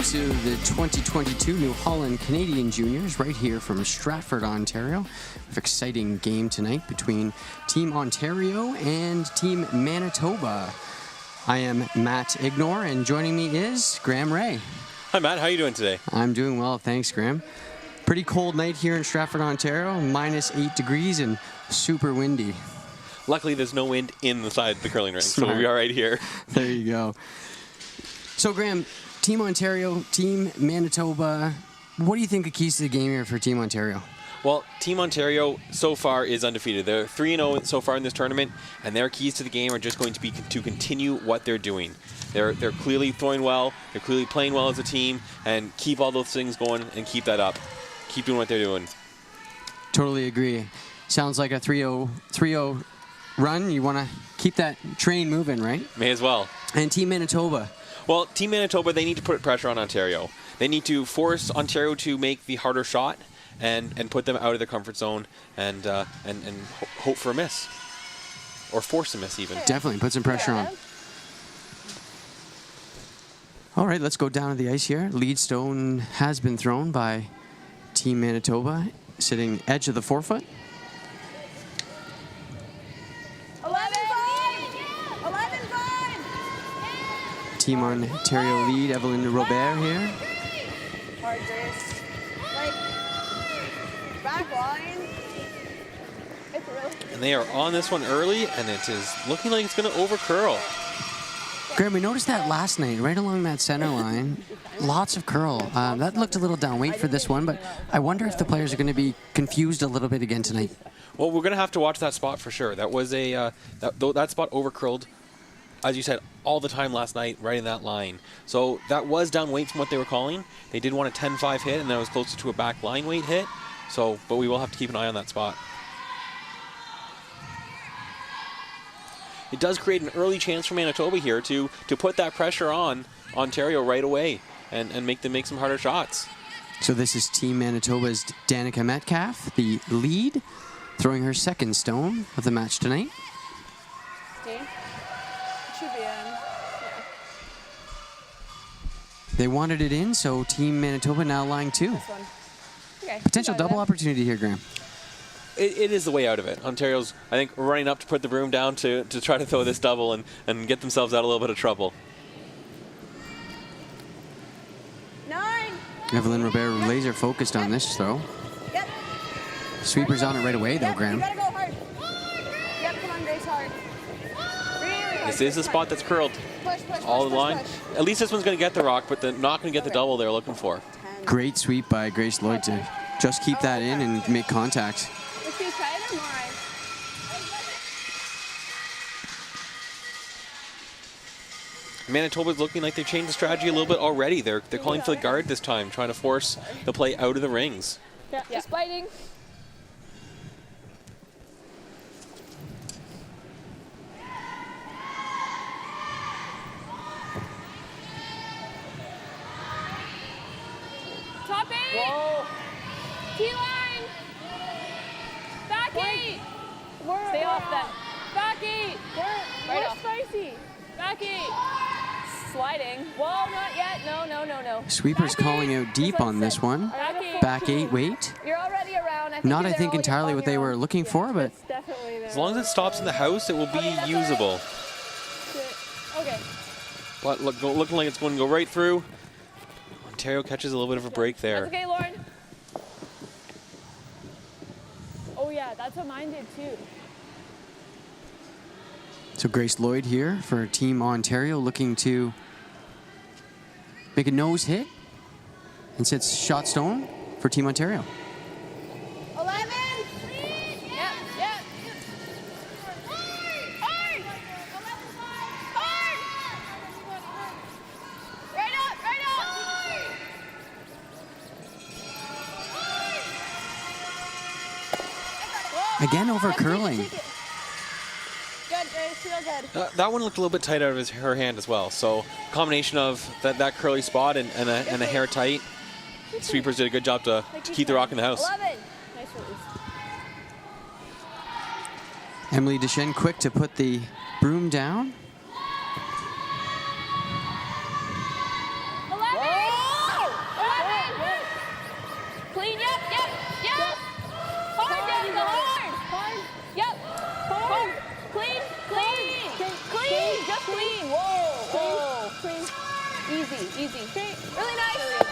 to the 2022 New Holland Canadian Juniors right here from Stratford, Ontario. An exciting game tonight between Team Ontario and Team Manitoba. I am Matt Ignore, and joining me is Graham Ray. Hi Matt, how are you doing today? I'm doing well, thanks Graham. Pretty cold night here in Stratford, Ontario, -8 degrees and super windy. Luckily there's no wind inside the curling rink, so we'll be all right here. There you go. So Graham, Team Ontario, Team Manitoba, what do you think the keys to the game here for Team Ontario? Well, Team Ontario so far is undefeated. They're 3-0 so far in this tournament, and their keys to the game are just going to be to continue what they're doing. They're clearly throwing well, they're clearly playing well as a team, and keep all those things going and keep that up. Keep doing what they're doing. Totally agree. Sounds like a 3-0 run. You want to keep that train moving, right? May as well. And Team Manitoba? Well, Team Manitoba, they need to put pressure on Ontario. They need to force Ontario to make the harder shot and put them out of their comfort zone and hope for a miss. Or force a miss, even. Definitely, put some pressure on. All right, let's go down to the ice here. Lead stone has been thrown by Team Manitoba, sitting edge of the forefoot. 11-5! Team Ontario lead, Evelyn Robert here. Hard race. Like, back line. It's really... And they are on this one early, and it is looking like it's going to over-curl. Graham, we noticed that last night, right along that center line. Lots of curl. That looked a little down weight for this one, but I wonder if the players are going to be confused a little bit again tonight. Well, we're going to have to watch that spot for sure. That was a that spot over-curled, as you said, all the time last night, right in that line. So that was down weight from what they were calling. They did want a 10-5 hit, and that was closer to a back line weight hit. So, but we will have to keep an eye on that spot. It does create an early chance for Manitoba here to put that pressure on Ontario right away and make them make some harder shots. So this is Team Manitoba's Danica Metcalf, the lead, throwing her second stone of the match tonight. It should be in. Yeah. They wanted it in, so Team Manitoba now lying two. This one. Okay. Potential double opportunity here, Graham. It is the way out of it. Ontario's, I think, running up to put the broom down to try to throw this double and get themselves out of a little bit of trouble. 9. Evelyn Robert laser focused on this throw. Yep. Sweeper's on it right away, though, Yep, Graham. you gotta go hard. Yep, come on, Grace, hard. Really hard. This is the spot that's curled. Push, All push, the line. push. At least this one's going to get the rock, but they're not going to get the double they're looking for. 10. Great sweep by Grace Lloyd to just keep that in and make contact. Is she tight or more? Manitoba's looking like they've changed the strategy a little bit already. They're calling for the guard this time, trying to force the play out of the rings. Yeah, just biting. Top 8. Whoa. T-line. Back 8. Stay off that. Back 8. Right off. Spicy. Back 8. Sliding. Whoa, not yet. No. Sweeper's calling out deep on this one. Back 8. Back 8 weight. You're already around. Not, I think, entirely what they were looking for, but Definitely there. As long as it stops in the house, it will be usable. Okay. But looking like it's going to go right through. Ontario catches a little bit of a break That's there. okay, Lauren. Oh yeah, that's what mine did too. so Grace Lloyd here for Team Ontario looking to make a nose hit and sets shot stone for Team Ontario. 11. Yep. Hard. Right up. Again over curling. Good, Grace. Feel good. That one looked a little bit tight out of her hand as well. So combination of that curly spot and a hair tight. Sweepers did a good job to keep the rock in the house. 11. Nice release. Emily Deschênes quick to put the broom down. 11. Easy. Really nice.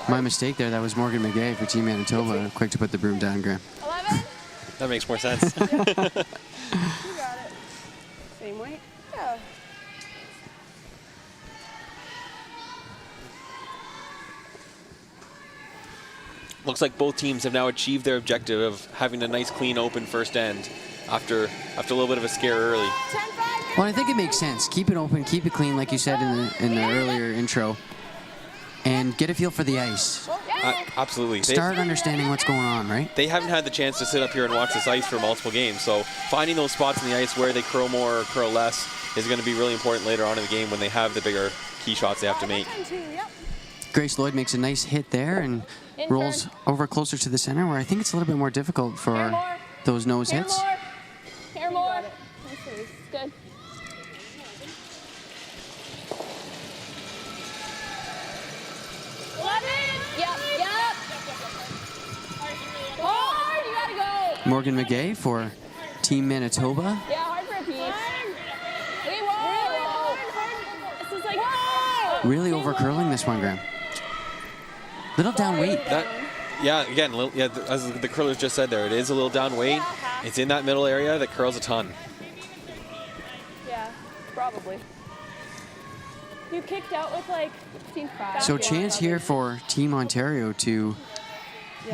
My mistake there. That was Morgan McGay for Team Manitoba. Quick to put the broom down, Graham. 11. That makes more sense. You got it. Same weight? Yeah. Looks like both teams have now achieved their objective of having a nice, clean, open first end after a little bit of a scare early. 10-5. Well, I think it makes sense. Keep it open, keep it clean, like you said in the earlier intro, and get a feel for the ice. Absolutely. Start understanding what's going on, right? They haven't had the chance to sit up here and watch this ice for multiple games, so finding those spots in the ice where they curl more or curl less is going to be really important later on in the game when they have the bigger key shots they have to make. Yep. Grace Lloyd makes a nice hit there and rolls over closer to the center, where I think it's a little bit more difficult for those nose hits. Here more. Good. Yep. Hard, you gotta go. Morgan McGay for Team Manitoba. Yeah, hard for a piece. This is like, Really over curling this one, Graham. Little down weight. As the curlers just said there, it is a little down weight. It's in that middle area that curls a ton. yeah, probably. You kicked out with like 15-5. So chance here for Team Ontario to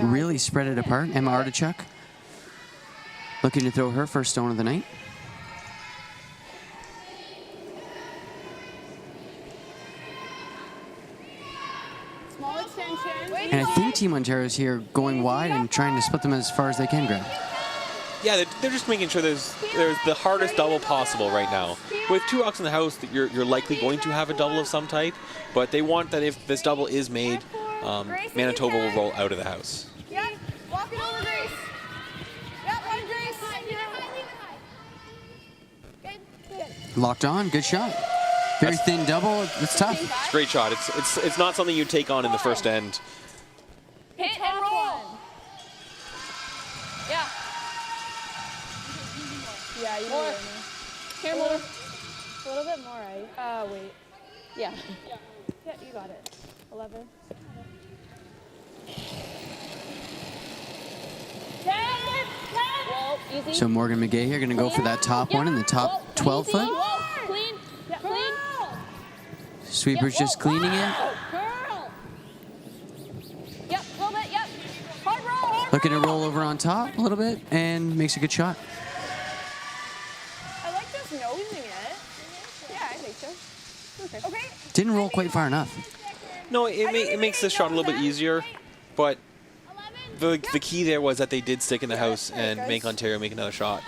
really spread it apart. Emma Artichuk looking to throw her first stone of the night. Small extension. And I think Team Ontario's here going wide and trying to split them as far as they can, Graham. Yeah, they're just making sure there's the hardest double possible right now. With 2 rocks in the house, that you're likely going to have a double of some type, but they want that if this double is made, Manitoba will roll out of the house. Yep. Walk it over, Grace. Yep, on Grace. Good. Locked on, good shot. Very thin double, it's tough. It's a great shot. It's not something you take on in the first end. Hit and roll. Yeah. Yeah, you More. know. Here more. A little bit more, right? Wait. Yeah. Yeah, you got it. 11. 10. Whoa, easy. So Morgan McGay here going to go for that top one in the top 12 foot. Whoa, clean. Yeah. Clean. Sweeper's just cleaning it. Girl. Yep, a little bit, yep. Hard roll. Looking to roll over on top a little bit and makes a good shot. I like just nosing it. Yeah, I think so. Okay. Didn't roll quite far enough. No, it makes this shot a little bit easier, but the key there was that they did stick in the house and make Ontario make another shot.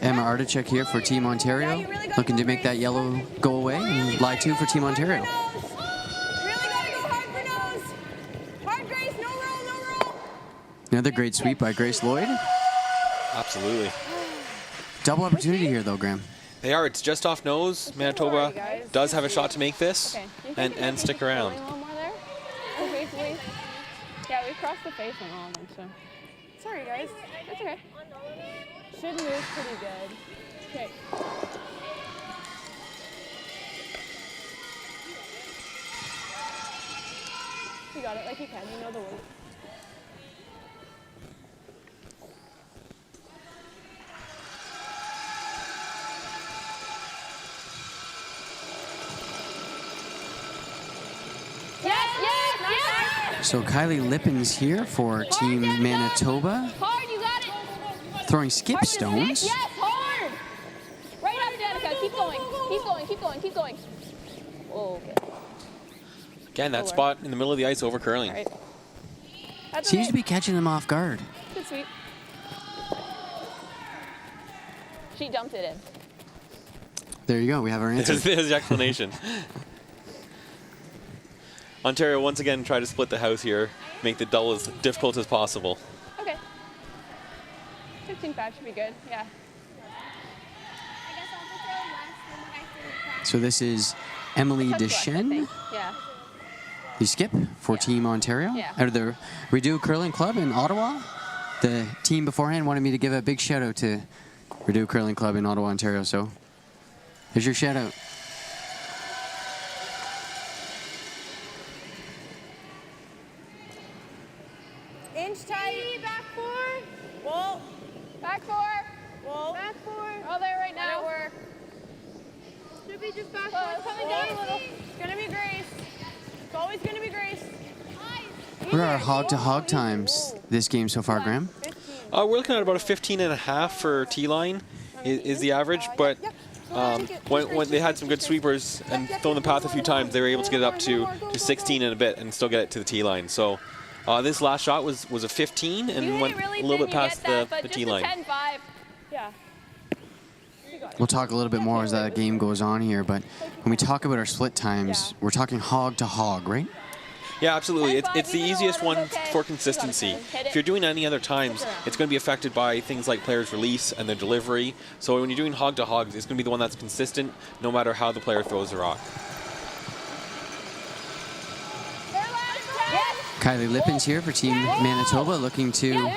Emma Artichuk here for Team Ontario, looking to make that yellow go away, and lie 2 for Team Ontario. Really gotta go hard for nose. Hard, Grace. No roll, no roll. Another great sweep by Grace Lloyd. Absolutely. Double opportunity here though, Graham. They are. It's just off nose. Manitoba does have a shot to make this and stick around. A little more there. Okay, please. Yeah, we crossed the face on all of them, so. Sorry, guys. That's okay. Should move pretty good. Okay. You got it like you can. You know the weight. Yes. So Kylie Lippens here for Team Manitoba, Hard, you got it. throwing skip stones. Yes, hard. Right up, Danica. Keep going. Keep going. Keep going. Keep going. Oh, okay. Again, that spot in the middle of the ice over curling. All right. That's Seems okay. to be catching them off guard. Good sweep. She dumped it in. There you go, we have our answer. There's the explanation. Ontario once again tried to split the house here, make the double as difficult as possible. Okay. 15-5 should be good. Yeah. So this is Emily Touch left, I Deschênes. think. Yeah. You skip for Team Ontario Yeah. out of the Rideau Curling Club in Ottawa. The team beforehand wanted me to give a big shout out to Rideau Curling Club in Ottawa, Ontario. So here's your shout out. Inch tight. Back 4. Wall. Back 4. Wall. Back 4. All there right now. Work. Should be just back 4. Coming down a little. It's gonna be Grace. It's always gonna be Grace. What are our hog-to-hog times this game so far, Graham? 15. We're looking at about a 15.5 for T-line is the average, but when they had some good sweepers and thrown the path a few times, they were able to get it up to 16 and a bit and still get it to the T-line. So this last shot was a 15 and went a little bit past the T-line. 10-5. Yeah. We'll talk a little bit more as that game goes on here, but when we talk about our split times, we're talking hog-to-hog, right? Yeah, absolutely. It's the easiest one for consistency. If you're doing any other times, it's going to be affected by things like players' release and their delivery. So when you're doing hog-to-hog, it's going to be the one that's consistent no matter how the player throws the rock. Kylie Lippens here for Team Manitoba, looking to, I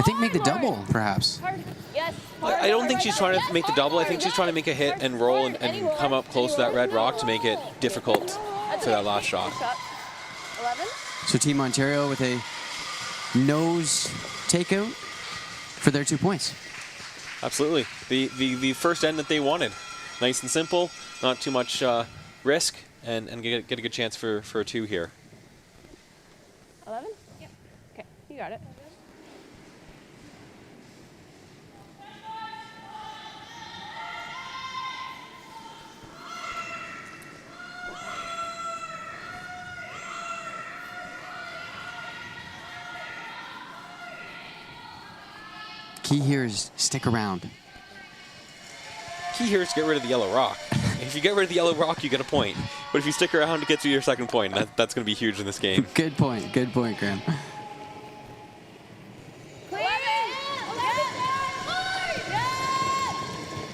think, make the double, perhaps. Yes. I don't think she's trying to make the double. I think she's trying to make a hit and roll and come up close to that red rock to make it difficult for that last shot. 11. So Team Ontario with a nose takeout for their 2 points. Absolutely. The first end that they wanted. Nice and simple, not too much risk, and get a good chance for a 2 here. 11? Yep. Okay, you got it. Key here is stick around. Key here is to get rid of the yellow rock. If you get rid of the yellow rock, you get a point. But if you stick around to get to your second point, that's going to be huge in this game. Good point, Graham.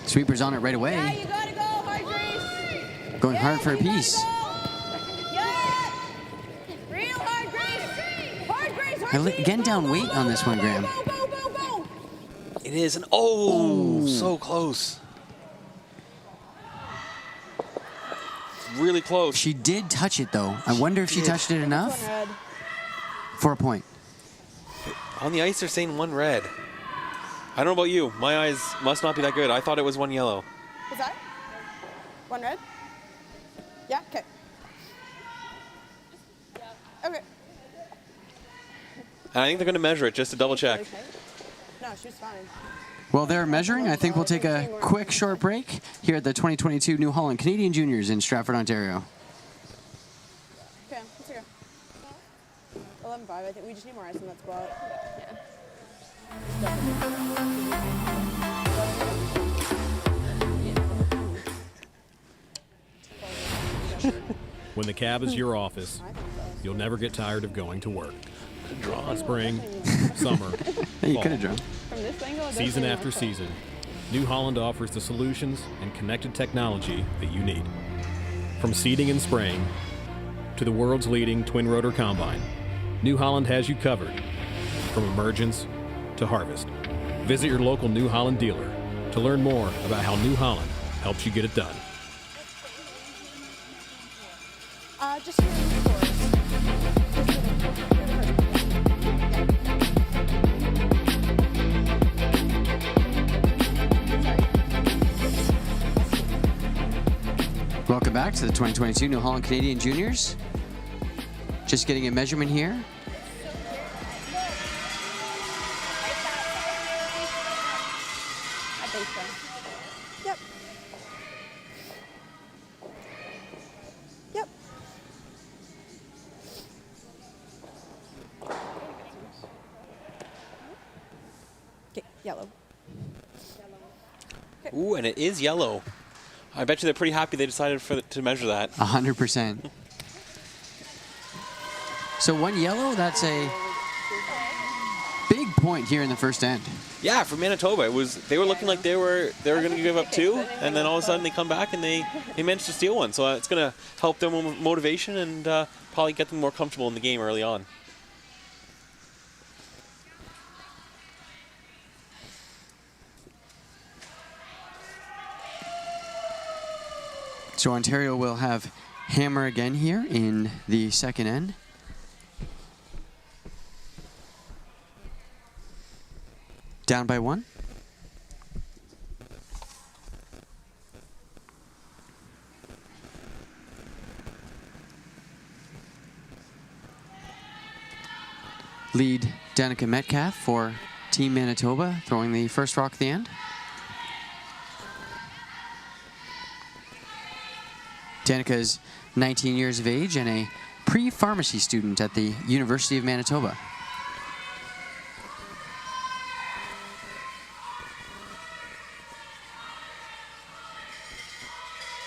Sweeper's on it right away. Yeah, you gotta go, hard Grace. Going hard for a piece. Yeah. Real hard Grace. Hard Grace, hard Grace. Again, down weight on this one, Graham. Go, go, go, go. It is an so close. Really close. She did touch it, though. I wonder if she touched it enough One red. for a point. On the ice, they're saying 1 red. I don't know about you. My eyes must not be that good. I thought it was 1 yellow. Is that? One red? Yeah, okay. Okay. And I think they're going to measure it just to double check. No, she was fine. While they're measuring, I think we'll take a quick short break here at the 2022 New Holland Canadian Juniors in Stratford, Ontario. Okay, let's go. 11-5, I think we just need more ice in that spot. When the cab is your office, you'll never get tired of going to work. Spring, summer, Hey, you fall. could have drawn. From this angle, it Season doesn't after look season, New Holland offers the solutions and connected technology that you need. From seeding and spraying to the world's leading twin rotor combine, New Holland has you covered from emergence to harvest. Visit your local New Holland dealer to learn more about how New Holland helps you get it done. Just here in the doors. Welcome back to the 2022 New Holland Canadian Juniors. Just getting a measurement here. I think so. Yep. Yep. Okay, yellow. Ooh, and it is yellow. I bet you they're pretty happy they decided to measure that. 100%. So 1 yellow, that's a big point here in the first end. Yeah, for Manitoba, they were looking like they were going to give up 2, and then all of a sudden they come back and they managed to steal one. So it's going to help their motivation and probably get them more comfortable in the game early on. So Ontario will have hammer again here in the second end. Down by 1. Lead Danica Metcalf for Team Manitoba, throwing the first rock at the end. Danica is 19 years of age and a pre-pharmacy student at the University of Manitoba.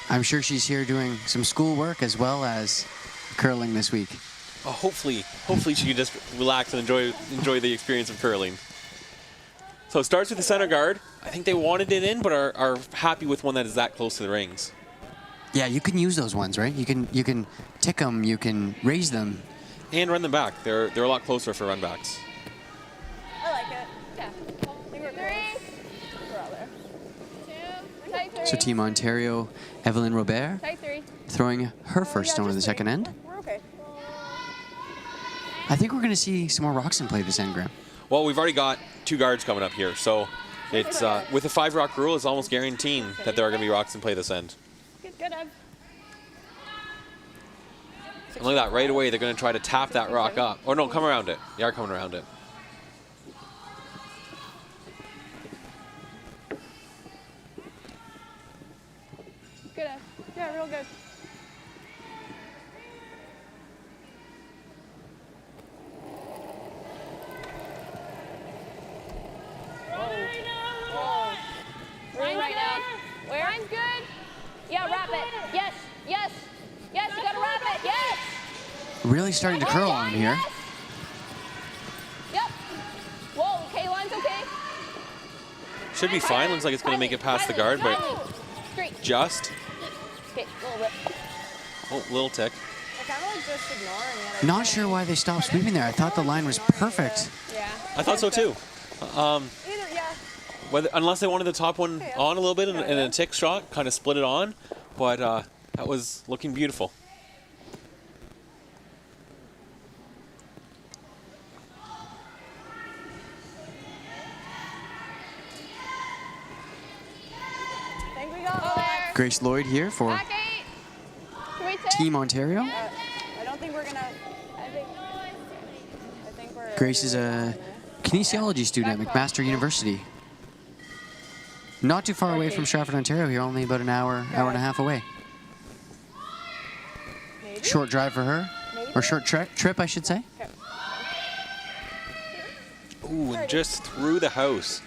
I'm sure she's here doing some schoolwork as well as curling this week. Hopefully she can just relax and enjoy the experience of curling. So it starts with the center guard. I think they wanted it in, but are happy with one that is that close to the rings. Yeah, you can use those ones, right? You can tick them, you can raise them, and run them back. They're a lot closer for run backs. I like it. Yeah. I think we're 3. We're all there. 2. Tight 3. So Team Ontario, Evelyn Robert, Tight 3. throwing her first stone of the second end. We're okay. I think we're going to see some more rocks in play this end, Graham. Well, we've already got 2 guards coming up here, so it's with the 5 rock rule, it's almost guaranteeing that there are going to be rocks in play this end. Good, Ev. And look at that, right away they're going to try to tap that rock up. Or no, come around it. They are coming around it. Good, Ev. Yeah, real good. Line right now. Where? Line's good. Yeah, wrap it. Yes, yes. Yes, you gotta wrap it. Yes. Really starting to curl on him here. Yep. Whoa, okay, line's okay. Should be fine. Looks like it's going to make it past the guard, but Straight. just. Okay, a little bit. Oh, little tick. I kind of like just ignoring it. Not sure why they stopped sweeping there. I thought the line was perfect. Yeah. I thought so too. Either, yeah. Unless they wanted the top one on a little bit and a tick shot, kind of split it on, but that was looking beautiful. I think we got There. Grace Lloyd here for Back 8. Can we take? Team Ontario. I don't think we're gonna. I think we're. Grace is a kinesiology student at McMaster University. Not too far away from Stratford, Ontario here, only about an hour and a half away. Maybe? Short drive for her, or short trip, I should say. Okay. Ooh, and just through the house.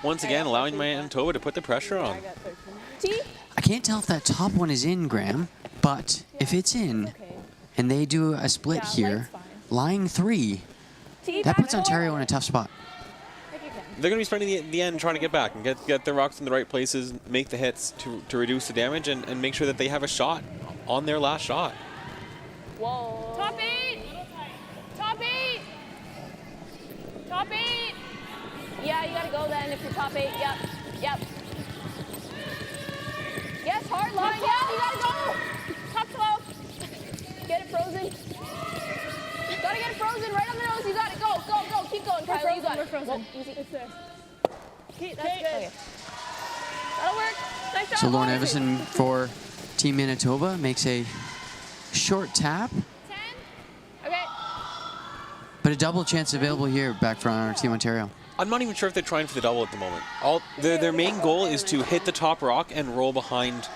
Once again, allowing Manitoba to put the pressure on. I got 13. T. I can't tell if that top one is in, Graham, but if it's in, Okay. and they do a split here, line 3, T. that puts Ontario in a tough spot. They're going to be spending the end trying to get back and get their rocks in the right places, make the hits to reduce the damage, and make sure that they have a shot on their last shot. Whoa. Top 8. Top 8. Top 8. Yeah, you gotta go then if you're top 8. Yep. Yep. Yes, hard line. Yeah, you gotta go. Top 12. Get it frozen. Gotta get it frozen right on the nose. You got it. Go, go, go. Keep going, Kylie. You got it. We're frozen. Whoa, easy. It's there. Okay, that's good. Okay. That'll work. Nice job. So Lauren Lauren. Evison for Team Manitoba makes a short tap, 10. Okay. but a double chance available here back from our Team Ontario. I'm not even sure if they're trying for the double at the moment. Their main goal is to hit the top rock and roll behind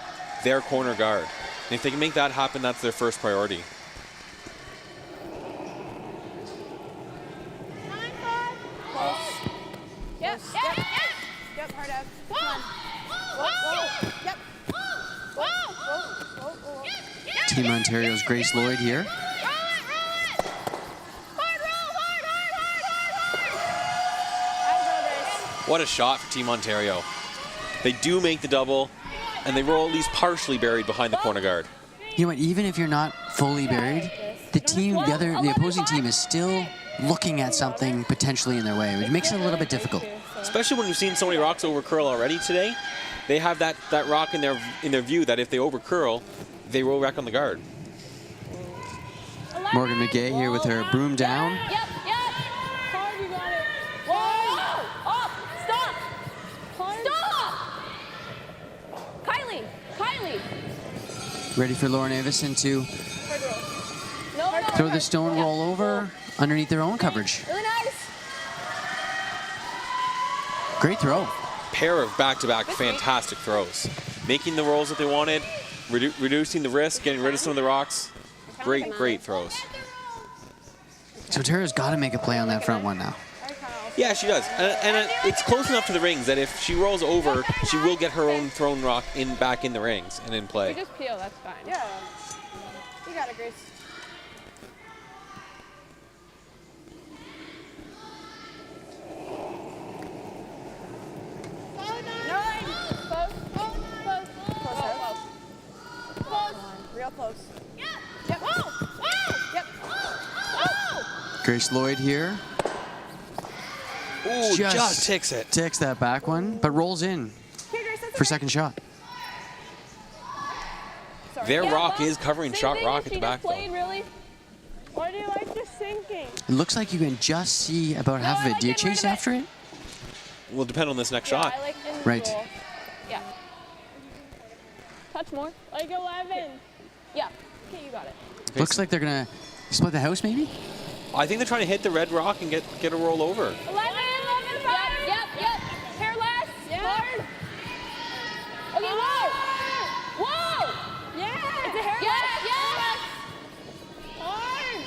their corner guard. And if they can make that happen, that's their first priority. 9, 5. Close. Yep. Yep. Yep. Yep, hard out. Whoa. Whoa. Yep. Whoa. Whoa. Whoa. Team Ontario's Grace Lloyd here. Roll it. Hard roll. Hard. What a shot for Team Ontario. They do make the double, and they roll at least partially buried behind the corner guard. You know what? Even if you're not fully buried, the opposing team is still looking at something potentially in their way, which makes it a little bit difficult. Especially when we've seen so many rocks over curl already today. They have that rock in their view that if they over curl, they roll back on the guard. Morgan McGay here with her broom down. Yep, yep. Hard, you got it. Whoa! Oh, stop! Stop! Kylie! Ready for Lauren Avison to No. throw the stone roll over underneath their own coverage. Really nice. Great throw. Pair of back-to-back fantastic throws. Making the rolls that they wanted, reducing the risk, getting rid of some of the rocks. Great throws. So Tara's got to make a play on that front one now. Yeah, she does. And it's close enough to the rings that if she rolls over, she will get her own thrown rock back in the rings and in play. You just peel, that's fine. Yeah. You got it, Grace. Real close. Yep. Yep. Grace Lloyd here. Ooh, just ticks it. Ticks that back one, but rolls in Here, Grace, that's for okay. second shot. Their rock is covering shot rock at the back, though. Really? Why do you like just sinking? It looks like you can just see about half of it. Do you chase after it? Will depend on this next shot. I like in Right. roll. Yeah. Touch more. Like 11. Yeah. Okay, you got it. Okay, Looks so like they're gonna split the house, maybe. I think they're trying to hit the red rock and get a roll over. 11, 5. Yep. Hair less. Yeah. Hard. Okay, whoa. Yeah. It's a hair less. Yes. Hard.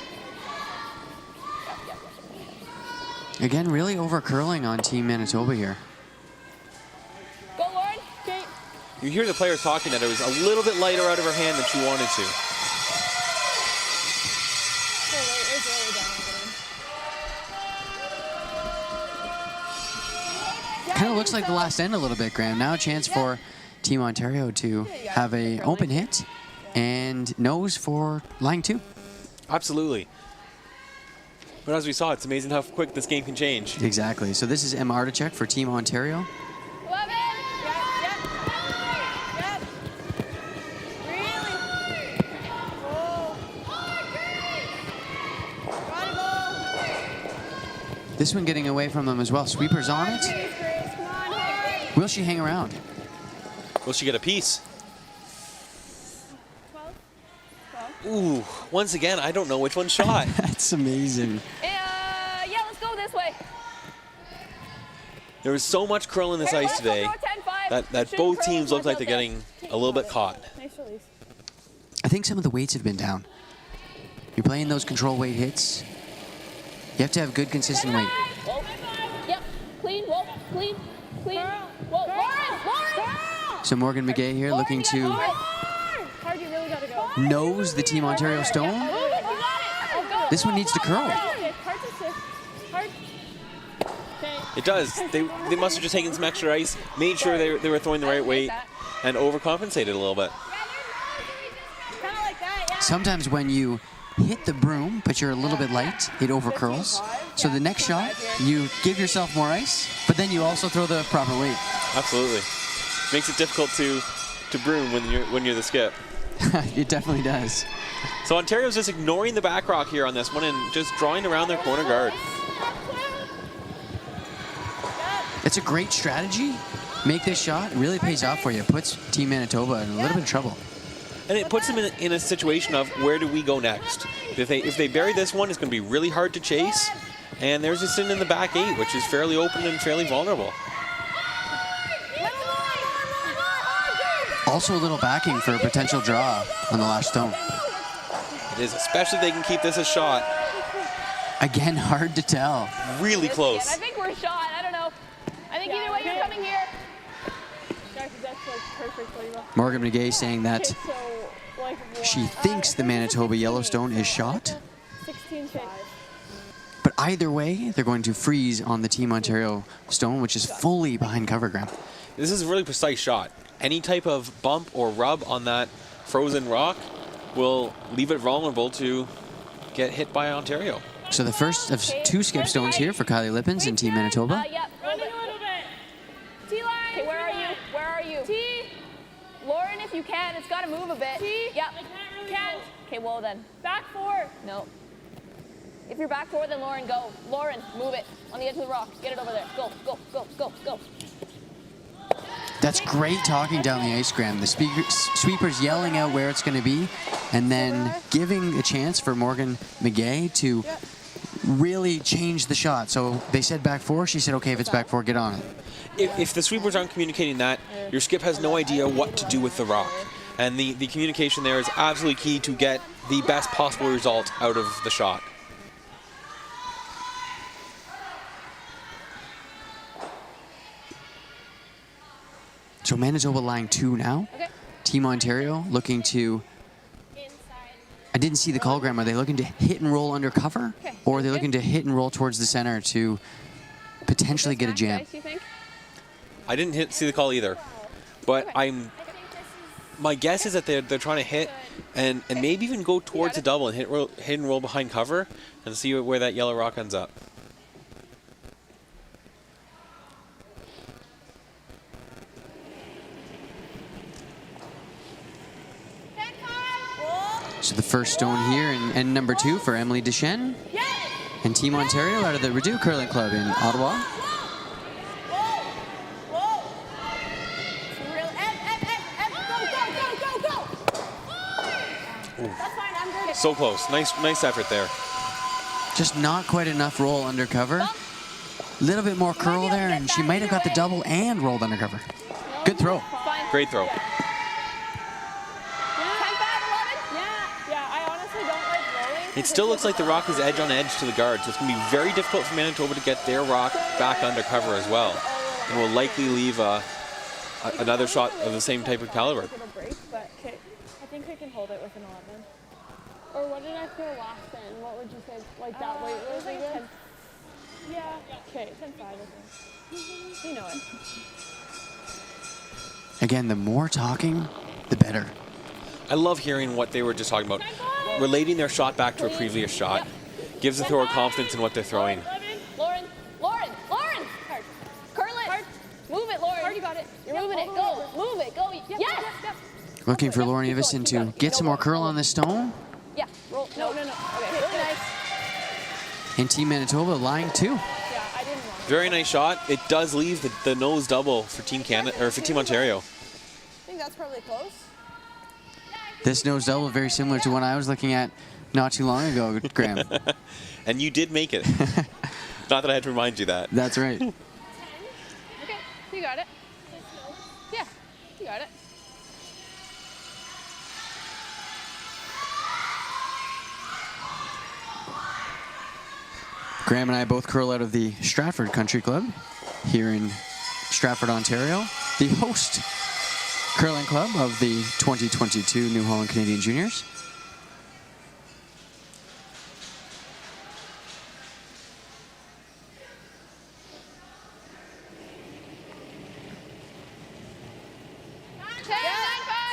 Again, really over curling on Team Manitoba here. Go, Lauren. Okay. You hear the players talking that it was a little bit lighter out of her hand than she wanted to. Kind of looks like the last end a little bit, Graham. Now a chance for Team Ontario to have a open hit and nose for line 2. Absolutely. But as we saw, it's amazing how quick this game can change. Exactly. So this is Emma Artichek for Team Ontario. 11. Yep. Really? Whoa. Gotta go. This one getting away from them as well. Sweepers on it. Grace, come on, hard. Will she hang around? Will she get a piece? Ooh, once again, I don't know which one shot. That's amazing. Yeah, let's go this way. There was so much curl in this ice today that both teams look like they're getting a little bit caught. Nice release. I think some of the weights have been down. You're playing those control weight hits. You have to have good, consistent weight. Whoa. Yep. Clean. Whoa. Clean. Whoa. Lauren. So Morgan McGay here looking to Hard, you really gotta go. nose the Team Ontario stone. Move it. You got it. Go. This one needs to curl. Hard to sit. Hard. Okay. It does. They must have just taken some extra ice, made sure they were throwing the right weight, and overcompensated a little bit. Kind of like that, yeah. Sometimes when you hit the broom, but you're a little bit light, it over curls. So the next shot, you give yourself more ice, but then you also throw the proper weight. Absolutely. Makes it difficult to broom when you're the skip. It definitely does. So Ontario's just ignoring the back rock here on this one and just drawing around their corner guard. It's a great strategy. Make this shot, it really pays off for you. Puts Team Manitoba in a little bit of trouble. And it puts them in a situation of where do we go next? If they bury this one, it's going to be really hard to chase. And there's just sitting in the back 8, which is fairly open and fairly vulnerable. Also a little backing for a potential draw on the last stone. It is, especially if they can keep this a shot. Again, hard to tell. Really I close. think we're shot. I don't know. I think either way you're coming here. Guys, that's like perfect for you. Morgan McGay saying that So, like, she thinks the Manitoba Yellowstone is shot. 16 kick. But either way, they're going to freeze on the Team Ontario stone, which is fully behind cover, Graham. This is a really precise shot. Any type of bump or rub on that frozen rock will leave it vulnerable to get hit by Ontario. So the first of 2 skip stones here for Kylie Lippens and Team Manitoba. Yep. Running a little bit. T-line. Okay, where are you? Where are you? T. Lauren, if you can, it's got to move a bit. T. Yep. I can't really go. Okay, well then. Back 4. No. If you're back 4, then Lauren, go. Lauren, move it on the edge of the rock. Get it over there. Go, go, go, go, go. That's great talking down the ice, Graham. The sweeper's yelling out where it's going to be, and then giving a chance for Morgan McGay to really change the shot. So they said back 4. She said, okay, if it's back 4, get on it. If the sweepers aren't communicating that, your skip has no idea what to do with the rock. And the communication there is absolutely key to get the best possible result out of the shot. So Manitoba line 2 now. Okay. Team Ontario looking to... I didn't see the call, Graham. Are they looking to hit and roll under cover? Okay. Or are they looking to hit and roll towards the center to potentially get a jam? Dice, you think? I didn't see the call either. But my guess is that they're trying to hit and maybe even go towards the double and hit and roll behind cover and see where that yellow rock ends up. So the first stone here and number 2 for Emily Deschênes and Team Ontario out of the Rideau Curling Club in Ottawa. That's fine, I'm good. So close. Nice effort there. Just not quite enough roll under cover. Little bit more curl there, and she might have got the double and rolled under cover. Good throw. Great throw. It still looks like the rock is edge on edge to the guard, so it's going to be very difficult for Manitoba to get their rock back under cover as well. And will likely leave another shot of the same type of caliber. It'll break, but okay. I think I can hold it with an 11. Or what did I throw last then? What would you say? Like that weight was like 10. Yeah. Okay, 10-5 I think. You know it. Again, the more talking, the better. I love hearing what they were just talking about. Relating their shot back to a previous shot gives the thrower confidence in what they're throwing. Lauren! Hard. Curl it! Hard. Move it, Lauren. Hard, you got it. You're moving it. Go. Move it. Go. Yes! Looking for Lauren Avison to get some more curl on the stone. Yeah. Roll. No. Okay. Really nice. And Team Manitoba line 2. Yeah, I didn't want it. Very nice shot. It does leave the nose double for Team Canada or for Team Ontario. I think that's probably close. This nose double very similar to one I was looking at not too long ago, Graham. And you did make it. Not that I had to remind you that. That's right. Okay, you got it. Yeah, you got it. Graham and I both curl out of the Stratford Country Club here in Stratford, Ontario, the host curling club of the 2022 New Holland Canadian Juniors.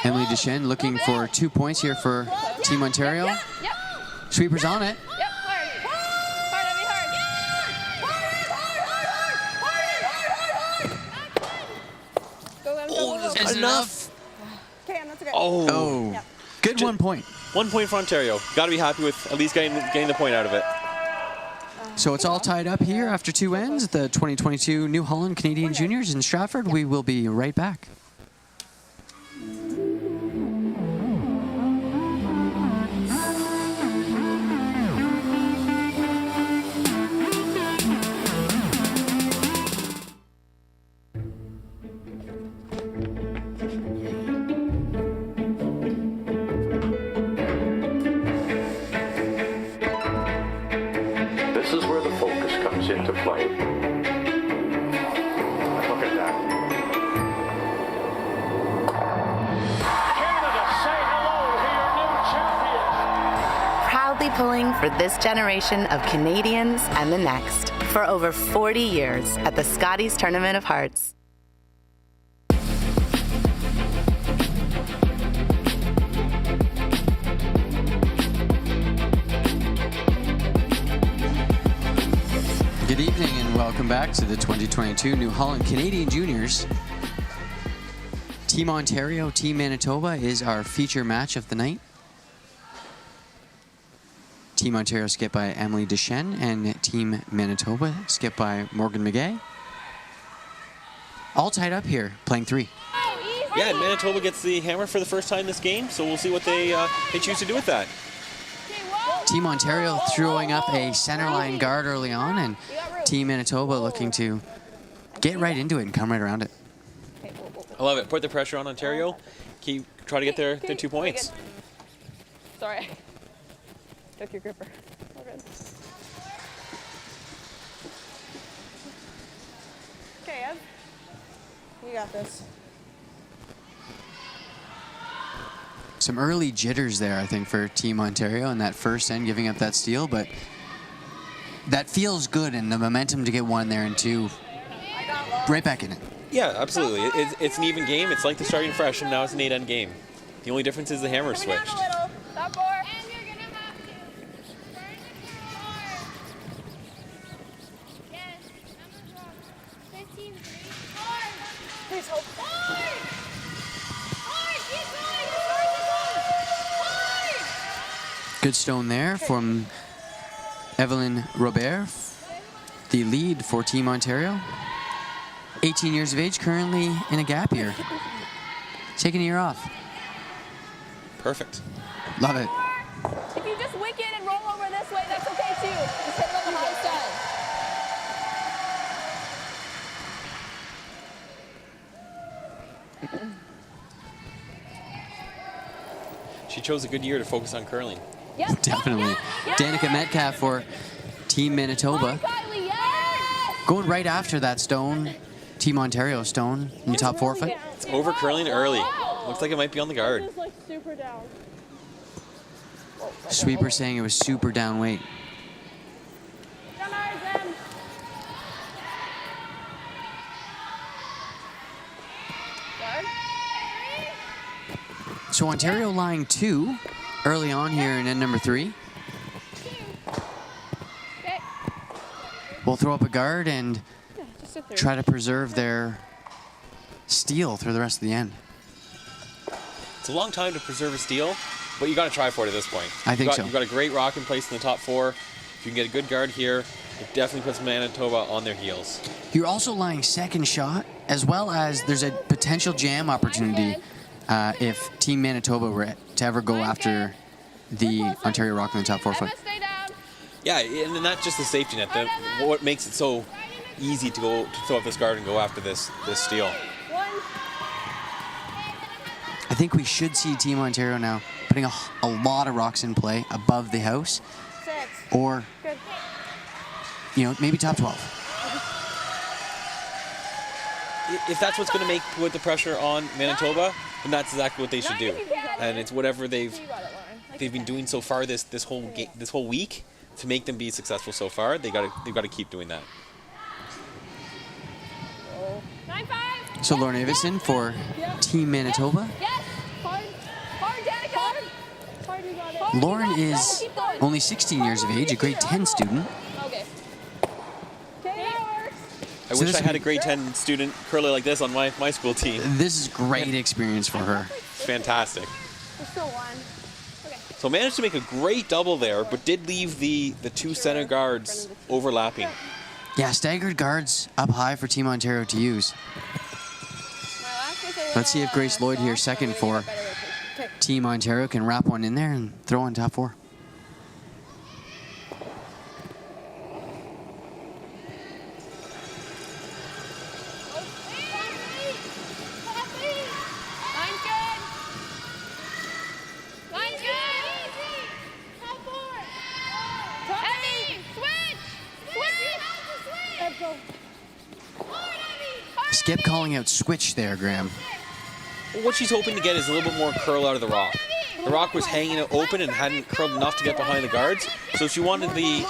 Emily Deschênes looking for 2 points here for Team Ontario. Yep. Sweeper's on it. Yep. Hard, Abby, hard. Go. That's enough. Okay, that's okay. Oh, Yeah. good 1 point. 1 point for Ontario. Got to be happy with at least getting the point out of it. So it's all tied up here after 2 ends. The 2022 New Holland Canadian Juniors in Stratford. We will be right back. This is where the focus comes into play. Look at that. Proudly pulling for this generation of Canadians and the next for over 40 years at the Scotties Tournament of Hearts. Good evening and welcome back to the 2022 New Holland Canadian Juniors. Team Ontario, Team Manitoba is our feature match of the night. Team Ontario skipped by Emily Deschênes and Team Manitoba skipped by Morgan McGay. All tied up here, playing 3. Yeah, and Manitoba gets the hammer for the first time this game, so we'll see what they choose to do with that. Team Ontario throwing up a centerline guard early on, and Team Manitoba looking to get right into it and come right around it. I love it. Put the pressure on Ontario. Try to get their 2 points. Sorry. Took your gripper. All good. Okay, Ev. You got this. Some early jitters there, I think, for Team Ontario in that first end, giving up that steal, but that feels good, and the momentum to get 1 there and 2 right back in it. Yeah, absolutely. It's an even game. It's like the starting fresh, and now it's an 8-end game. The only difference is the hammer switched. Stop 4. Please hold. Good stone there from Evelyn Robert, the lead for Team Ontario. 18 years of age, currently in a gap year. Taking a year off. Perfect. Love it. If you just wick it and roll over this way, that's okay too. Just hit it on the high side. She chose a good year to focus on curling. Yep. Definitely. Yep. Danica Metcalf for Team Manitoba. Kylie, yes! Going right after that stone, Team Ontario stone in the top 4 foot. It's over curling early. Looks like it might be on the guard. It's like super down. Sweeper saying it was super down weight. So Ontario lying 2 early on here in end number 3. We'll throw up a guard and try to preserve their steal through the rest of the end. It's a long time to preserve a steal, but you got to try for it at this point. I think so. You've got a great rock in place in the top 4. If you can get a good guard here, it definitely puts Manitoba on their heels. You're also lying second shot, as well as there's a potential jam opportunity if Team Manitoba were to ever go after the Ontario rock in the top 4 foot. Yeah, and not just the safety net. What makes it so easy to throw up this guard and go after this steal. I think we should see Team Ontario now putting a lot of rocks in play above the house, or maybe top 12. If that's what's going to put the pressure on Manitoba, then that's exactly what they should do. And it's whatever they've been doing so far this whole week to make them be successful so far. They've got to keep doing that. So Lauren Avison for Team Manitoba. Lauren is only 16 years of age, a grade 10 student. I wish I had a grade 10 student curler like this on my school team. This is great experience for her. Fantastic. So managed to make a great double there, but did leave the 2 center guards overlapping. Yeah, staggered guards up high for Team Ontario to use. Let's see if Grace Lloyd here, second for Team Ontario, can wrap one in there and throw on top 4. Skip calling out switch there, Graham. Well, what she's hoping to get is a little bit more curl out of the rock. The rock was hanging open and hadn't curled enough to get behind the guards. So she wanted the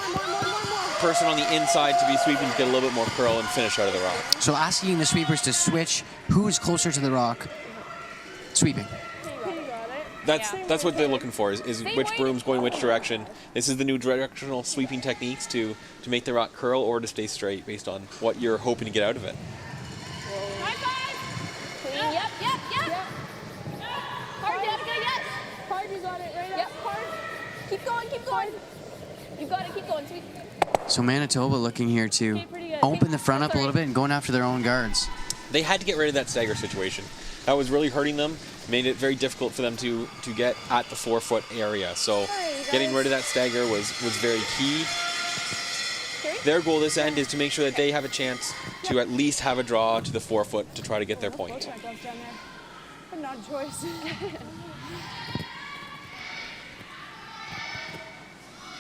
person on the inside to be sweeping to get a little bit more curl and finish out of the rock. So asking the sweepers to switch who's closer to the rock, sweeping. That's what they're looking for, is which broom's going which direction. This is the new directional sweeping techniques to make the rock curl or to stay straight based on what you're hoping to get out of it. Clean, yep. Hard, Danica, yes. Hard, you got it right Yep. up. Hard. Keep going. You got it, keep going, sweet. So Manitoba looking here to Okay, pretty good. open the front up a little bit and going after their own guards. They had to get rid of that stagger situation. That was really hurting them, made it very difficult for them to get at the 4-foot area. So getting rid of that stagger was very key. Their goal this end is to make sure that they have a chance to at least have a draw to the 4-foot to try to get their point. But not a choice.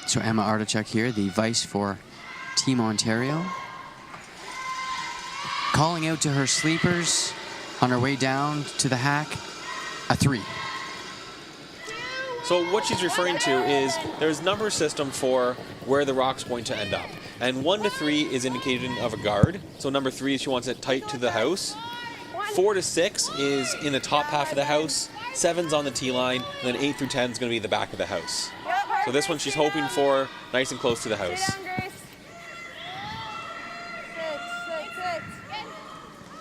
So Emma Artichuk here, the vice for Team Ontario. Calling out to her sleepers on her way down to the hack, a 3. So what she's referring to is there's number system for where the rock's going to end up. And 1 to 3 is indicated of a guard. So number 3 is she wants it tight to the house. 4 to 6 is in the top half of the house. 7's on the tee line, and then 8 through 10 is going to be the back of the house. So this one she's hoping for nice and close to the house. Sit down, Grace. Sit.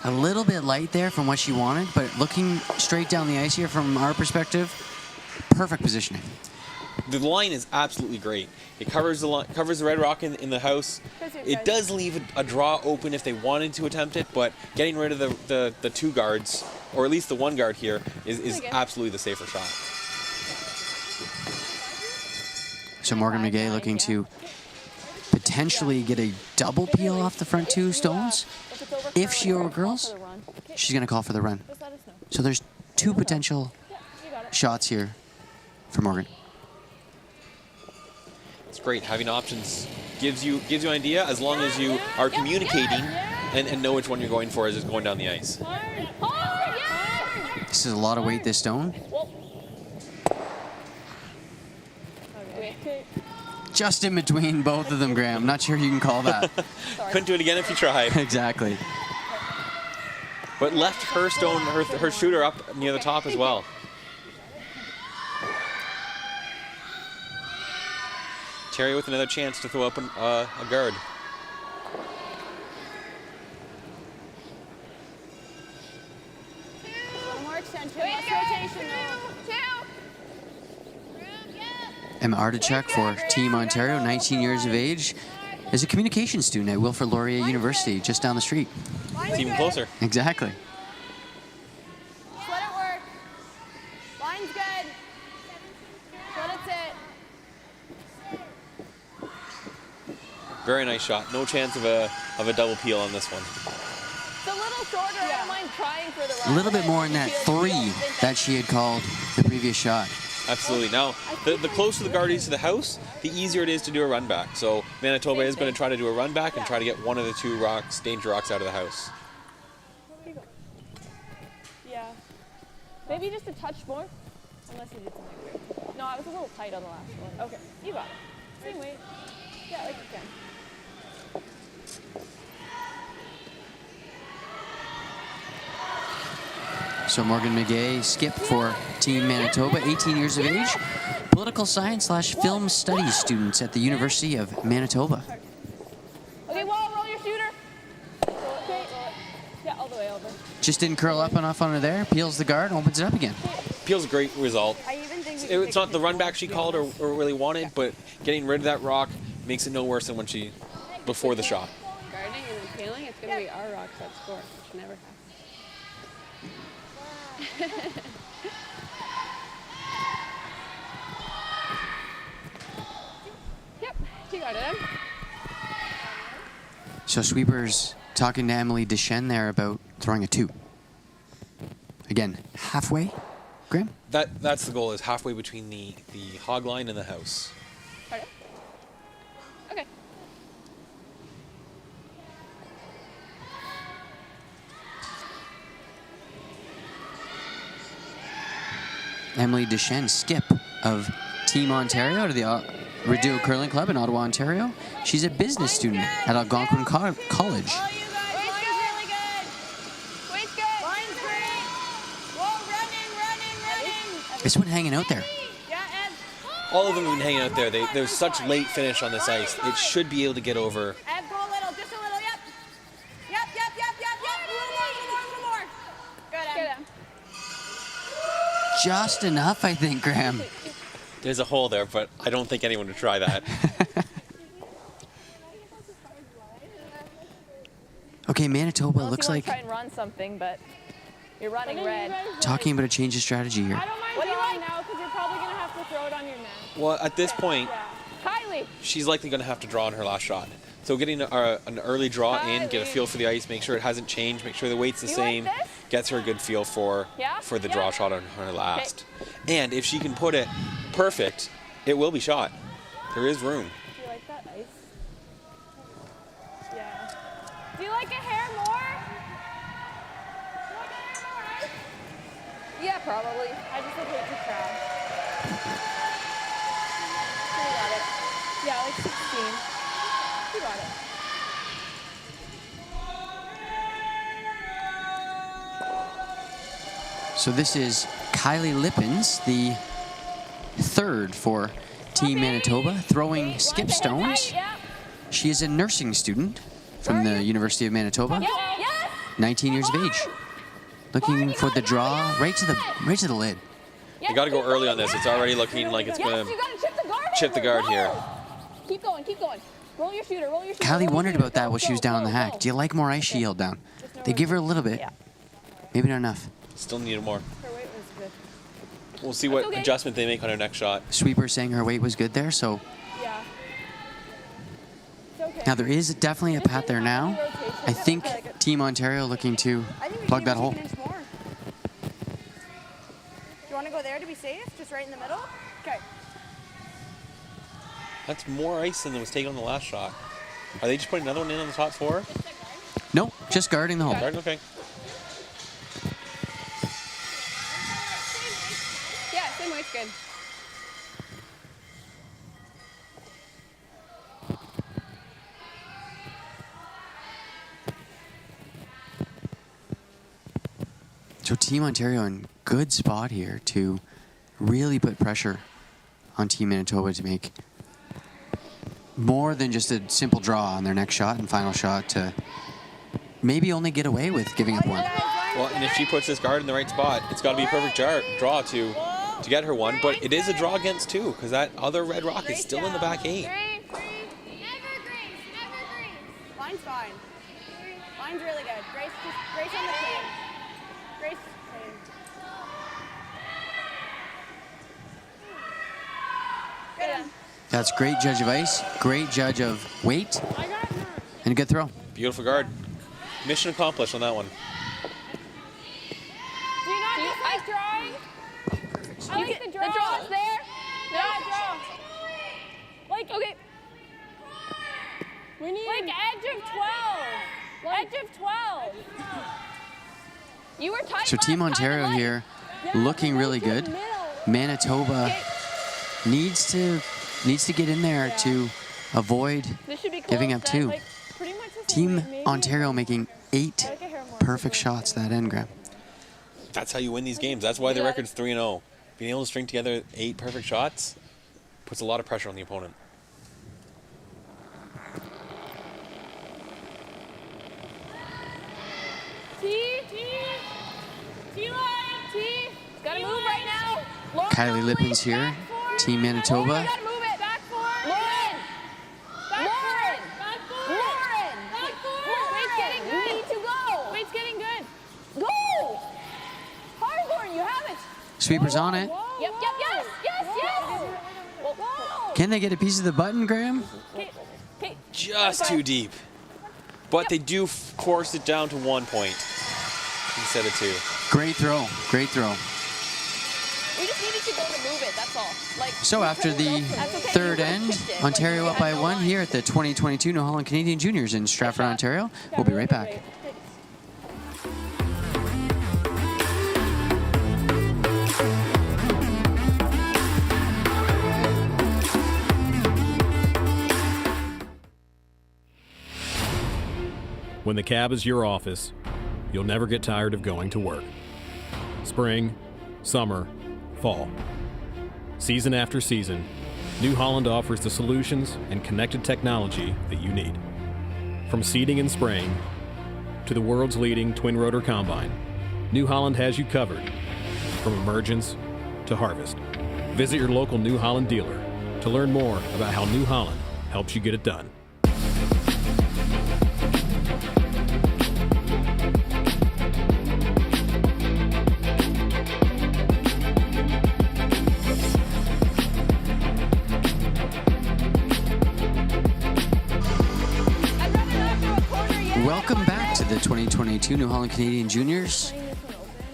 A little bit light there from what she wanted, but looking straight down the ice here from our perspective, perfect positioning. The line is absolutely great. It covers the red rock in the house. It does leave a draw open if they wanted to attempt it, but getting rid of the 2 guards, or at least the 1 guard here, is absolutely the safer shot. So Morgan McGay looking to potentially get a double peel off the front 2 stones. If she overcurls, she's going to call for the run. So there's 2 potential shots here for Morgan. It's great. Having options gives you an idea as long as you are communicating and know which one you're going for as it's going down the ice. This is a lot of weight, this stone. Just in between both of them, Graham. Not sure you can call that. Couldn't do it again if you tried. Exactly. But left her stone, her shooter up near the top as well. Terry with another chance to throw up a guard. More extension, less rotation. Emma Artichuk for Team Ontario, 19 years of age, is a communication student at Wilfrid Laurier University, just down the street. It's even closer. Exactly. Just let it work. Line's good. Let it sit. Very nice shot. No chance of a double peel on this one. It's a little shorter. I don't mind trying for the run. A little bit more in that 3 that she had called the previous shot. Absolutely. Now, the closer the guard is to the house, the easier it is to do a run back. So Manitoba is going to try to do a run back and try to get one of the 2 rocks, danger rocks, out of the house. Yeah. Maybe just a touch more. Unless you did something weird. No, I was a little tight on the last one. Okay, you got it. Same weight. Yeah, like you can. So Morgan McGay, skip for Team Manitoba, 18 years of age, political science / film studies students at the University of Manitoba. Okay, roll your shooter. Okay. Yeah, all the way over. Just didn't curl up enough on her there, peels the guard, opens it up again. Peel's a great result. I even think It's not the run back she called or really wanted, but getting rid of that rock makes it no worse than when before the shot. Guarding and then peeling, it's going to be our rocks that score, which never happens. Yep, you got it, Em. So sweepers talking to Emily Deschênes there about throwing a 2. Again, halfway, Graham? That's the goal, is halfway between the hog line and the house. Pardon? Okay. Emily Deschênes Skip of Team Ontario out of the Rideau Curling Club in Ottawa, Ontario. She's a business student at Algonquin College. All you guys, line's really good. Wait's good. Line's great. Whoa, running. This one hanging out there. Yeah, Ed. All of them have been hanging out there. There's such late finish on this ice. It should be able to get over. Ed, go a little, just a little. Yep. A little more. Good, Ed. Just enough, I think, Graham. There's a hole there, but I don't think anyone would try that. Okay, Manitoba Unless looks you wanna like try and run something, but you're running red. talking about a change of strategy here. I don't mind drawing now because you're probably going to have to throw it on your net. Well, at this point, Kylie. she's likely going to have to draw on her last shot. So getting an early draw in, get a feel for the ice, make sure it hasn't changed, make sure the weight's the You same, like this? gets her a good feel for Yeah? the draw shot on her last. And if she can put it perfect, it will be shot. There is room. Do you like that ice? Yeah. Do you like a hair more? Yeah, probably. I just would hate to crash. You got it. Yeah, like 16. You got it. So this is Kylie Lippens, the third for Team Manitoba, throwing skip stones. She is a nursing student from the University of Manitoba, 19 years of age. Looking for the draw right to the lid. You got to go early on this. It's already looking like it's going to chip the guard here. Keep going. Roll your shooter. Kylie wondered about that while she was down on the hack. Do you like more ice? She yelled down. They give her a little bit. Maybe not enough. Still needed more. Her weight was good. We'll see what adjustment they make on her next shot. Sweeper saying her weight was good there, so Yeah. It's okay. now there is definitely a pat there now. I think Team Ontario looking to plug that hole. Do you want to go there to be safe? Just right in the middle? Okay. That's more ice than was taken on the last shot. Are they just putting another one in on the top four? Nope, just guarding the hole. Guard, okay. Yeah, same weight's good. So Team Ontario in good spot here to really put pressure on Team Manitoba to make more than just a simple draw on their next shot and final shot to maybe only get away with giving up one. Well, and if she puts this guard in the right spot, it's got to be a perfect draw to get her one. But it is a draw against two because that other red rock is still in the back eight. Line's fine. Line's really good. Grace on the clean. Grace clean. Good. That's great judge of ice, great judge of weight, and a good throw. Beautiful guard. Mission accomplished on that one. Do you not just like drawing? I like the draw. The draw's there. Yeah, draw. Like, Okay. we need like edge of 12. Edge of 12. You were tight. So Team last time, Ontario like- here looking really good. Manitoba needs to get in there to avoid This should be close, giving up then, two. Like, pretty much the same Team weight, maybe. Ontario making 8 I like a hair more. perfect shots that end, Graham. That's how you win these games. That's why the Yeah. record's 3-0. Being able to string together 8 perfect shots puts a lot of pressure on the opponent. Gotta move right now. Lauren, Kylie Lippens here, Team Manitoba. gotta move it. Back forward. Lauren. Wait's getting good. We need to go. Wait's getting good. Go. Hard, Lauren. You have it. Sweeper's on it. Yep. Yes. Whoa. Can they get a piece of the button, Graham? Okay. Just too deep. But they do force it down to 1 point instead of 2. Great throw. Great throw. We just needed to go to move it. That's all. Like. So after the third end, Ontario up by 1 here at the 2022 New Holland Canadian Juniors in Stratford, Ontario. We'll be right back. When the cab is your office, you'll never get tired of going to work. Spring, summer, fall. Season after season, New Holland offers the solutions and connected technology that you need. From seeding and spraying to the world's leading twin-rotor combine, New Holland has you covered from emergence to harvest. Visit your local New Holland dealer to learn more about how New Holland helps you get it done. Welcome back to the 2022 New Holland Canadian Juniors. Do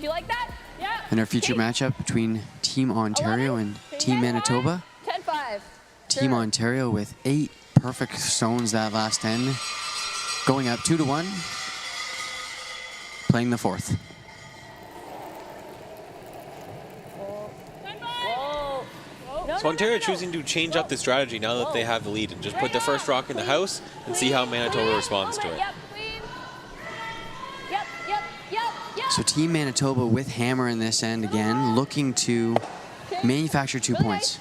you like that? Yeah. And our feature matchup between Team Ontario and Team Manitoba. 10-5. Team Ontario with 8 perfect stones that last end, going up 2-1, playing the 4th. So Ontario choosing to change up the strategy now that they have the lead and just put the first rock in the house and see how Manitoba responds to it. So Team Manitoba with hammer in this end again, looking to manufacture 2 points.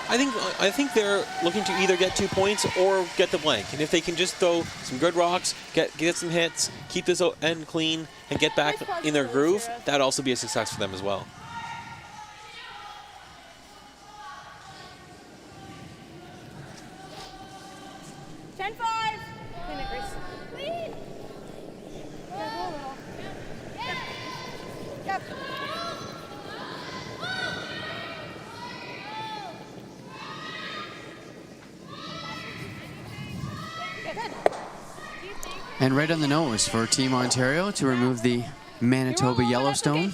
I think they're looking to either get 2 points or get the blank. And if they can just throw some good rocks, get some hits, keep this end clean, and get back in their groove, that'd also be a success for them as well. And right on the nose for Team Ontario to remove the Manitoba Yellowstone.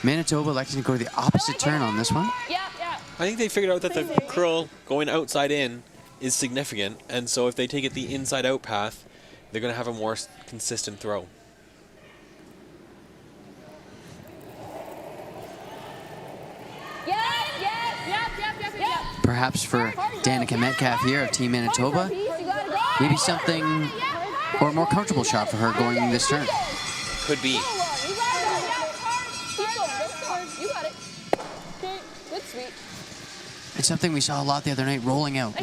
Manitoba electing to go to the opposite turn on this one. I think they figured out that the curl going outside in is significant, and so if they take it the inside out path, they're going to have a more consistent throw. Perhaps for Danica Metcalf here of Team Manitoba, maybe something or a more comfortable shot for her going this turn. Could be. It's something we saw a lot the other night, rolling out.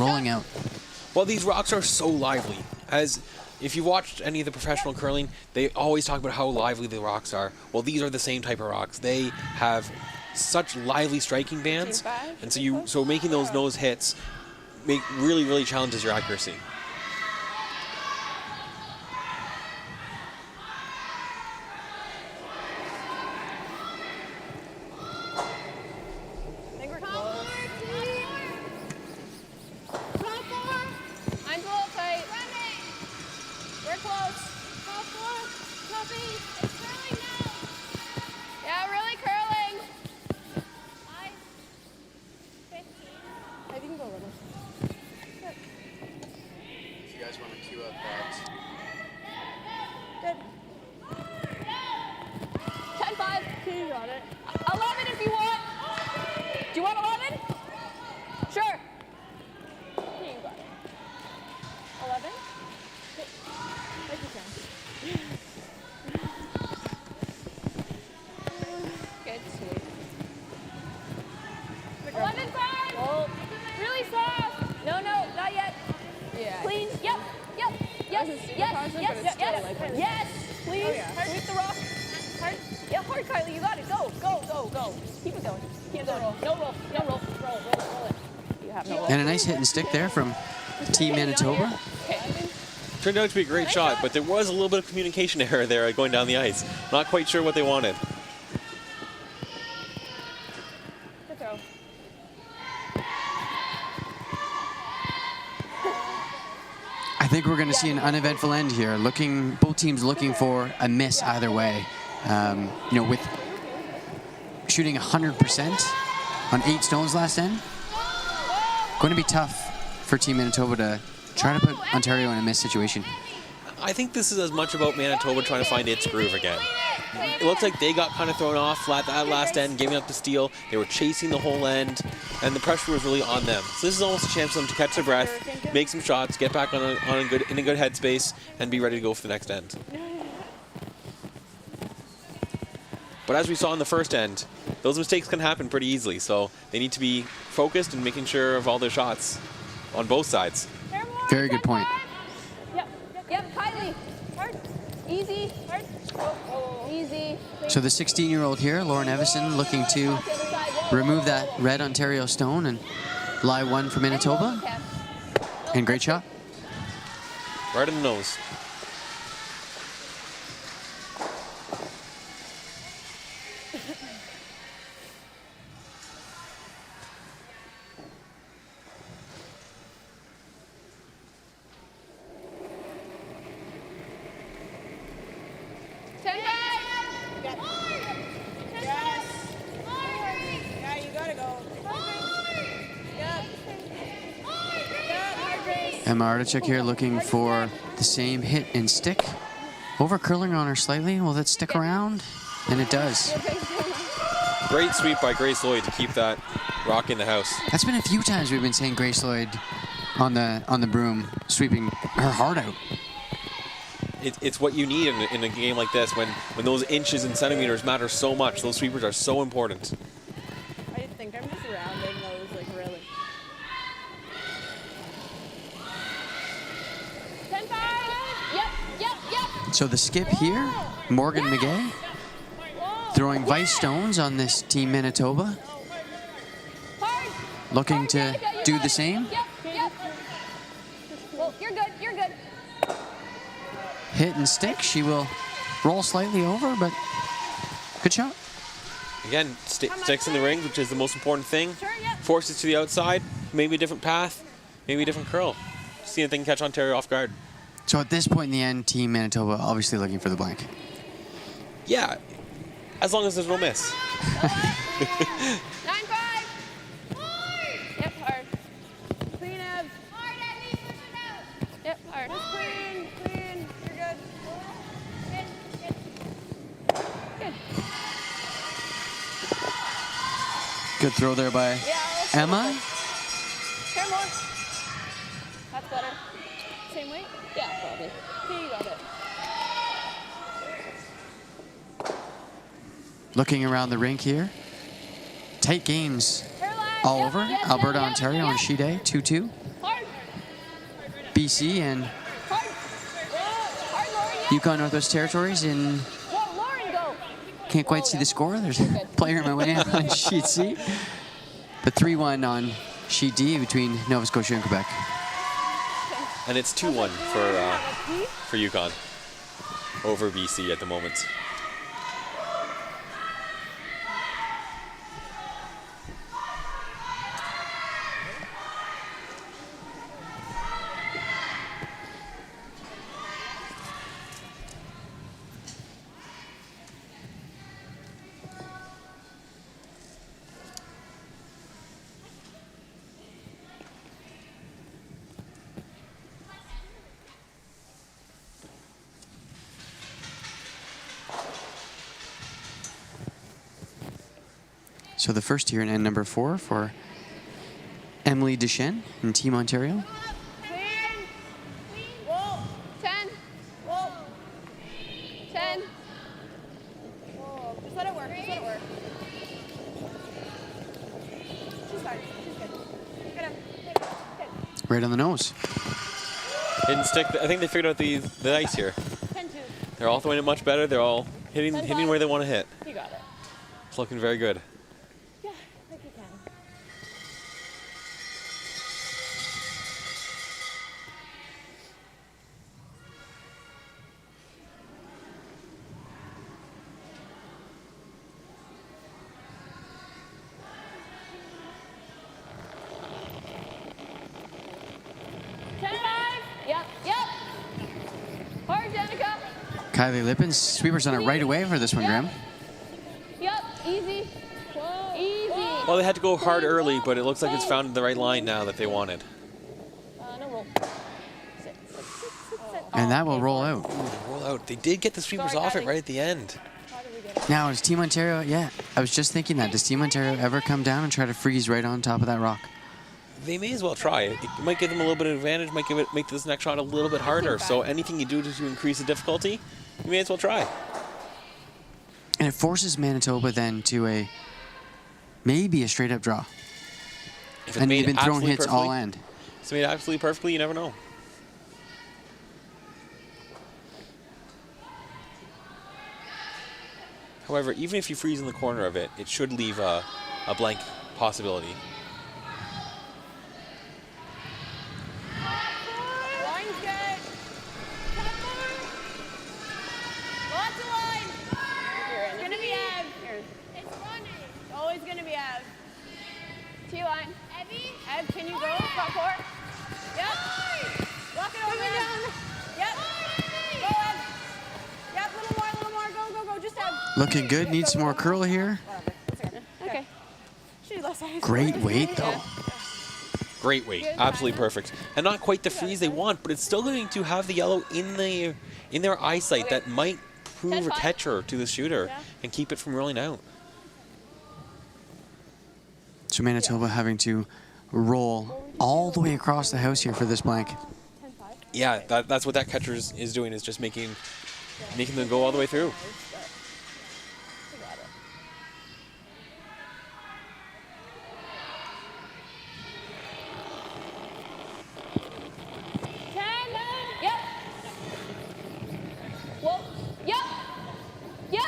Well, these rocks are so lively. As if you watched any of the professional curling, they always talk about how lively the rocks are. Well, these are the same type of rocks. They have such lively striking bands, and so making those nose hits really challenges your accuracy. Yes, please. Sweep the rock. Yeah, hard, Kylie. You got it. Go. Keep it going. No roll. Roll it. You have no roll. And a nice hit and stick there from Team Manitoba. Turned out to be a great shot, but there was a little bit of communication error there going down the ice. Not quite sure what they wanted. Good throw. I think we're going to see an uneventful end here. Both teams looking for a miss either way. With shooting 100% on 8 stones last end, going to be tough for Team Manitoba to try to put Ontario in a miss situation. I think this is as much about Manitoba trying to find its groove again. It looks like they got kind of thrown off flat that last end, giving up the steal. They were chasing the whole end, and the pressure was really on them. So this is almost a chance for them to catch their breath, make some shots, get back in a good headspace, and be ready to go for the next end. But as we saw in the first end, those mistakes can happen pretty easily. So they need to be focused and making sure of all their shots on both sides. Very good point. Yep, Kylie. Hard. Easy. Hard. Easy. So the 16-year-old here, Lauren Evison, looking to remove that red Ontario stone and lie one for Manitoba. And great shot. Right in the nose. Emma Artichuk here looking for the same hit and stick. Over curling on her slightly. Will that stick around? And it does. Great sweep by Grace Lloyd to keep that rock in the house. That's been a few times we've been saying Grace Lloyd on the broom, sweeping her heart out. It's what you need in a game like this when those inches and centimeters matter so much. Those sweepers are so important. I think I'm just rounding those like really. 10-5. Yep. So the skip here, Morgan McGay, throwing vice stones on this Team Manitoba. Looking to do the same. Yep. Well, you're good. Hit and stick. She will roll slightly over, but good shot. Again, sticks in the ring, which is the most important thing. Forces to the outside, maybe a different path, maybe a different curl. See if they can catch Ontario off guard. So at this point in the end, Team Manitoba obviously looking for the blank. Yeah, as long as there's no miss. 9-5. Yep, hard. Clean Ev. Yep, hard. Clean. You're good. Good throw there by Emma. Care more. That's better. Same weight? Yeah, probably. Okay, you got it. Looking around the rink here. Tight games all over. Alberta, Ontario on sheet A, 2-2. Hard. BC and Yukon Northwest Territories in... Whoa, Lauren, go. Can't quite see the score. There's a player in my way on sheet C. But 3-1 on sheet D between Nova Scotia and Quebec. And it's 2-1 for Yukon over BC at the moment. So the first here in end number 4 for Emily Deschênes in Team Ontario. Whoa. 10. Whoa. 10. Whoa. Just let it work. She's fine. She's good. Get him. Good. Right on the nose. Didn't stick. I think they figured out the ice here. 10-2. They're all throwing it much better. They're all hitting where they want to hit. You got it. It's looking very good. Yeah, I think you can. Yep. Hard, Danica. Kylie Lippens, sweepers on it right away for this one, Graham. Yep, easy. Whoa. Easy. Well, they had to go hard early, but it looks like it's found the right line now that they wanted. No roll. And that will roll out. Roll out. They did get the sweepers off it right at the end. Now, is Team Ontario, yeah, I was just thinking that. Does Team Ontario ever come down and try to freeze right on top of that rock? They may as well try. It might give them a little bit of advantage, might make this next shot a little bit harder. So anything you do to increase the difficulty, you may as well try. And it forces Manitoba then to maybe a straight up draw. If it's And made they've been throwing hits perfectly, all end. If it's made absolutely perfectly, you never know. However, even if you freeze in the corner of it, it should leave a blank possibility. Line's good. Lots of line. It's gonna be Ev. It's running. It's always gonna be Ev. T-line. Ev, can you go? Front court. Yep. Walk it over. Yep. Go, Ev. Yep, a little more. Go. Just Ev. Looking good. Needs some more curl here. Okay. She left side. Great weight, though. Great weight, absolutely perfect, and not quite the freeze they want, but it's still going to have the yellow in their eyesight that might prove a catcher to the shooter and keep it from rolling out. So Manitoba having to roll all the way across the house here for this blank. Yeah, that's what that catcher is doing, is just making them go all the way through. Yep. Whoa. Yep. Yeah.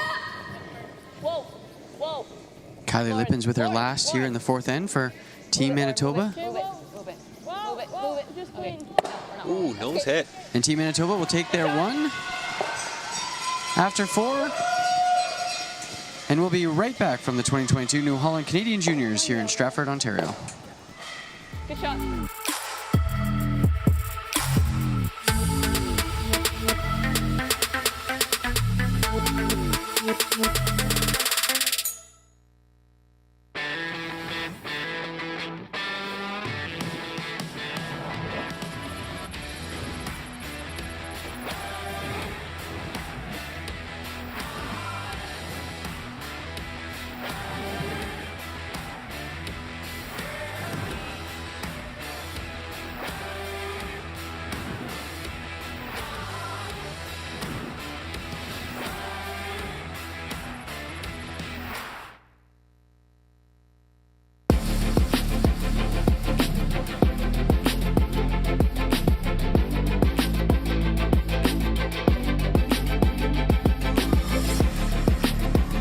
Whoa. Kylie Lippens with her last here in the fourth end for Team Manitoba. Move it. Just clean. Ooh, nose hit. And Team Manitoba will take their one after 4. And we'll be right back from the 2022 New Holland Canadian Juniors here in Stratford, Ontario. Good shot.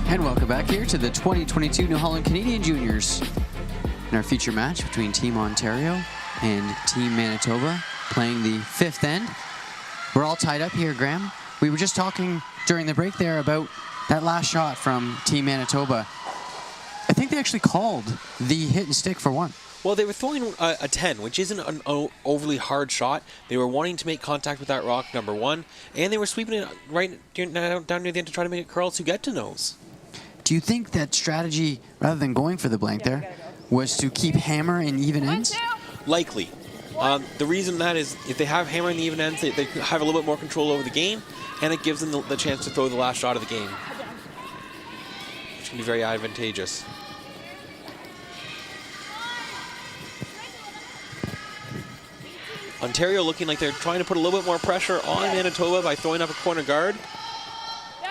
And welcome back here to the 2022 New Holland Canadian Juniors. In our feature match between Team Ontario and Team Manitoba playing the 5th end. We're all tied up here, Graham. We were just talking during the break there about that last shot from Team Manitoba. I think they actually called the hit and stick for one. Well, they were throwing a 10, which isn't an overly hard shot. They were wanting to make contact with that rock, number one, and they were sweeping it right down near the end to try to make it curl to get to nose. Do you think that strategy, rather than going for the blank there, was to keep hammer in even ends? Likely. The reason that is, if they have hammer in the even ends, they have a little bit more control over the game, and it gives them the chance to throw the last shot of the game, which can be very advantageous. Ontario looking like they're trying to put a little bit more pressure on Manitoba by throwing up a corner guard.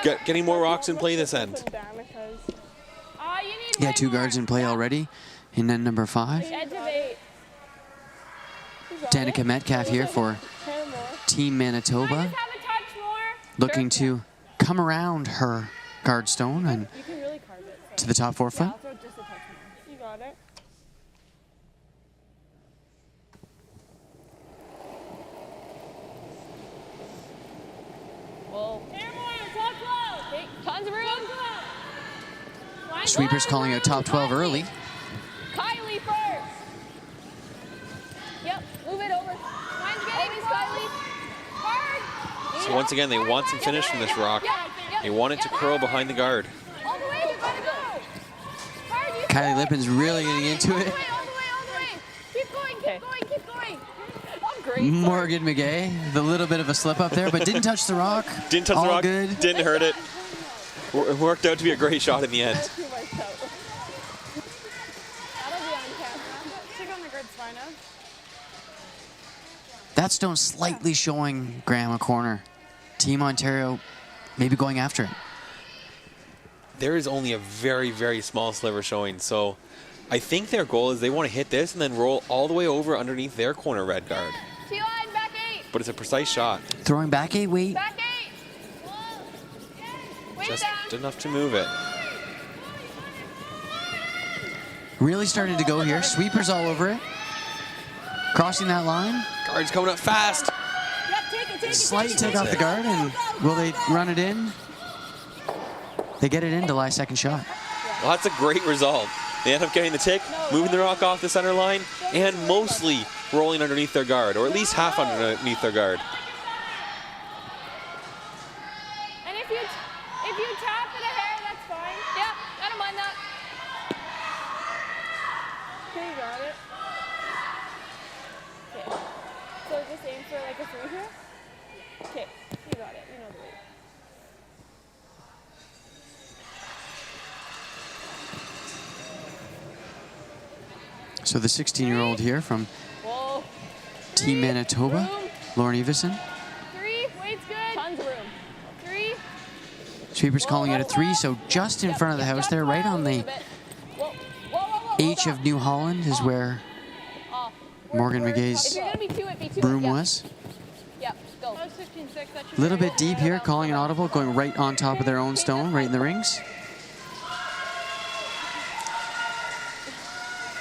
Getting more rocks in play this end. Yeah, 2 guards in play already in end number 5. Danica Metcalf here for Team Manitoba, looking to come around her guard stone and to the top 4 foot. You got it. Tons of room. Sweepers calling out top 12 early. Kylie first. Yep, move it over. Always Kylie. Hard. So once again, they want some finish from this rock. They want it to curl behind the guard. All the way, you gotta go. Hard, Kylie Lippens really getting into it. all the way. Keep going. Oh, Morgan McGay, the little bit of a slip up there, but didn't touch the rock. Didn't touch All the rock. good. Didn't hurt it. It worked out to be a great shot in the end. That'll be on camera. Check on the grid's fine now. That stone slightly showing Graham a corner. Team Ontario maybe going after it. There is only a very, very small sliver showing, so I think their goal is they want to hit this and then roll all the way over underneath their corner red guard. T-line, back 8. But it's a precise shot. Throwing back 8, wait. Back 8. Weight Just down. enough to move it. Really starting to go here. Sweepers all over it. Crossing that line. Guard's coming up fast. Yep, take it. Slight take off the guard, and will they run it in? They get it in, Delai's second shot. Well, that's a great result. They end up getting the tick, moving the rock off the center line, and mostly rolling underneath their guard, or at least half underneath their guard. And if you tap it a hair, that's fine. Yeah, I don't mind that. Okay, you got it. Okay. So just aim for like a 3 here. Okay, you got it. You know the weight. So the 16-year-old here from Whoa. Team Manitoba, Lauren Everson. 3, weight's good. Tons of room. 3. Sweepers calling it a 3, so just in front of the house there, right on the H of New Holland is where Morgan If McGay's you're gonna be 2, it be 2. broom Yep. was. Yep, go. A little bit deep here, calling an audible, going right on top of their own stone, right in the rings.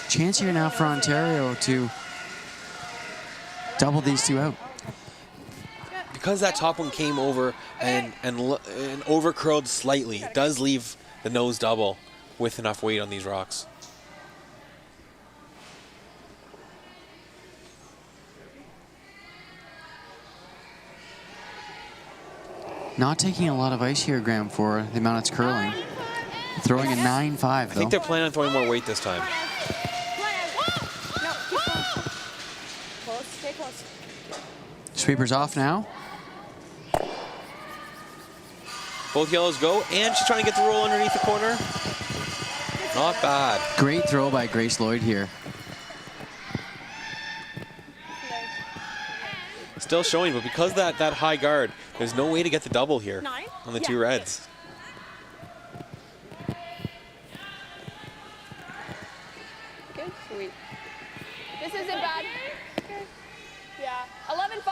Chance here now for Ontario to double these two out. Because that top one came over and over curled slightly, it does leave the nose double with enough weight on these rocks. Not taking a lot of ice here, Graham, for the amount it's curling. Throwing a 9-5, I though. think they're planning on throwing more weight this time. No, keep close. Close, stay close. Sweepers off now. Both yellows go, and she's trying to get the roll underneath the corner. Not bad. Great throw by Grace Lloyd here. Still showing, but because that high guard, there's no way to get the double here 9? on the two reds. Good, sweet. This isn't bad. Yeah. 11-5.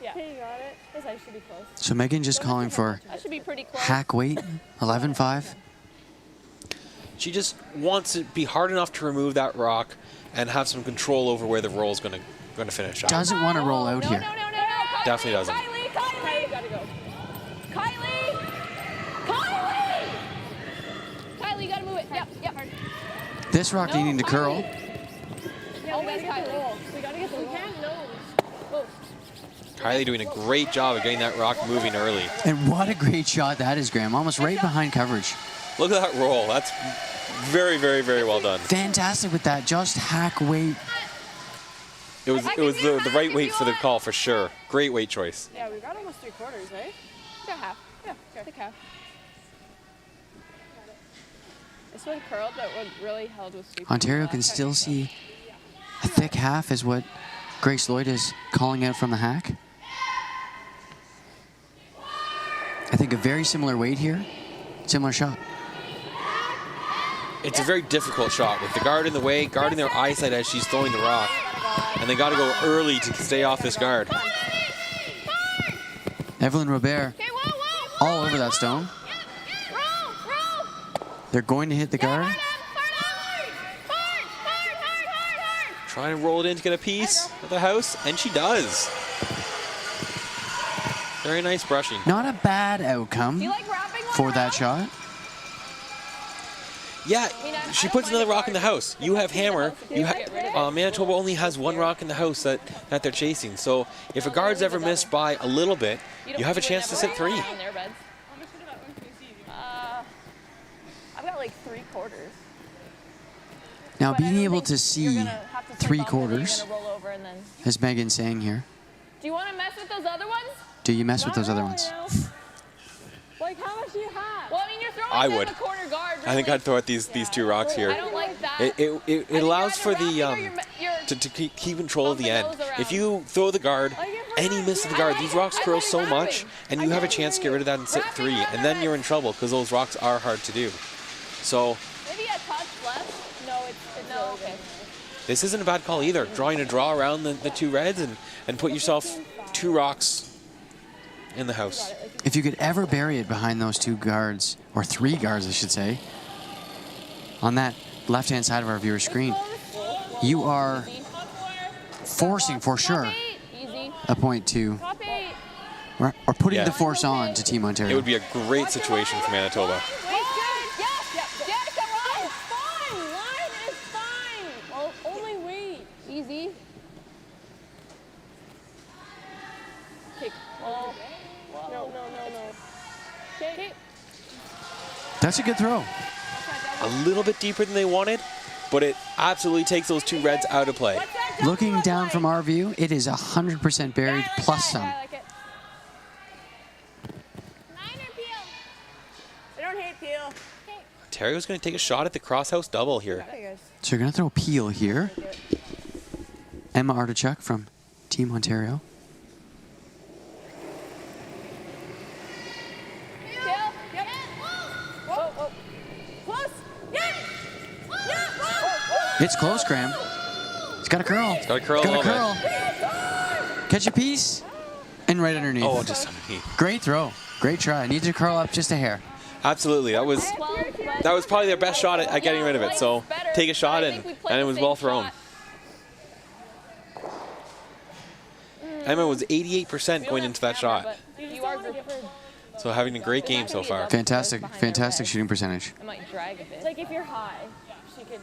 Yeah. Okay, you got it. This ice should be close. So Megan just calling for That should be pretty close. hack weight, 11-5. She just wants to be hard enough to remove that rock and have some control over where the roll is going to finish up. Doesn't want to roll out No, here. no, no, no, no. Kylie, Definitely doesn't. Kylie, Kylie, gotta go. Kylie. Kylie. Kylie, gotta move it. Yep, yep. This rock No, needing to curl. Yeah, Always we gotta get the Kylie. roll. We gotta get the roll. We can't nose. Oh. Kylie doing a great job of getting that rock moving early. And what a great shot that is, Graham. Almost right behind coverage. Look at that roll. That's very, very, very well done. Fantastic with that. Just hack weight. It was the right weight for the call for sure. Great weight choice. Yeah, we got almost 3/4, right? Yeah, half. Yeah, okay. Take half. This one curled, but what really held was sweet. Ontario can still see a thick half is what Grace Lloyd is calling out from the hack. I think a very similar weight here. Similar shot. It's a very difficult shot with the guard in the way, guarding their eyesight as she's throwing the rock. And they got to go early to stay off this guard. Evelyn Robert Okay, whoa, whoa. all over that stone. Roll, roll. They're going to hit the guard. Hard. Trying to roll it in to get a piece of the house, and she does. Very nice brushing. Not a bad outcome You like wrapping one for that around? shot. Yeah, I she don't puts mind another it rock in the hard. house. You have hammer. You Get rid of it. Manitoba only has one rock in the house that they're chasing. So if a guard's ever missed by a little bit, you have a chance to sit 3. In their beds. I've got like 3/4. Now But I being don't able think to you're see gonna have to 3 bump and then quarters, You're gonna roll over and then. as Megan's saying here. Do you want to mess with those other ones? Do you mess with those other ones? Like, how much do you have? Well, I mean, you're throwing I them would. a corner guard. I think really. I'd throw at these 2 rocks here. I don't like that. It allows for the to keep control of the end. If you throw the guard and you miss the guard, these rocks curl so much, and you have a chance to get rid of that and sit 3, and then you're in trouble because those rocks are hard to do. So Maybe a touch left. No, it's no. Okay. this isn't a bad call either. Drawing a draw around the 2 reds and put yourself 2 rocks in the house. If you could ever bury it behind those 2 guards, or 3 guards, I should say, on that left-hand side of our viewer screen, you are forcing, for sure, Easy. a point to, Top 8. or putting Yeah. the force on to Team Ontario. It would be a great situation for Manitoba. Wait, good. Yes. Yes. Come on. Fine. Line is fine. Well, only wait. Easy. Kick. Oh. No. Okay. That's a good throw. A little bit deeper than they wanted, but it absolutely takes those 2 reds out of play. Looking down from our view, it is 100% buried plus some. I like it. I don't hate Peel. Ontario's going to take a shot at the crosshouse double here. So you're going to throw Peel here. Emma Artichuk from Team Ontario. Kill. Yep. Whoa. Close. Yeah. It's close, Graham. It's got a curl. It's got a curl a little bit. Catch a piece. And right underneath. Oh, just underneath. Great throw. Great try. Needs to curl up just a hair. Absolutely. That was probably their best shot at getting rid of it. So take a shot, and it was well thrown. Emma was 88% going into that shot. You are grouped. So having a great game so far. Fantastic shooting percentage. I might drag a bit. Like, if you're high, she has a double.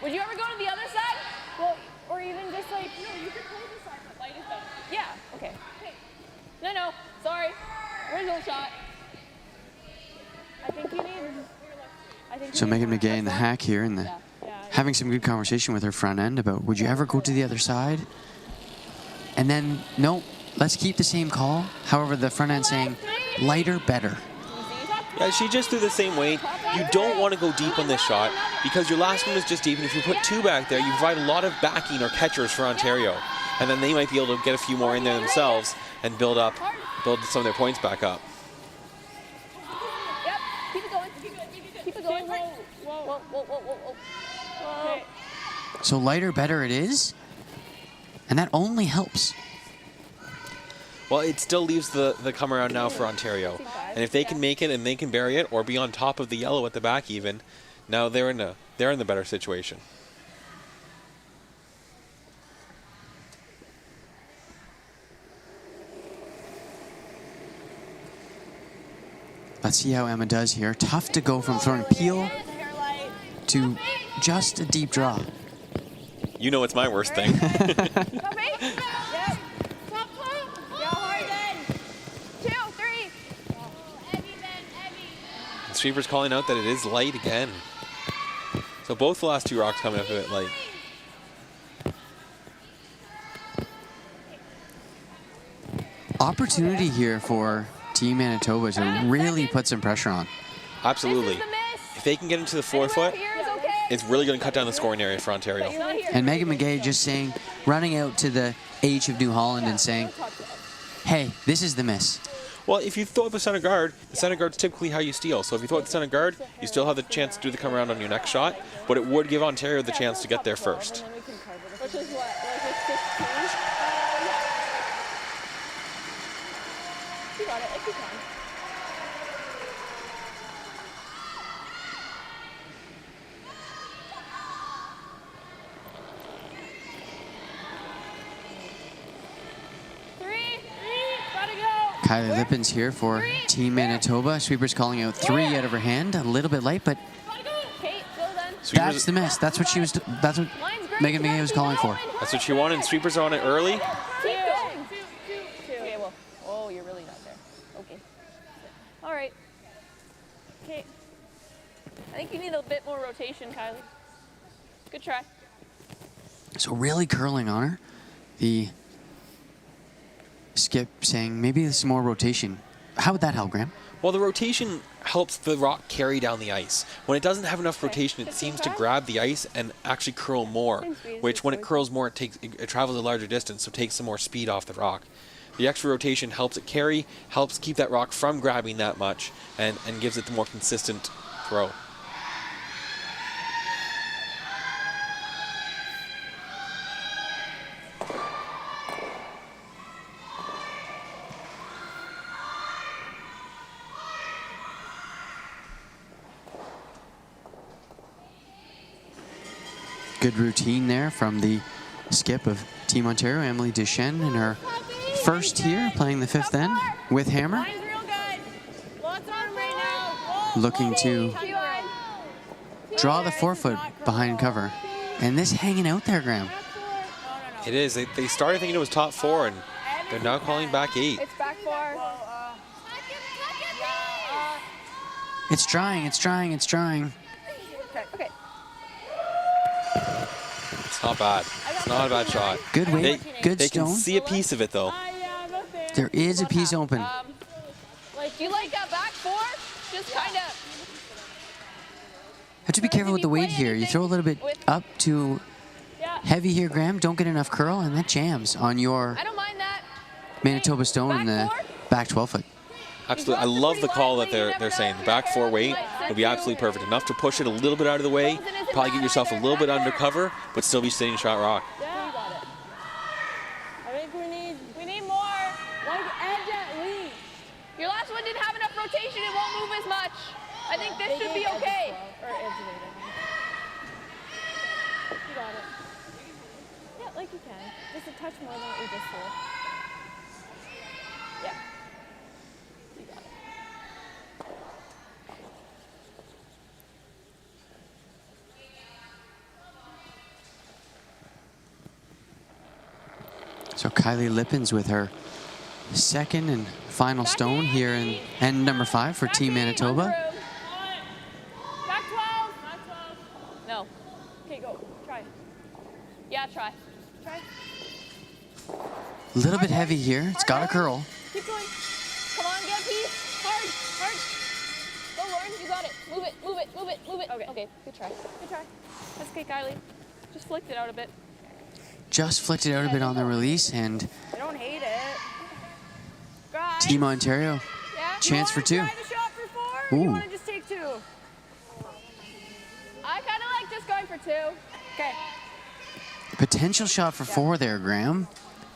Would you ever go to the other side? Well, or even just like, no, you could play this side, but light is better. Yeah. Okay. No. Sorry. Original shot. I think you need. So Megan McGay in the hack here, and having some good conversation with her front end about would you ever go to the other side? And then, no, let's keep the same call. However, the front end saying lighter, better. Yeah, she just threw the same weight. You don't want to go deep on this shot because your last one was just deep, and if you put 2 back there, you provide a lot of backing or catchers for Ontario. And then they might be able to get a few more in there themselves and build some of their points back up. Yep. Keep it going. Keep it going. Whoa. Okay. So lighter, better it is. And that only helps. Well, it still leaves the come around now for Ontario. And if they can make it and they can bury it or be on top of the yellow at the back even, now they're in the better situation. Let's see how Emma does here. Tough to go from throwing Peel to just a deep draw. You know it's my worst thing. Top 8. Yep. Top 2. Go hard then. 2, 3. The sweeper's calling out that it is light again. So both the last 2 rocks coming up a bit light. Opportunity here for Team Manitoba to really put some pressure on. Absolutely. If they can get into the 4-foot, it's really going to cut down the scoring area for Ontario. And Megan McGay just saying, running out to the H of New Holland and saying, hey, this is the miss. Well, if you throw at the center guard's typically how you steal. So if you throw at the center guard, you still have the chance to do the come around on your next shot, but it would give Ontario the chance to get there first. Which is what? Like 16? You got it. If you can. Kylie Lippens here for Team Manitoba. Sweeper's calling out 3 out of her hand. A little bit light, but that's the miss. That's what Megan McGay was calling for. That's what she wanted. Sweepers are on it early. Okay, well, oh, you're really not there. Okay. All right. Okay. I think you need a bit more rotation, Kylie. Good try. So really curling on her. The skip saying maybe there's some more rotation. How would that help, Graham? Well, the rotation helps the rock carry down the ice. When it doesn't have enough rotation, it seems to grab the ice and actually curl more, which when it curls more, it travels a larger distance, so it takes some more speed off the rock. The extra rotation helps it carry, helps keep that rock from grabbing that much, and gives it the more consistent throw. Good routine there from the skip of Team Ontario, Emily Deschênes, in her first here, playing the fifth end with hammer. Line's real good. Lots on him right now. Looking to draw the forefoot behind cover. And this hanging out there, Graham. It is. They started thinking it was top 4, and they're now calling back 8. It's back 4. It's drying, it's drying, it's drying. Okay. It's not bad. It's not a bad shot. Good weight, good They stone. can see a piece of it, though. There is a piece open. Do you like that back 4? Just kind of. Have to be careful with the weight here. You throw a little bit up too heavy here, Graham. Don't get enough curl, and that jams on your I don't mind that. Manitoba stone in the back 12 foot. Absolutely. I love the call that they're saying. The back 4 weight would be absolutely perfect. Enough to push it a little bit out of the way, probably get yourself a little bit under cover, but still be sitting shot rock. Yeah. You got it. I think we need more. Like edge at least. Your last one didn't have enough rotation. It won't move as much. I think this should be okay. Or edge weight. You got it. Yeah, like you can. Just a touch more than what you just did. Yeah. You got it. So Kylie Lippens with her second and final stone here in end number 5 for Team Manitoba. Back 12. Back 12. No. Okay, go. Try. Yeah, try. Try. A little bit heavy here. It's got a curl. Keep going. Come on, get a piece. Hard. Go, Lauren. You got it. Move it, move it, move it, move it. Okay, good try. Good try. That's okay, Kylie. Just flicked it out a bit. Just flicked it out a bit on the release, and I don't hate it. Guys. Team Ontario, Yeah? chance for 2. Try the shot for 4? Or Ooh. you want to just take 2? I kind of like just going for 2. Okay. Potential shot for 4 there, Graham.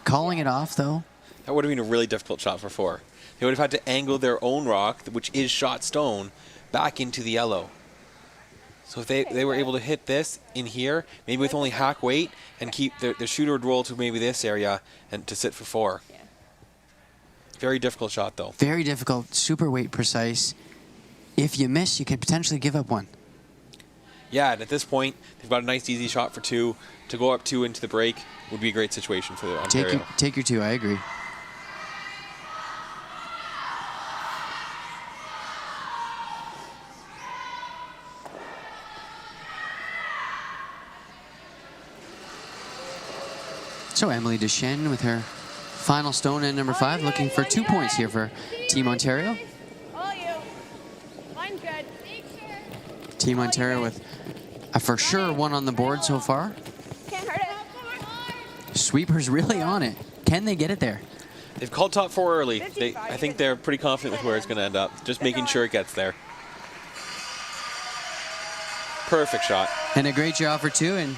Calling it off, though. That would have been a really difficult shot for 4. They would have had to angle their own rock, which is shot stone, back into the yellow. So if they were able to hit this in here, maybe with only hack weight, and keep the shooter would roll to maybe this area and to sit for 4. Yeah. Very difficult shot, though. Very difficult, super weight precise. If you miss, you could potentially give up 1. Yeah, and at this point, they've got a nice easy shot for 2. To go up 2 into the break would be a great situation for the Ontario. Take your 2, I agree. So Emily Deschênes with her final stone in number 5, looking for 2 points here for Team Ontario. All you. Line's good. Team Ontario with a for sure 1 on the board so far. Can't hurt it. Sweeper's really on it. Can they get it there? They've called top 4 early. I think they're pretty confident with where it's going to end up. Just making sure it gets there. Perfect shot. And a great job for 2 in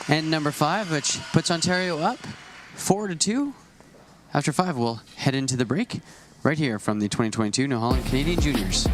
end number 5, which puts Ontario up 4-2. After 5, we'll head into the break right here from the 2022 New Holland Canadian Juniors.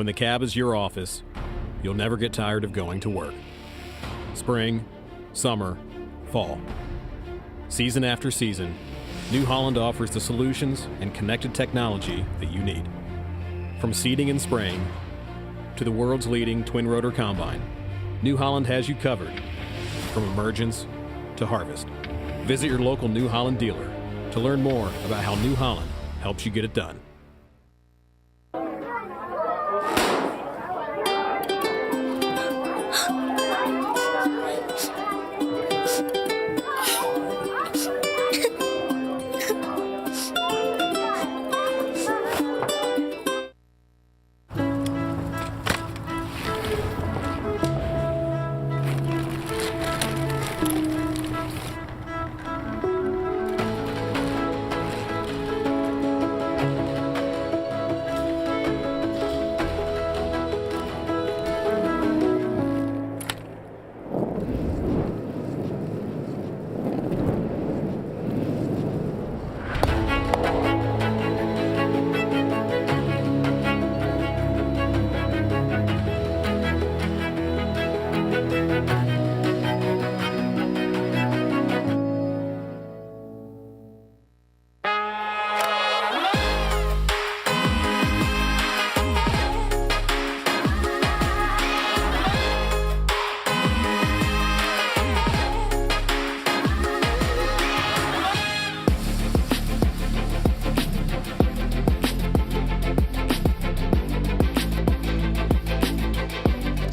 When the cab is your office, you'll never get tired of going to work. Spring, summer, fall. Season after season, New Holland offers the solutions and connected technology that you need. From seeding and spraying to the world's leading twin-rotor combine, New Holland has you covered from emergence to harvest. Visit your local New Holland dealer to learn more about how New Holland helps you get it done.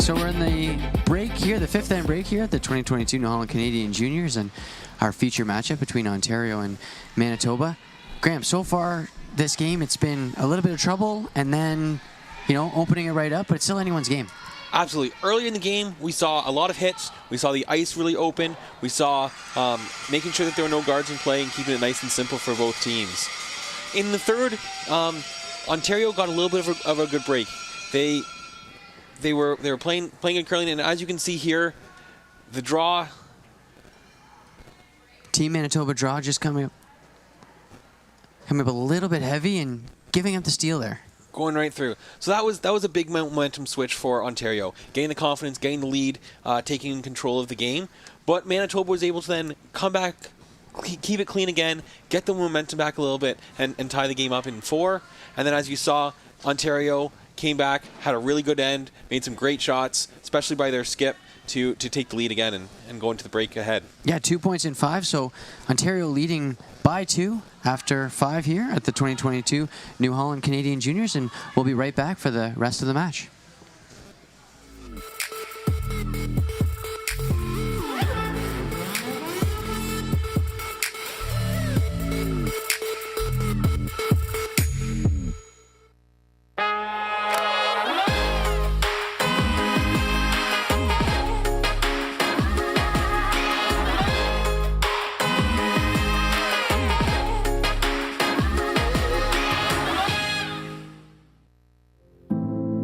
So we're in the break here, the fifth end break here at the 2022 New Holland Canadian Juniors, and our feature matchup between Ontario and Manitoba. Graham, so far this game, it's been a little bit of trouble, and then, opening it right up, but it's still anyone's game. Absolutely. Early in the game, we saw a lot of hits. We saw the ice really open. We saw making sure that there were no guards in play and keeping it nice and simple for both teams. In the third, Ontario got a little bit of a good break. They were playing good curling, and as you can see here, the draw. Team Manitoba draw just coming up a little bit heavy and giving up the steal there. Going right through. So that was a big momentum switch for Ontario. Getting the confidence, getting the lead, taking control of the game. But Manitoba was able to then come back, keep it clean again, get the momentum back a little bit, and tie the game up in 4. And then as you saw, Ontario came back, had a really good end, made some great shots, especially by their skip, to take the lead again and go into the break ahead. Yeah, 2 points in 5, so Ontario leading by 2 after 5 here at the 2022 New Holland Canadian Juniors, and we'll be right back for the rest of the match.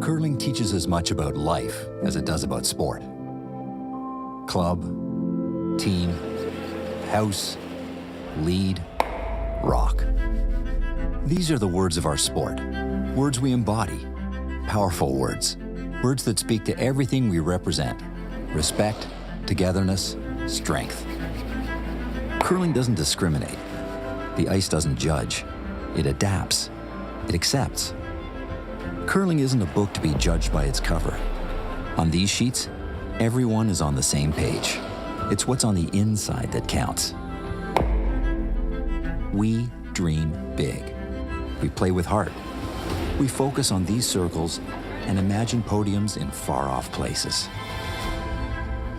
Curling teaches as much about life as it does about sport. Club, team, house, lead, rock. These are the words of our sport. Words we embody. Powerful words. Words that speak to everything we represent. Respect, togetherness, strength. Curling doesn't discriminate. The ice doesn't judge. It adapts. It accepts. Curling isn't a book to be judged by its cover. On these sheets, everyone is on the same page. It's what's on the inside that counts. We dream big. We play with heart. We focus on these circles and imagine podiums in far-off places.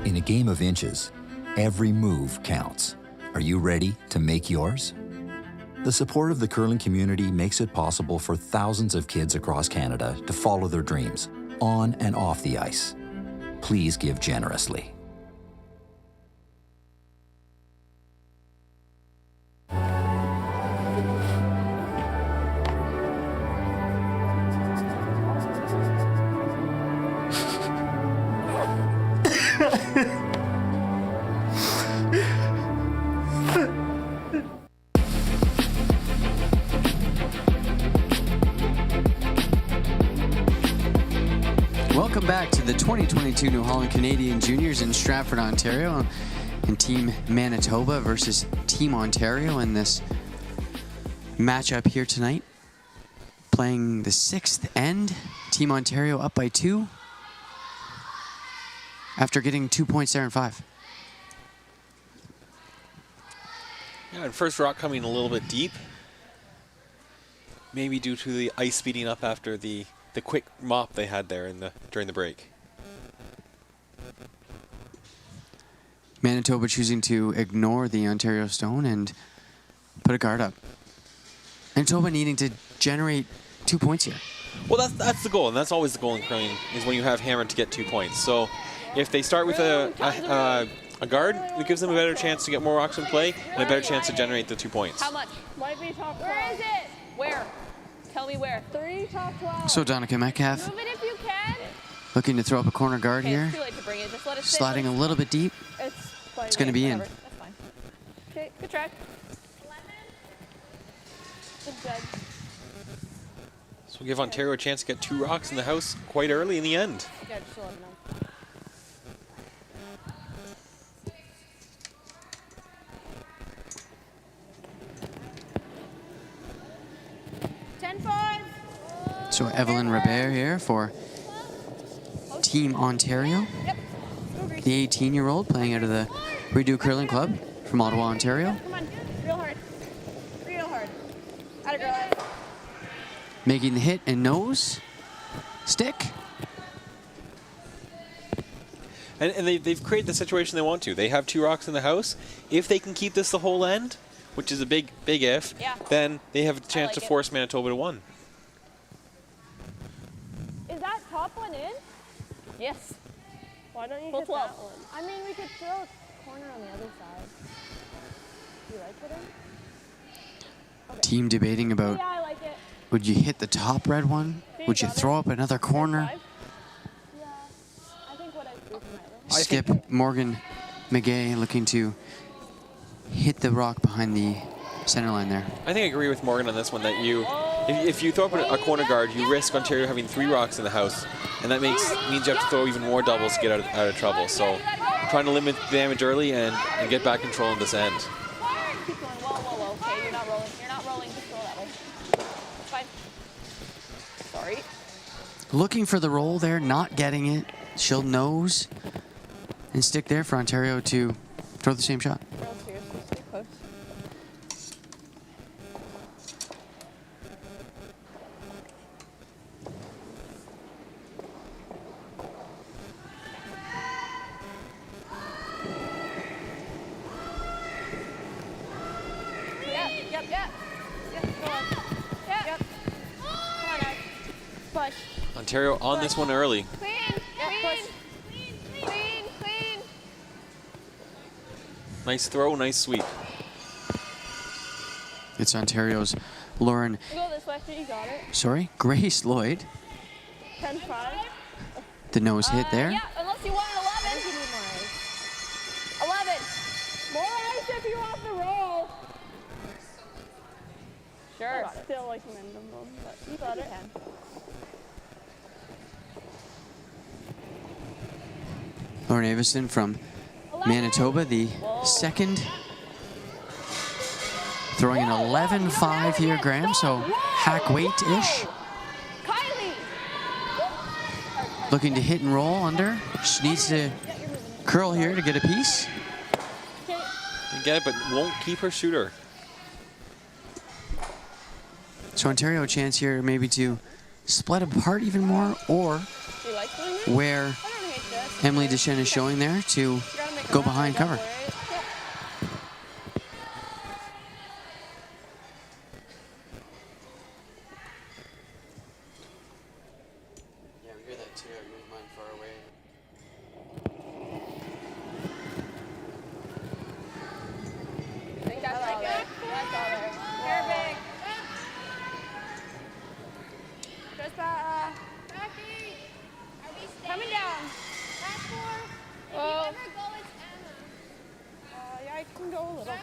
In a game of inches, every move counts. Are you ready to make yours? The support of the curling community makes it possible for thousands of kids across Canada to follow their dreams, on and off the ice. Please give generously. Welcome back to the 2022 New Holland Canadian Juniors in Stratford, Ontario, and Team Manitoba versus Team Ontario in this matchup here tonight. Playing the 6th end, Team Ontario up by 2 after getting 2 points there in 5. Yeah, and first rock coming a little bit deep. Maybe due to the ice speeding up after the quick mop they had there during the break. Manitoba choosing to ignore the Ontario Stone and put a guard up. Manitoba needing to generate 2 points here. Well, that's the goal, and that's always the goal in curling, is when you have hammer to get 2 points. So if they start with a guard, it gives them a better chance to get more rocks in play and a better chance to generate the 2 points. How much? Might be top 12. Where is it? Where? Tell me where. 3 top 12. So Donica Metcalf Move it if you can. looking to throw up a corner guard Okay, here. it's too late to bring it. Just let it sit. Sliding a little bit deep. It's going to be in. Whatever. That's fine. Okay, good try. Good job. So we'll give Ontario a chance to get 2 rocks in the house quite early in the end. Yeah, just let him know. So Evelyn Robert here for Team Ontario. The 18-year-old playing out of the Redo Curling Club from Ottawa, Ontario. Come on, real hard. Real hard. Atta girl. Making the hit and nose. Stick. And they've created the situation they want to. They have 2 rocks in the house. If they can keep this the whole end, which is a big if, then they have a chance to force Manitoba to 1. Is that top one in? Yes. Why don't you Full hit 12. that one? I mean, we could throw a corner on the other side. Do you like it in? Team debating about, Yeah, I like it. would you hit the top red one? Would you throw up another corner? Yeah, I think what I threw for my Skip Morgan McGay looking to hit the rock behind the center line there. I think I agree with Morgan on this one, that if you throw up a corner guard, you risk Ontario having 3 rocks in the house, and that means you have to throw even more doubles to get out of trouble. So I'm trying to limit damage early and get back control in this end. Keep going. Whoa. Okay, you're not rolling. You're not rolling. Just roll that way. It's fine. Sorry. Looking for the roll there, not getting it. She'll nose and stick there for Ontario to throw the same shot. Girl, seriously, stay close. Ontario on this one early. Nice throw, nice sweep. It's Ontario's Lauren. Go this way. You got it. Sorry, Grace Lloyd. 10-5. The nose hit there. Yeah, unless you want an 11. 11. More ice if you want the roll. Sure. Still like minimum, but you got it. Lauren Avison from Manitoba, the second. Throwing an 11-5 here, Graham, so hack weight-ish. Looking to hit and roll under. She needs to curl here to get a piece. Can get it, but won't keep her shooter. So Ontario a chance here maybe to split apart even more, or where Emily Deschênes is showing there to go behind cover. Yeah, we hear that too. I move mine far away. I think that's all there. That's all there. Hair big. Just coming down. Whoa. Yeah, I can go a little. 14-5?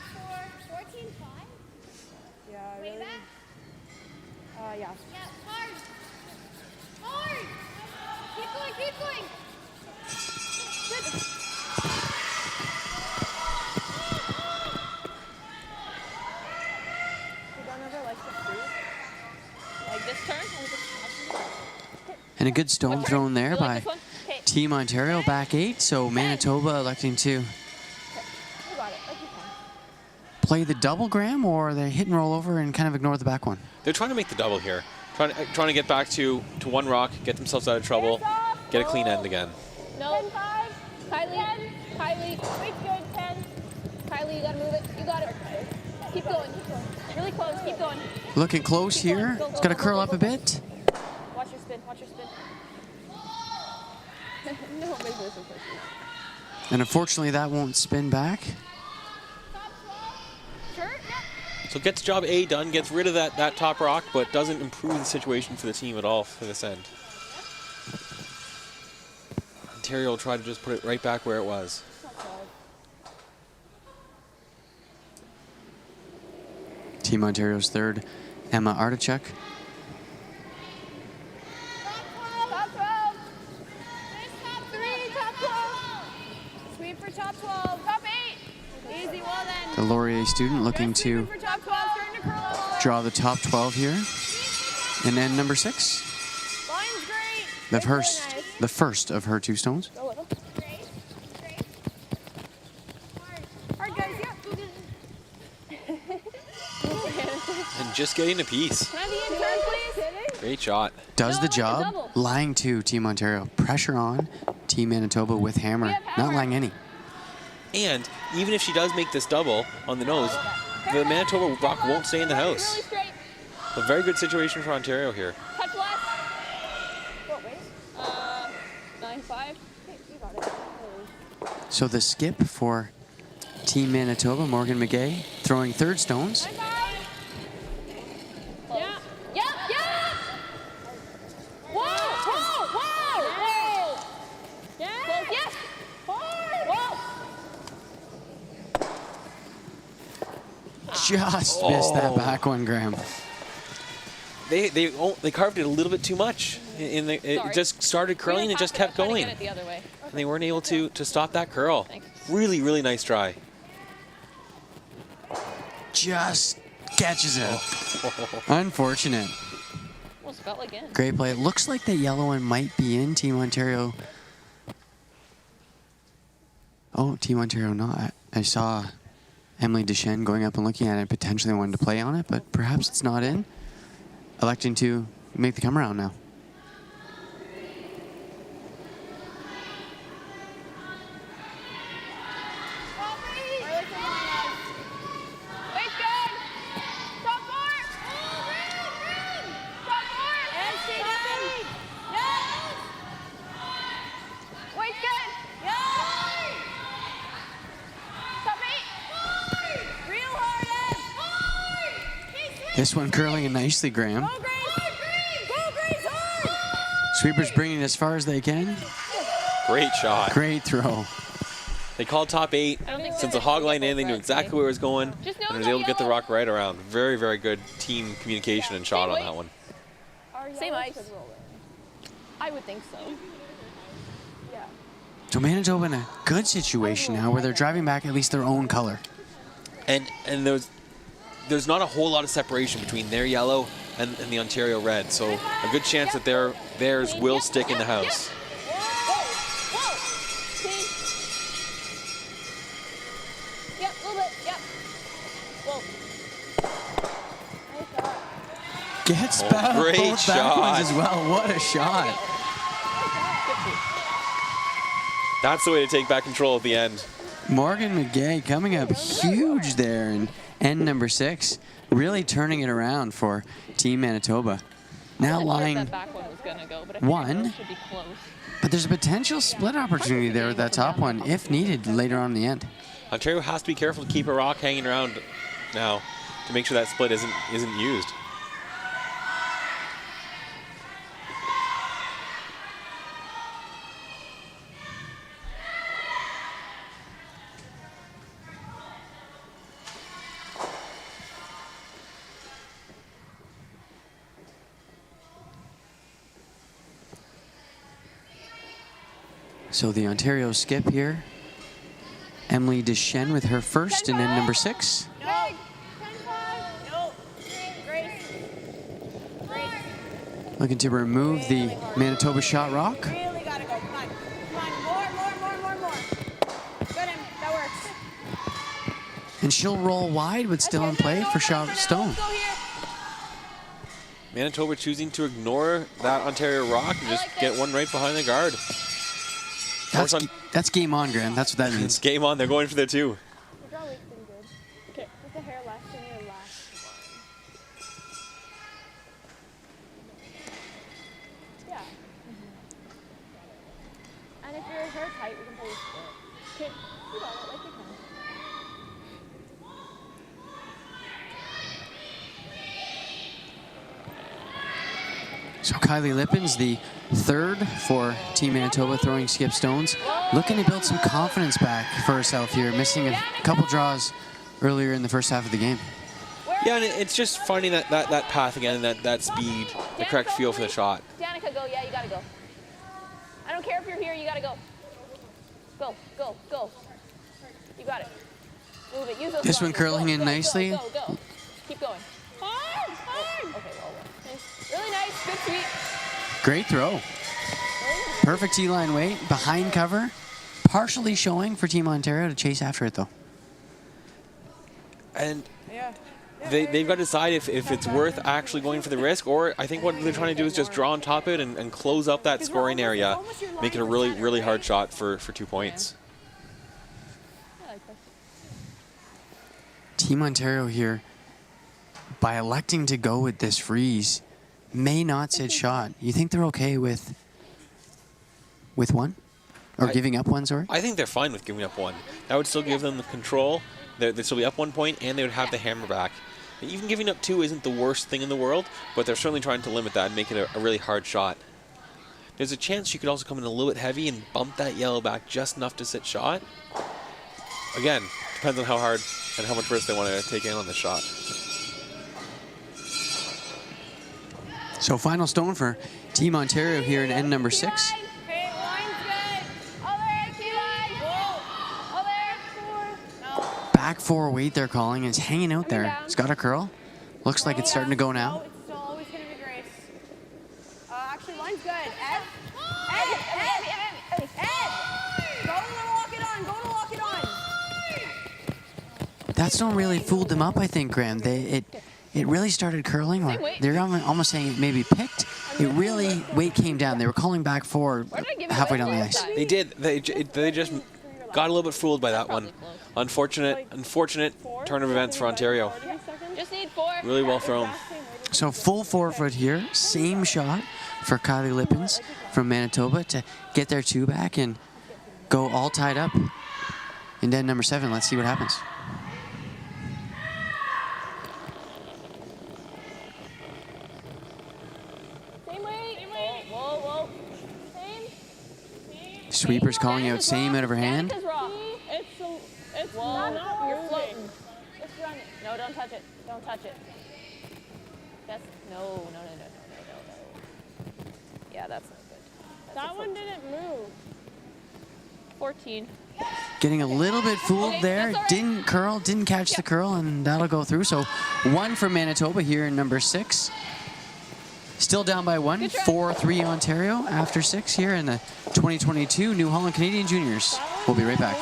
Yeah, Way really. back? Yeah. Yeah, hard. Hard. Keep going, keep going. Good. You don't ever like the fruit? Like this turn. And a good stone What thrown turn? there You like by this one? Okay. Team Ontario, back 8. So Manitoba electing to You got it. Like you can. play the double, Graham, or they hit and roll over and kind of ignore the back one? They're trying to make the double here. Trying to get back to one rock, get themselves out of trouble, get a clean end again. No. 10-5. Kylie. Kylie. Wait, good. 10. Kylie, you gotta move it. You got it. Keep going. Keep going. Really close. Keep going. Looking close Keep going. here. Go, It's go, got to go, curl go, up go, a go. bit. Watch your spin. Watch your spin. No, maybe this is close. And unfortunately, that won't spin back. Sure? So gets job A done, gets rid of that top rock, but doesn't improve the situation for the team at all for this end. Ontario will try to just put it right back where it was. Team Ontario's third, Emma Artichuk. Top 12. Top 3. Top 12. Sweep for top 12. Top 8. Easy. Well then. The Laurier student looking to For top 12. Starting to curl up. draw the top 12 here. And then number 6, Line's great. the first of her 2 stones. Go little. Hard, guys. Yeah. And just getting a piece. Can I be in turn, please? Great shot. Does No, the it's a job. double. Lying to Team Ontario. Pressure on Team Manitoba with hammer. have Not hammer. lying any. And even if she does make this double on the nose, the Manitoba rock won't stay in the Really house. straight. A very good situation for Ontario here. Touch left. What, wait? 9-5. Okay, you got it. So the skip for Team Manitoba, Morgan McGay, throwing third stones. Yeah. Yep. Yeah. Whoa. Whoa. Whoa. Whoa. Yeah. Close. Yes. Hard. Whoa. Just missed that back one, Graham. They carved it a little bit too much. It Sorry. just started curling and just kept Try to going. get it the other way. And they weren't able to stop that curl. Thanks. Really, really nice try. Just catches it. Unfortunate. Almost felt like in. Great play. It looks like the yellow one might be in Team Ontario. Oh, Team Ontario not. I saw Emily Deschênes going up and looking at it, potentially wanted to play on it, but perhaps it's not in. Electing to make the come around now. Wait, good. Top 4. Top 4. And Steve. Yes. Wait, good. Yes. Top 8. Real hard, Ed. This one curling in nicely, Graham. Go, Grace. Go, Grace, hard. Sweepers bringing it as far as they can. Great shot. Great throw. They called top 8. I don't think Since the so. hog line in, they knew exactly where it was going. Just know And was no able to get the yellow. rock right around. Very, very good team communication and shot on that one. Same ice. I would think so. Yeah. So Manitoba in a good situation now where they're driving back at least their own color. And there's not a whole lot of separation between their yellow and the Ontario red. So a good chance that theirs will stick in the house. Yep, a little bit. Yep. Whoa. Gets back great both back shot. ones as well. What a shot. That's the way to take back control at the end. Morgan McGay coming up huge there in end number 6. Really turning it around for Team Manitoba. Now Where lying, that back one was gonna go, but I one. think should be close. but there's a potential split opportunity there with that top one if needed later on in the end. Ontario has to be careful to keep a rock hanging around now to make sure that split isn't used. So the Ontario skip here. Emily Deschênes with her first in end number 6. No. 10-5. No. Grace. Looking to remove the Manitoba shot rock. Really gotta go. Come on. Come on. More. Good, Em. That works. And she'll roll wide, but still in play for shot stone. Go here. Manitoba choosing to ignore that Ontario rock and just get one right behind the guard. That's game on, Graham. That's what that It's means. game on. They're going for the 2. Your draw week's been good. Okay. With the hair left in your last one. Yeah. And if your hair tight, we can play with split. Okay. You got it, like you can. So Kylie Lippens, the third for Team Manitoba, throwing skip stones. Looking to build some confidence back for herself here, missing a couple draws earlier in the first half of the game. Yeah, and it's just finding that path again, that speed, the correct feel for the shot. Danica, go. Yeah, you gotta go. I don't care if you're here. You gotta go. Go. You got it. Move it. Use those This one launchers. curling in nicely. Go. Keep going. Hard. Okay, well. Nice. Really nice. Good sweep. Great throw. Perfect T-line weight, behind cover. Partially showing for Team Ontario to chase after it, though. And they've got to decide if it's worth actually going for the risk, or I think what they're trying to do is just draw on top of it and close up that scoring area, make it a really, really hard shot for 2 points. I like this. Team Ontario here, by electing to go with this freeze, may not sit shot. You think they're okay with one? Or giving up one, sorry? I think they're fine with giving up 1. That would still give them the control. They'd still be up 1 point, and they would have the hammer back. And even giving up 2 isn't the worst thing in the world, but they're certainly trying to limit that and make it a really hard shot. There's a chance you could also come in a little bit heavy and bump that yellow back just enough to sit shot. Again, depends on how hard and how much risk they want to take in on the shot. So final stone for Team Ontario here in end number 6. Okay, line's good. All there, T-line. All there. Back 4 weight they're calling. It's hanging out there. It's got a curl. Looks like it's starting to go now. It's still always going to be Grace. Actually, line's good. Ed. Go to lock it on. That stone really fooled them up, I think, Graham. It really started curling, or they're almost saying it maybe picked. It really, weight came down. They were calling back 4 halfway down the ice. They did. They just got a little bit fooled by that one. Unfortunate turn of events for Ontario. Just need 4. Really well thrown. So full 4-foot here. Same shot for Kylie Lippens from Manitoba to get their 2 back and go all tied up in end number 7. Let's see what happens. Sweepers calling out same out of her hand. It's Whoa, not you're moving. floating. It's running. No, don't touch it. Don't touch it. That's no. Yeah, that's not good. That's That one didn't move. 14. Getting a little bit fooled Okay, there. that's all right. Didn't curl, didn't catch the curl, and that'll go through. So 1 for Manitoba here in number 6. Still down by 1, 4-3 Ontario after 6 here in the 2022 New Holland Canadian Juniors. We'll be right back.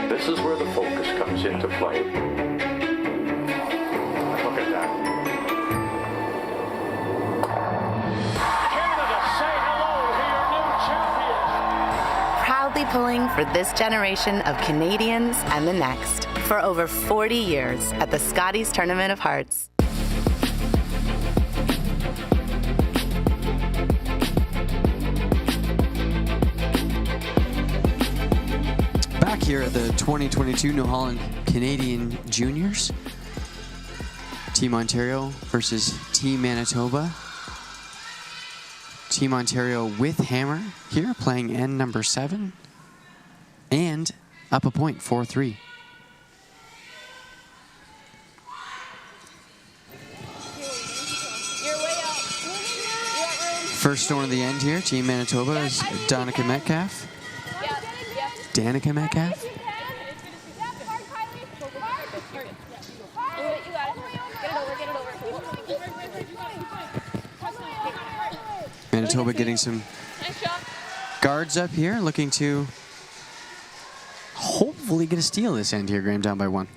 This is where the focus comes into play. Look at that. Canada, say hello to your new champions. Proudly pulling for this generation of Canadians and the next for over 40 years at the Scotties Tournament of Hearts. Back here at the 2022 New Holland Canadian Juniors. Team Ontario versus Team Manitoba. Team Ontario with hammer here, playing end number 7. And up a point, 4-3. First stone of the end here, Team Manitoba is Danica Metcalf. Danica Metcalf. Manitoba getting some guards up here, looking to hopefully get a steal this end here, Graham, down by 1.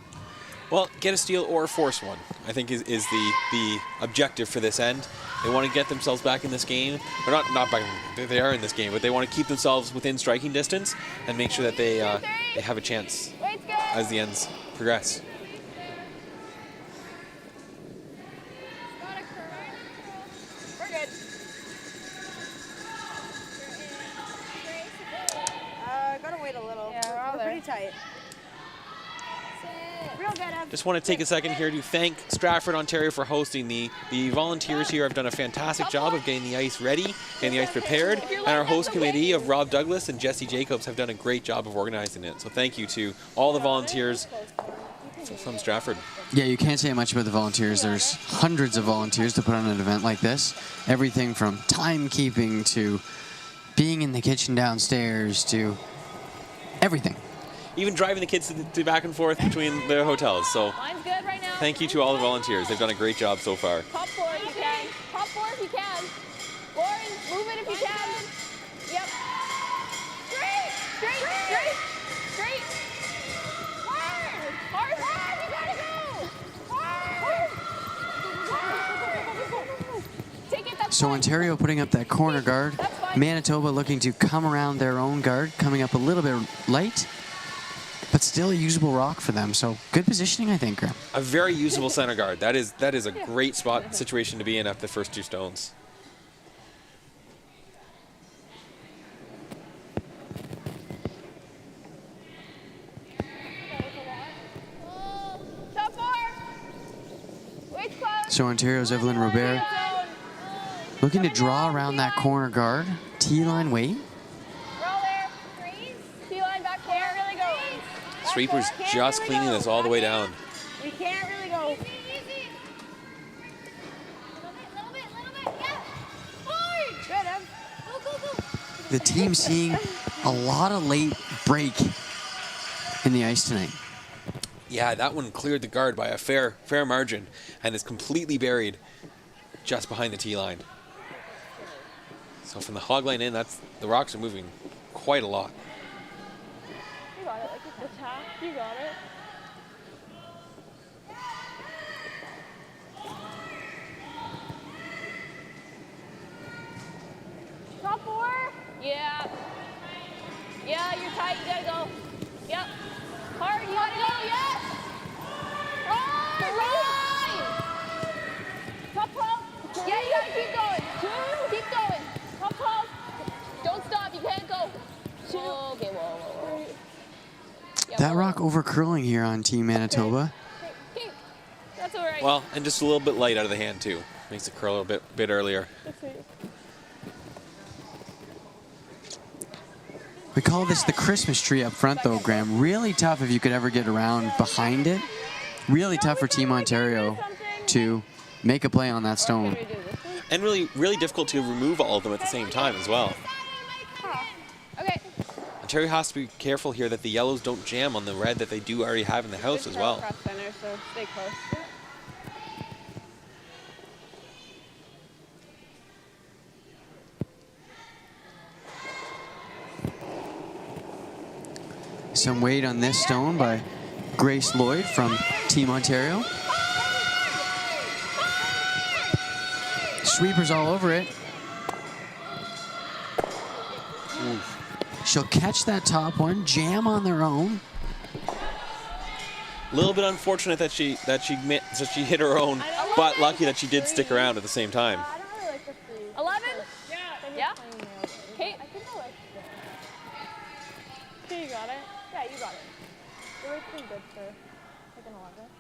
Well, get a steal or force one, I think is the objective for this end. They want to get themselves back in this game. Or not back, they are in this game, but they want to keep themselves within striking distance and make sure that they have a chance as the ends progress. We're good. Gotta wait a little. Yeah, we're pretty tight. Real good, Ev. Just want to take a second here to thank Stratford, Ontario for hosting. The volunteers here have done a fantastic job of getting the ice ready, getting the ice prepared, and our host committee of Rob Douglas and Jesse Jacobs have done a great job of organizing it. So thank you to all the volunteers from Stratford. Yeah, you can't say much about the volunteers. There's hundreds of volunteers to put on an event like this. Everything from timekeeping to being in the kitchen downstairs to everything. Even driving the kids to back and forth between the hotels. So Line's good right now. thank you to all the volunteers. They've done a great job so far. Pop 4 if you can. Pop 4 if you can. Lauren, move it if you can. Yep. Straight. Hard. You gotta go. Take it. That's So fine. Ontario putting up that corner guard. That's fine. Manitoba looking to come around their own guard, coming up a little bit light, but still a usable rock for them. So good positioning, I think, Graham. A very usable center guard. That is a great situation to be in after the first 2 stones. Top 4. Wait's close. So Ontario's Evelyn Robert looking to draw around that corner guard. T-line wait. Roll there. T-line back there. Really go. Sweeper's just cleaning this all the way down. We can't really go. Easy. Little bit. Yeah. Hard. Good, Ev. Go. The team seeing a lot of late break in the ice tonight. Yeah, that one cleared the guard by a fair margin and is completely buried just behind the tee line. So from the hog line in, the rocks are moving quite a lot. You got it. Like the tap. You got it. Top 4. Yeah. Yeah, you're tight. You gotta go. Yep. Hard. You gotta go. Yes. Right. Top 12. Yeah, you gotta keep going. 2. Keep going. Top 12. Don't stop. You can't go. 2. Okay. Whoa. Yeah, That whoa. rock over curling here on Team Manitoba. Keep. That's all right. Well, and just a little bit light out of the hand too. Makes it curl a bit earlier. We call this the Christmas tree up front, though, Graham. Really tough if you could ever get around behind it. Really tough for Team Ontario to make a play on that stone. And really difficult to remove all of them at the same time as well. Okay. Ontario has to be careful here that the yellows don't jam on the red that they do already have in the house as well. Across center, so stay close. Some weight on this stone by Grace Lloyd from Team Ontario. Sweepers all over it. She'll catch that top one, jam on their own. A little bit unfortunate that she hit her own, but lucky that she did stick around at the same time. 11? Yeah? Okay. Okay, you got it? Yeah, you got it. You're pretty good for like an 11.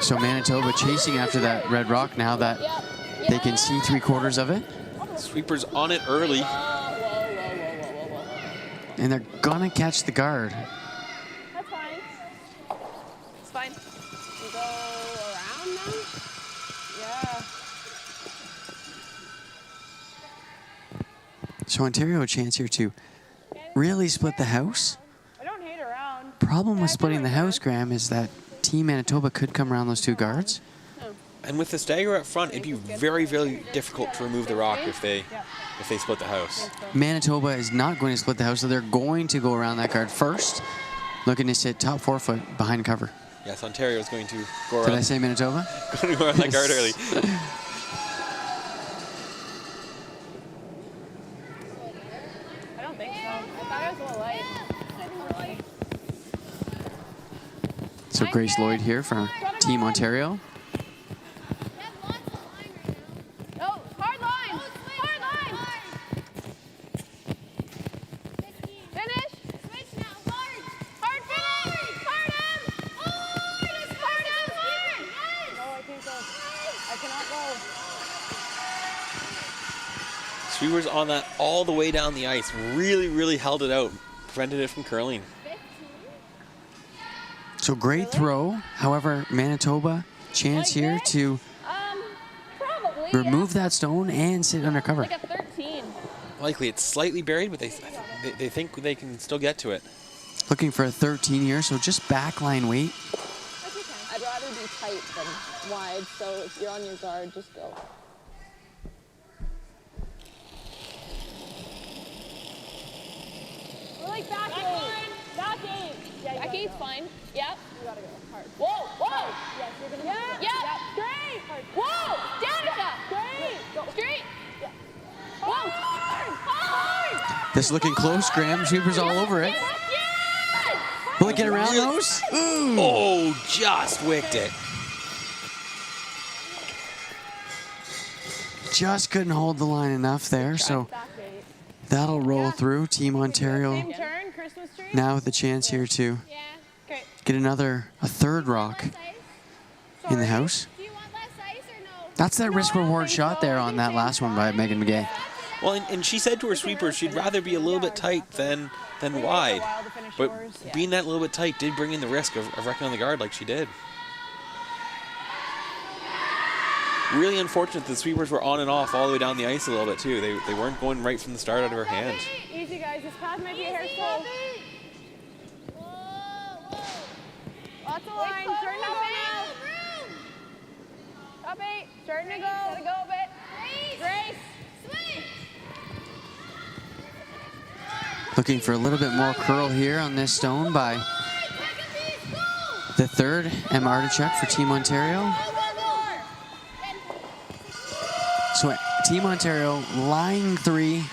So Manitoba chasing after that red rock now that they can see 3/4 of it. Sweepers on it early. And they're gonna catch the guard. That's fine. It's fine. You go around now? Yeah. So Ontario a chance here to really split the house. I don't hate around. Problem with splitting the house, Graham, is that Team Manitoba could come around those 2 guards. And with the stagger up front, it'd be very, very difficult to remove the rock if they split the house. Manitoba is not going to split the house, so they're going to go around that guard first, looking to sit top 4 foot behind cover. Yes, Ontario is going to go around. Did I say Manitoba? Going to go around that guard early. I don't think so. I thought it was a little light. So Grace Lloyd here for Team Ontario. No, hard line. Hard line. Finish. Switch now. Hard. Hard finish. Hard him. Hard him. Hard. No, I can't go. I cannot go. Sweepers on that all the way down the ice. Really, really held it out. Prevented it from curling. So great throw. However, Manitoba chance here to Probably. remove that stone and sit under cover. Like a 13. Likely it's slightly buried, but they think they can still get to it. Looking for a 13 here, so just backline weight. I'd rather be tight than wide, so if you're on your guard, just go. We're like back eight. Back eight. Back eight's fine. Yep. You gotta go hard. Whoa, whoa. Yes, you're gonna Yep. Great. Whoa, Danica. Great. Straight. Yeah. Whoa. Hard. This looking close, Graham. Sweepers all over it. Will it get around those? Ooh. Oh, just wicked it. Just couldn't hold the line enough there, so Back eight. that'll roll through. Team Ontario Same turn, Christmas tree. now with the chance here to Yeah. Okay. get a third rock Less ice. in the house. Do you want less ice or no? That's that risk reward shot there on that last one by Megan McGay. Well, and she said to her sweepers she'd rather be a little bit tight than wide. But being that little bit tight did bring in the risk of wrecking on the guard like she did. Really unfortunate the sweepers were on and off all the way down the ice a little bit too. They weren't going right from the start out of her hand. Easy, guys. This path might be a hair Easy, slow. Bobby. Whoa. Lots of line. Starting to go now. Top eight. Starting to go. Gotta go a bit. Grace. Swing. Looking for a little bit more curl here on this stone by the third M. Artichuk for Team Ontario. So Team Ontario, line 3.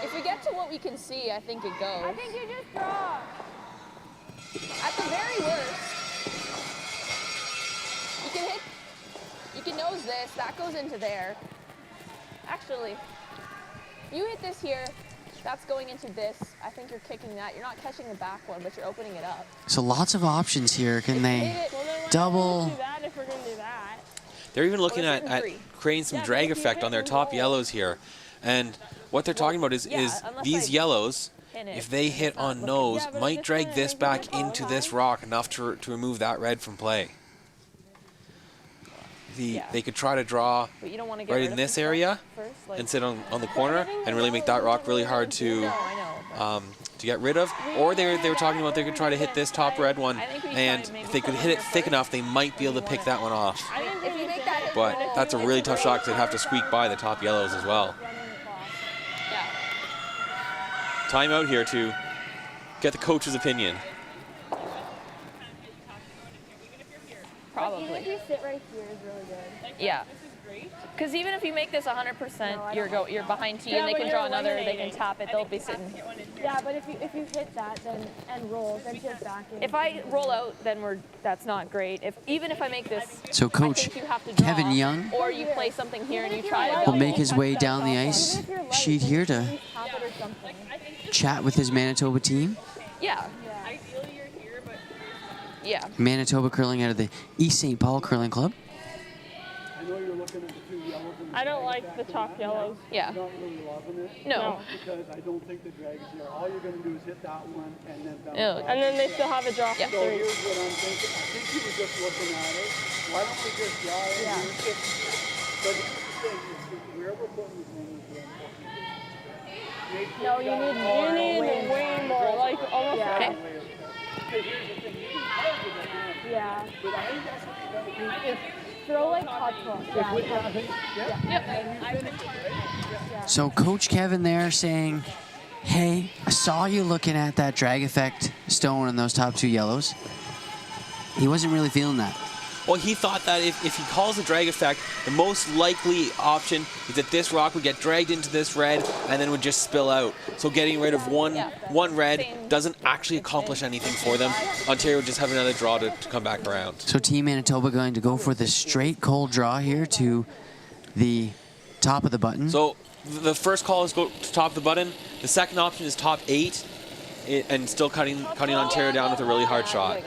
If we get to what we can see, I think it goes. I think you just draw. At the very worst, you can nose this, that goes into there. Actually, you hit this here, that's going into this. I think you're kicking that. You're not catching the back one, but you're opening it up. So lots of options here. Can they double? Do that if we're gonna do that. They're even looking at three. creating some drag effect on their top yellows here. And what they're talking about is unless these I yellows, pin it, if they hit on nose, might drag this back into this rock enough to remove that red from play. They could try to draw But you don't want to get right rid in of this the area first, like- and sit on the corner and really make that rock really hard to No, I know. but- to get rid of. Or they were talking about they could try to hit this top red one, and if they could hit it thick enough, they might be able to pick that one off. If you make that, But that's a really tough shot because they'd have to squeak by the top yellows as well. yeah. Timeout here to get the coach's opinion. Probably. Even if you sit right here is really good. Yeah. Because even if you make this 100%, you're behind tee and they but can you're draw another, they can eliminating. tap it, they'll be sitting. Yeah, but if you hit that then and roll, then sit back in. If I roll out, then that's not great. Even if I make this, So Coach I think you have to draw, Kevin Young or you play something here and you try to will double. make his way down the ice sheet here to tap it or something. chat with his Manitoba team. Yeah. Yeah. Manitoba curling out of the East St. Paul Curling Club. I know you're looking at the 2 yellows. I don't like the top yellows. Yeah. Not really loving it. No. Because I don't think the drag is there. All you're going to do is hit that one and then bounce Ew. off. And then they still have a draw Yeah. for So 3. here's what I'm thinking. I think he was just looking at it. Why don't we just draw it? Yeah. And but the thing is, where we're putting the thing is where I'm putting it. No, you need way more, like almost. Okay. Because here's the thing. You can target it again. Yeah. But I think that's what you got to do. If Throw like hot sauce. Yeah. So Coach Kevin there saying, hey, I saw you looking at that drag effect stone and those top 2 yellows. He wasn't really feeling that. Well, he thought that if he calls the drag effect, the most likely option is that this rock would get dragged into this red and then would just spill out. So getting rid of one red doesn't actually accomplish anything for them. Ontario would just have another draw to come back around. So Team Manitoba going to go for the straight cold draw here to the top of the button. So the first call is go to top of the button. The second option is top 8 and still cutting Ontario down with a really hard shot.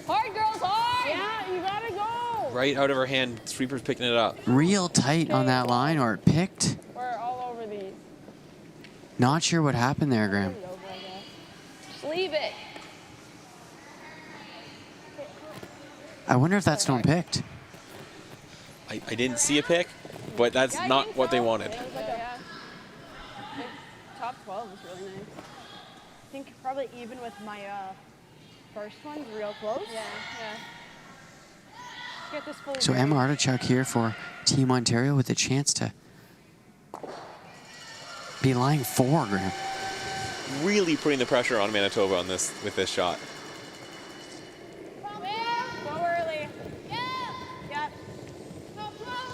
Hard, girls, hard! Yeah, you gotta go. Right out of her hand, sweeper's picking it up. Real tight on that line, or it picked. We're all over these. Not sure what happened there, Graham. Just leave it. I wonder if that stone picked. I didn't see a pick, but that's not what they wanted. Yeah. Top 12 is really nice. I think probably even with my first one's real close. Yeah. Get this fully So ready. Emma Artichuk here for Team Ontario with a chance to be lying 4, Graham. Really putting the pressure on Manitoba on this with this shot. Go early. Yep.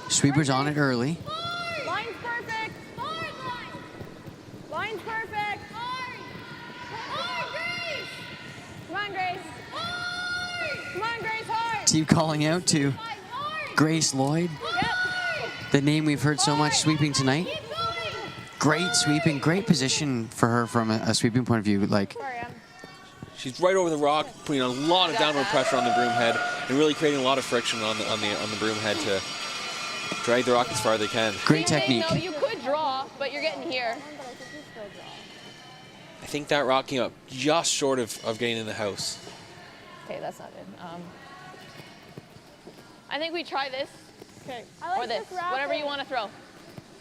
Sweepers on it early. Line's perfect. Line's perfect. Come on, Grace. Come on, Grace, hard. Team calling out to Grace Lloyd, Yep. the name we've heard so much sweeping tonight. Great sweeping, great position for her from a sweeping point of view. Like, Sorry, Em. She's right over the rock, putting a lot of downward pressure on the broom head and really creating a lot of friction on the broom head to drag the rock as far as they can. great technique. No, you could draw, but you're getting here. I think that rock came up just short of getting in the house. Okay, that's not good. I think we try this Okay. or this, whatever you want to throw.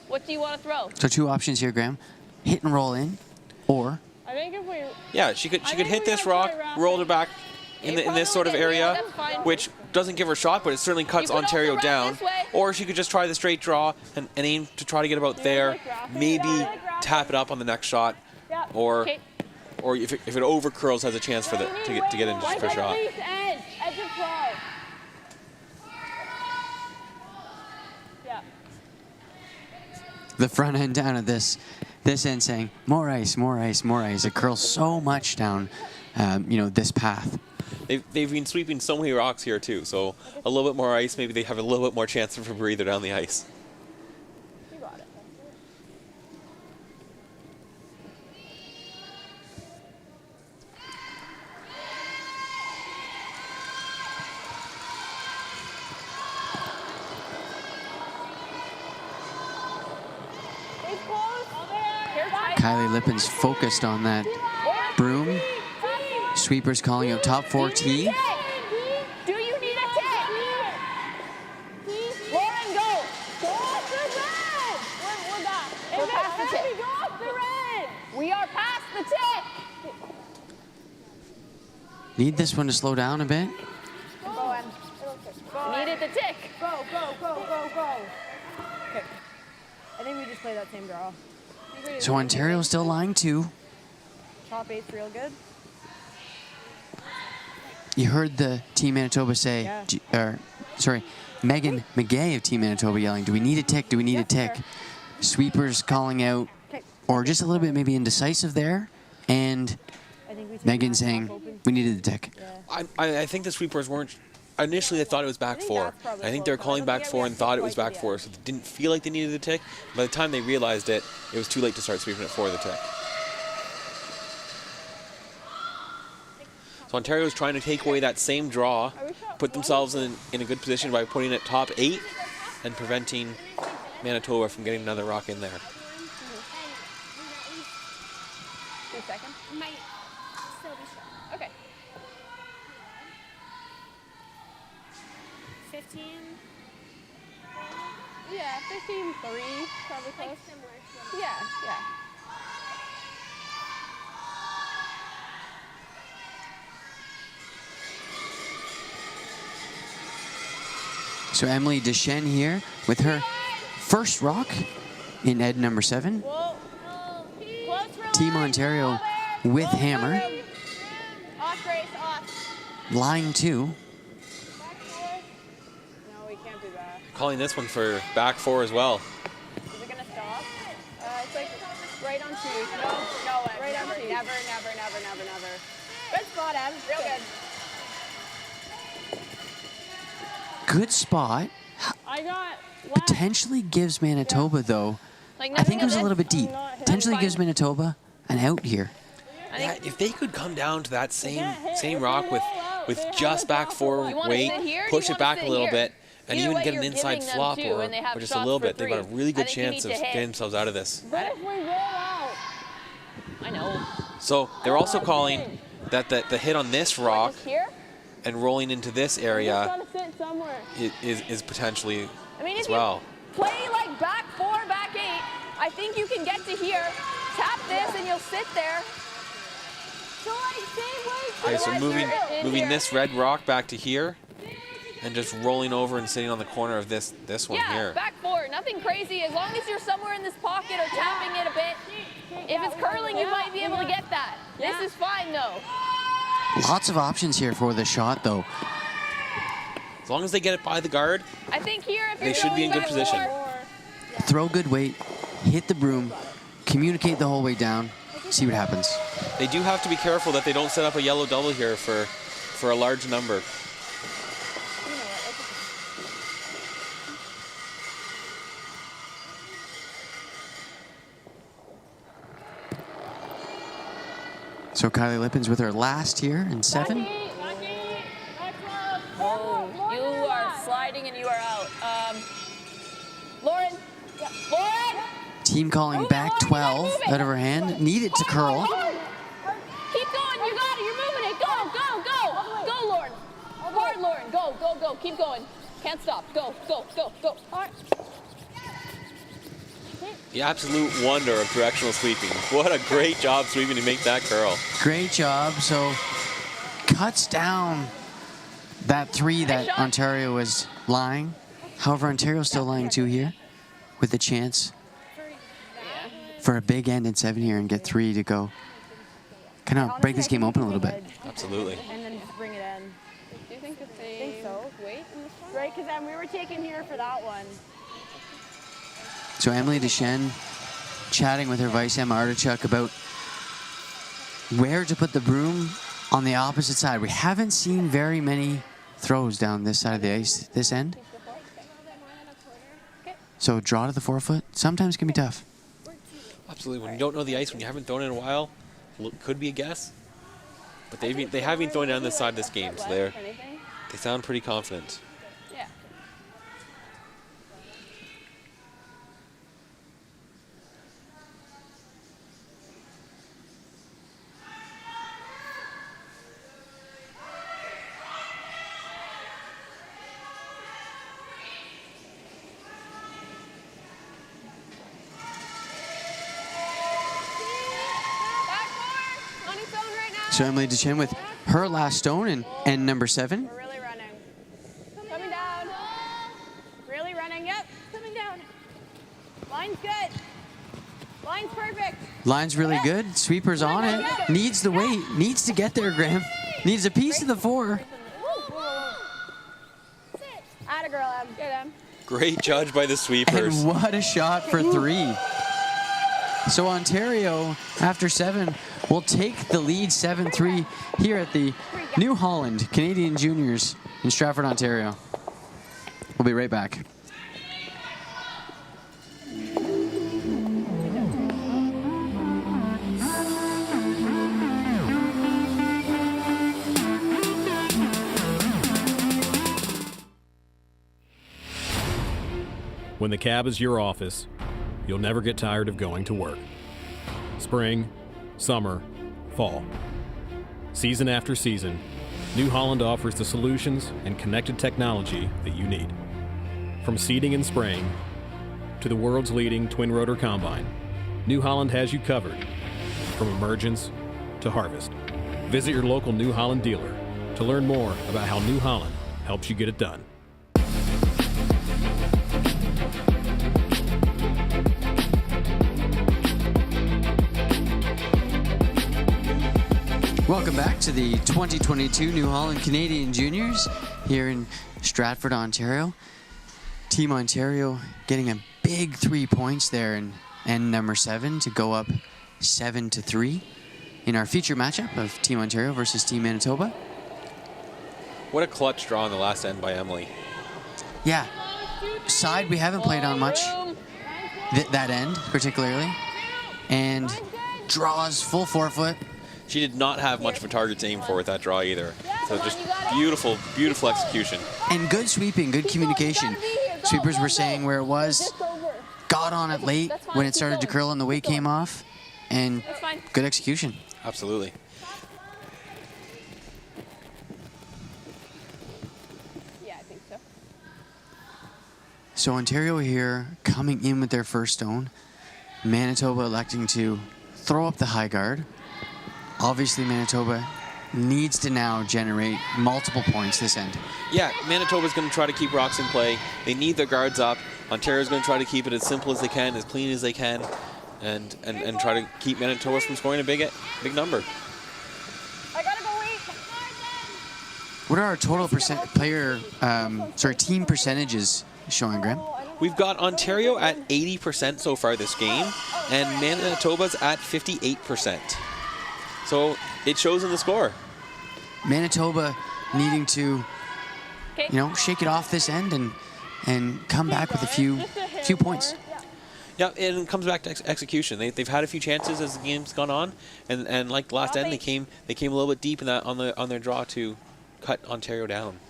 What do you want to throw? So 2 options here, Graham. Hit and roll in, or I think if we. Yeah, she could think hit we this gotta rock, try wrapping. roll it back in It this sort of probably area, that's fine. which doesn't give her a shot, but it certainly cuts You could also Ontario wrap down. this way. Or she could just try the straight draw and aim to try to get about there, like wrapping? maybe Yeah, I like wrapping. tap it up on the next shot, Yeah. or Okay. if it over curls, has a chance for to get in just for a shot. Edge of 12. Yeah. the front end down of this end saying, more ice, more ice, more ice. It curls so much down, this path. They've been sweeping so many rocks here too, so a little bit more ice, maybe they have a little bit more chance of a breather down the ice. You got it. It's close. Kylie Lippin's focused on that broom. Sweepers calling out top 4 tee. Do you need a tip? Lauren, go. Go off the red. We're back. We're past the tip. Go off the red. We are past the tip. Need this one to slow down a bit. Go, Em. Needed the tick. Go. Okay. I think we just play that same draw. So Ontario still lying 2. Top 8's real good. You heard the Team Manitoba say, Yeah. Megan McGay of Team Manitoba yelling, do we need a tick? Do we need a tick? fair. Sweepers calling out, Okay. or just a little bit maybe indecisive there. And I think we take Megan that saying, top open. we needed the tick. I think the sweepers weren't. Initially, they thought it was back think 4. that's probably I think they were close. calling I don't back think 4 we and have thought it quite was back yet. 4, so they didn't feel like they needed the tick. By the time they realized it, it was too late to start sweeping it for the tick. So So Ontario's trying to take away that same draw, put themselves in a good position by putting it top 8 and preventing Manitoba from getting another rock in there. 2 seconds. Might still be strong. Okay. 15. Yeah, 15-3, probably close. Like similar to Yeah, yeah. So Emily Deschênes here with her first rock in Ed number 7. Team Ontario with hammer. Off, Grace, off. Line 2. No, we can't do that. Calling this one for back 4 as well. Is it gonna stop? It's like right on 2. No way. Right on 2. Never. Good spot, Em. Real good. Good spot. I got Potentially gives Manitoba, though. Like I think it was a nothing little bit deep. Potentially gives Manitoba an out here. Yeah, if they could come down to that same rock with just back 4 You wanna weight, sit here or push do you it wanna back a sit little here? bit, and Either even way, get an you're inside giving them flop two, or and they have just a shots little for bit, they've got a really I good think you chance need of to hit. getting themselves out of this. What if we roll out? I know. So they're also calling that the hit on this rock Just here? and rolling into this area Gotta sit somewhere. is potentially I mean, as if well. you play like back 4, back 8, I think you can get to here, tap this, and you'll sit there. So like same way. Okay, so Otherwise, you're in moving here. this red rock back to here, and just rolling over and sitting on the corner of this one Yeah, here. back 4, nothing crazy. As long as you're somewhere in this pocket or tapping it a bit. If it's curling, you might be able to get that. This is fine, though. Lots of options here for the shot, though. As long as they get it by the guard, I think here, if you're they should be in going good back position. 4, Throw good weight, hit the broom, communicate the whole way down, see what happens. They do have to be careful that they don't set up a yellow double here for a large number. So Kylie Lippens with her last here in 7. you are sliding and you are out. Lauren. Lauren! Team calling back 12 out of her hand. Need it to curl. Keep going. You got it. You're moving it. Go, go, go. Go, Lauren. Hard, Lauren. Go, go, go. Keep going. Can't stop. Go, go, go, go. Hard. The absolute wonder of directional sweeping. What a great job sweeping to make that curl. Great job. So cuts down that 3 that Ontario was lying. However, Ontario's still lying 2 here with a chance for a big end in 7 here and get 3 to go. Kind of break this game open a little bit. Absolutely. And then just bring it in. Do you think the same? I think so. Weight in this one? Right, because we were taking here for that one. So Emily Deschênes chatting with her vice Emma Artichuk about where to put the broom on the opposite side. We haven't seen very many throws down this side of the ice, this end. So draw to the 4-foot sometimes can be tough. Absolutely. When you don't know the ice, when you haven't thrown it in a while, could be a guess. But they have been throwing down this side of this game, so they sound pretty confident. Yeah. So Emily Deschênes with her last stone in end number 7. We're really running. Coming down. Really running. Yep. Coming down. Line's good. Line's perfect. Line's really good. Sweeper's on it. Needs the weight. Needs to get there, Graham. Needs a piece of the 4. Atta girl, Em. Good, Em. Great judge by the sweepers. And what a shot for 3. So Ontario, after 7, will take the lead 7-3 here at the New Holland Canadian Juniors in Stratford, Ontario. We'll be right back. When the cab is your office, you'll never get tired of going to work. Spring, summer, fall. Season after season, New Holland offers the solutions and connected technology that you need. From seeding and spraying to the world's leading twin-rotor combine, New Holland has you covered from emergence to harvest. Visit your local New Holland dealer to learn more about how New Holland helps you get it done. Welcome back to the 2022 New Holland Canadian Juniors here in Stratford, Ontario. Team Ontario getting a big 3 points there in end number 7 to go up 7-3 in our feature matchup of Team Ontario versus Team Manitoba. What a clutch draw on the last end by Emily. Yeah, side we haven't played on much, that end particularly, and draws full forefoot. She did not have much of a target to aim for with that draw either. So just beautiful, beautiful execution. And good sweeping, good communication. Sweepers were saying where it was, got on it late when it started to curl and the weight came off, and good execution. Absolutely. Yeah, I think so. So Ontario here coming in with their first stone. Manitoba electing to throw up the high guard. Obviously, Manitoba needs to now generate multiple points this end. Yeah, Manitoba's going to try to keep rocks in play. They need their guards up. Ontario's going to try to keep it as simple as they can, as clean as they can, and try to keep Manitoba from scoring a big number. I gotta go wait. What are our total team percentages showing, Graham? We've got Ontario at 80% so far this game, and Manitoba's at 58%. So it shows in the score. Manitoba needing to, shake it off this end and come back with a few points. Yeah, and it comes back to execution. They've had a few chances as the game's gone on, and like last end, they came a little bit deep in that on their draw to cut Ontario down.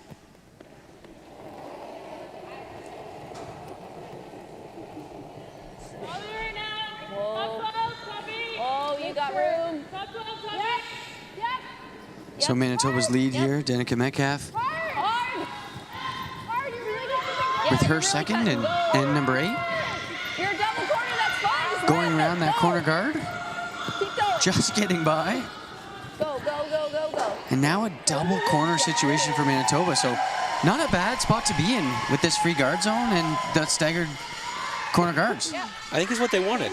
Oh, you got room. So Manitoba's lead here, Danica Metcalf, with her second and end number 8. You're a double corner, that's fine. Just Going around that corner guard, just getting by. Go, go, go, go, go. And now a double corner situation for Manitoba. So not a bad spot to be in with this free guard zone and that staggered corner guards. Yeah. I think it's what they wanted.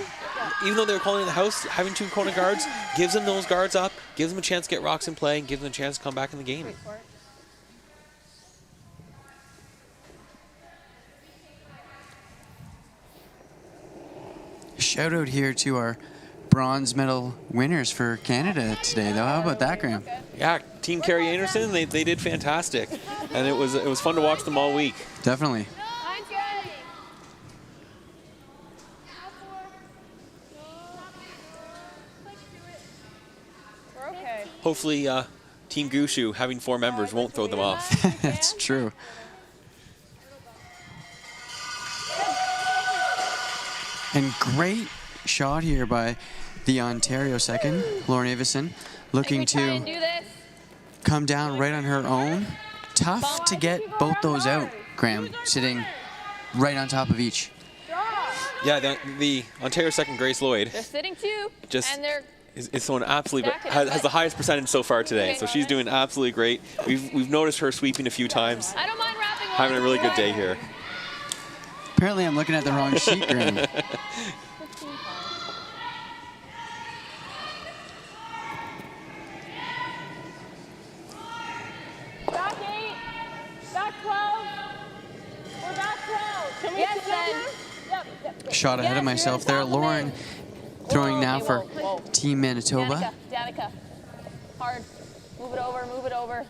Even though they were calling it the house, having 2 corner guards gives them those guards up, gives them a chance to get rocks in play, and gives them a chance to come back in the game. Shout out here to our bronze medal winners for Canada today, though. How about that, Graham? Yeah, Team Carrie Anderson, they did fantastic, and it was fun to watch them all week. Definitely. We're okay. Hopefully, Team Gushu, having 4 members, won't throw them off. That's true. And great shot here by the Ontario second, Lauren Avison, looking to come down right on her own. Tough to get both those out, Graham, sitting right on top of each. Yeah, the Ontario second, Grace Lloyd, They're sitting 2, and they're is someone absolutely has the highest percentage so far today. So she's doing absolutely great. We've noticed her sweeping a few times. I don't mind wrapping having a really good day here. Apparently I'm looking at the wrong sheet, Graham. Back 8, back 12. We're back 12. Can we yes, then. Yep. Shot ahead of myself there. Lauren throwing now for Team Manitoba. Danica. Hard. Move it over.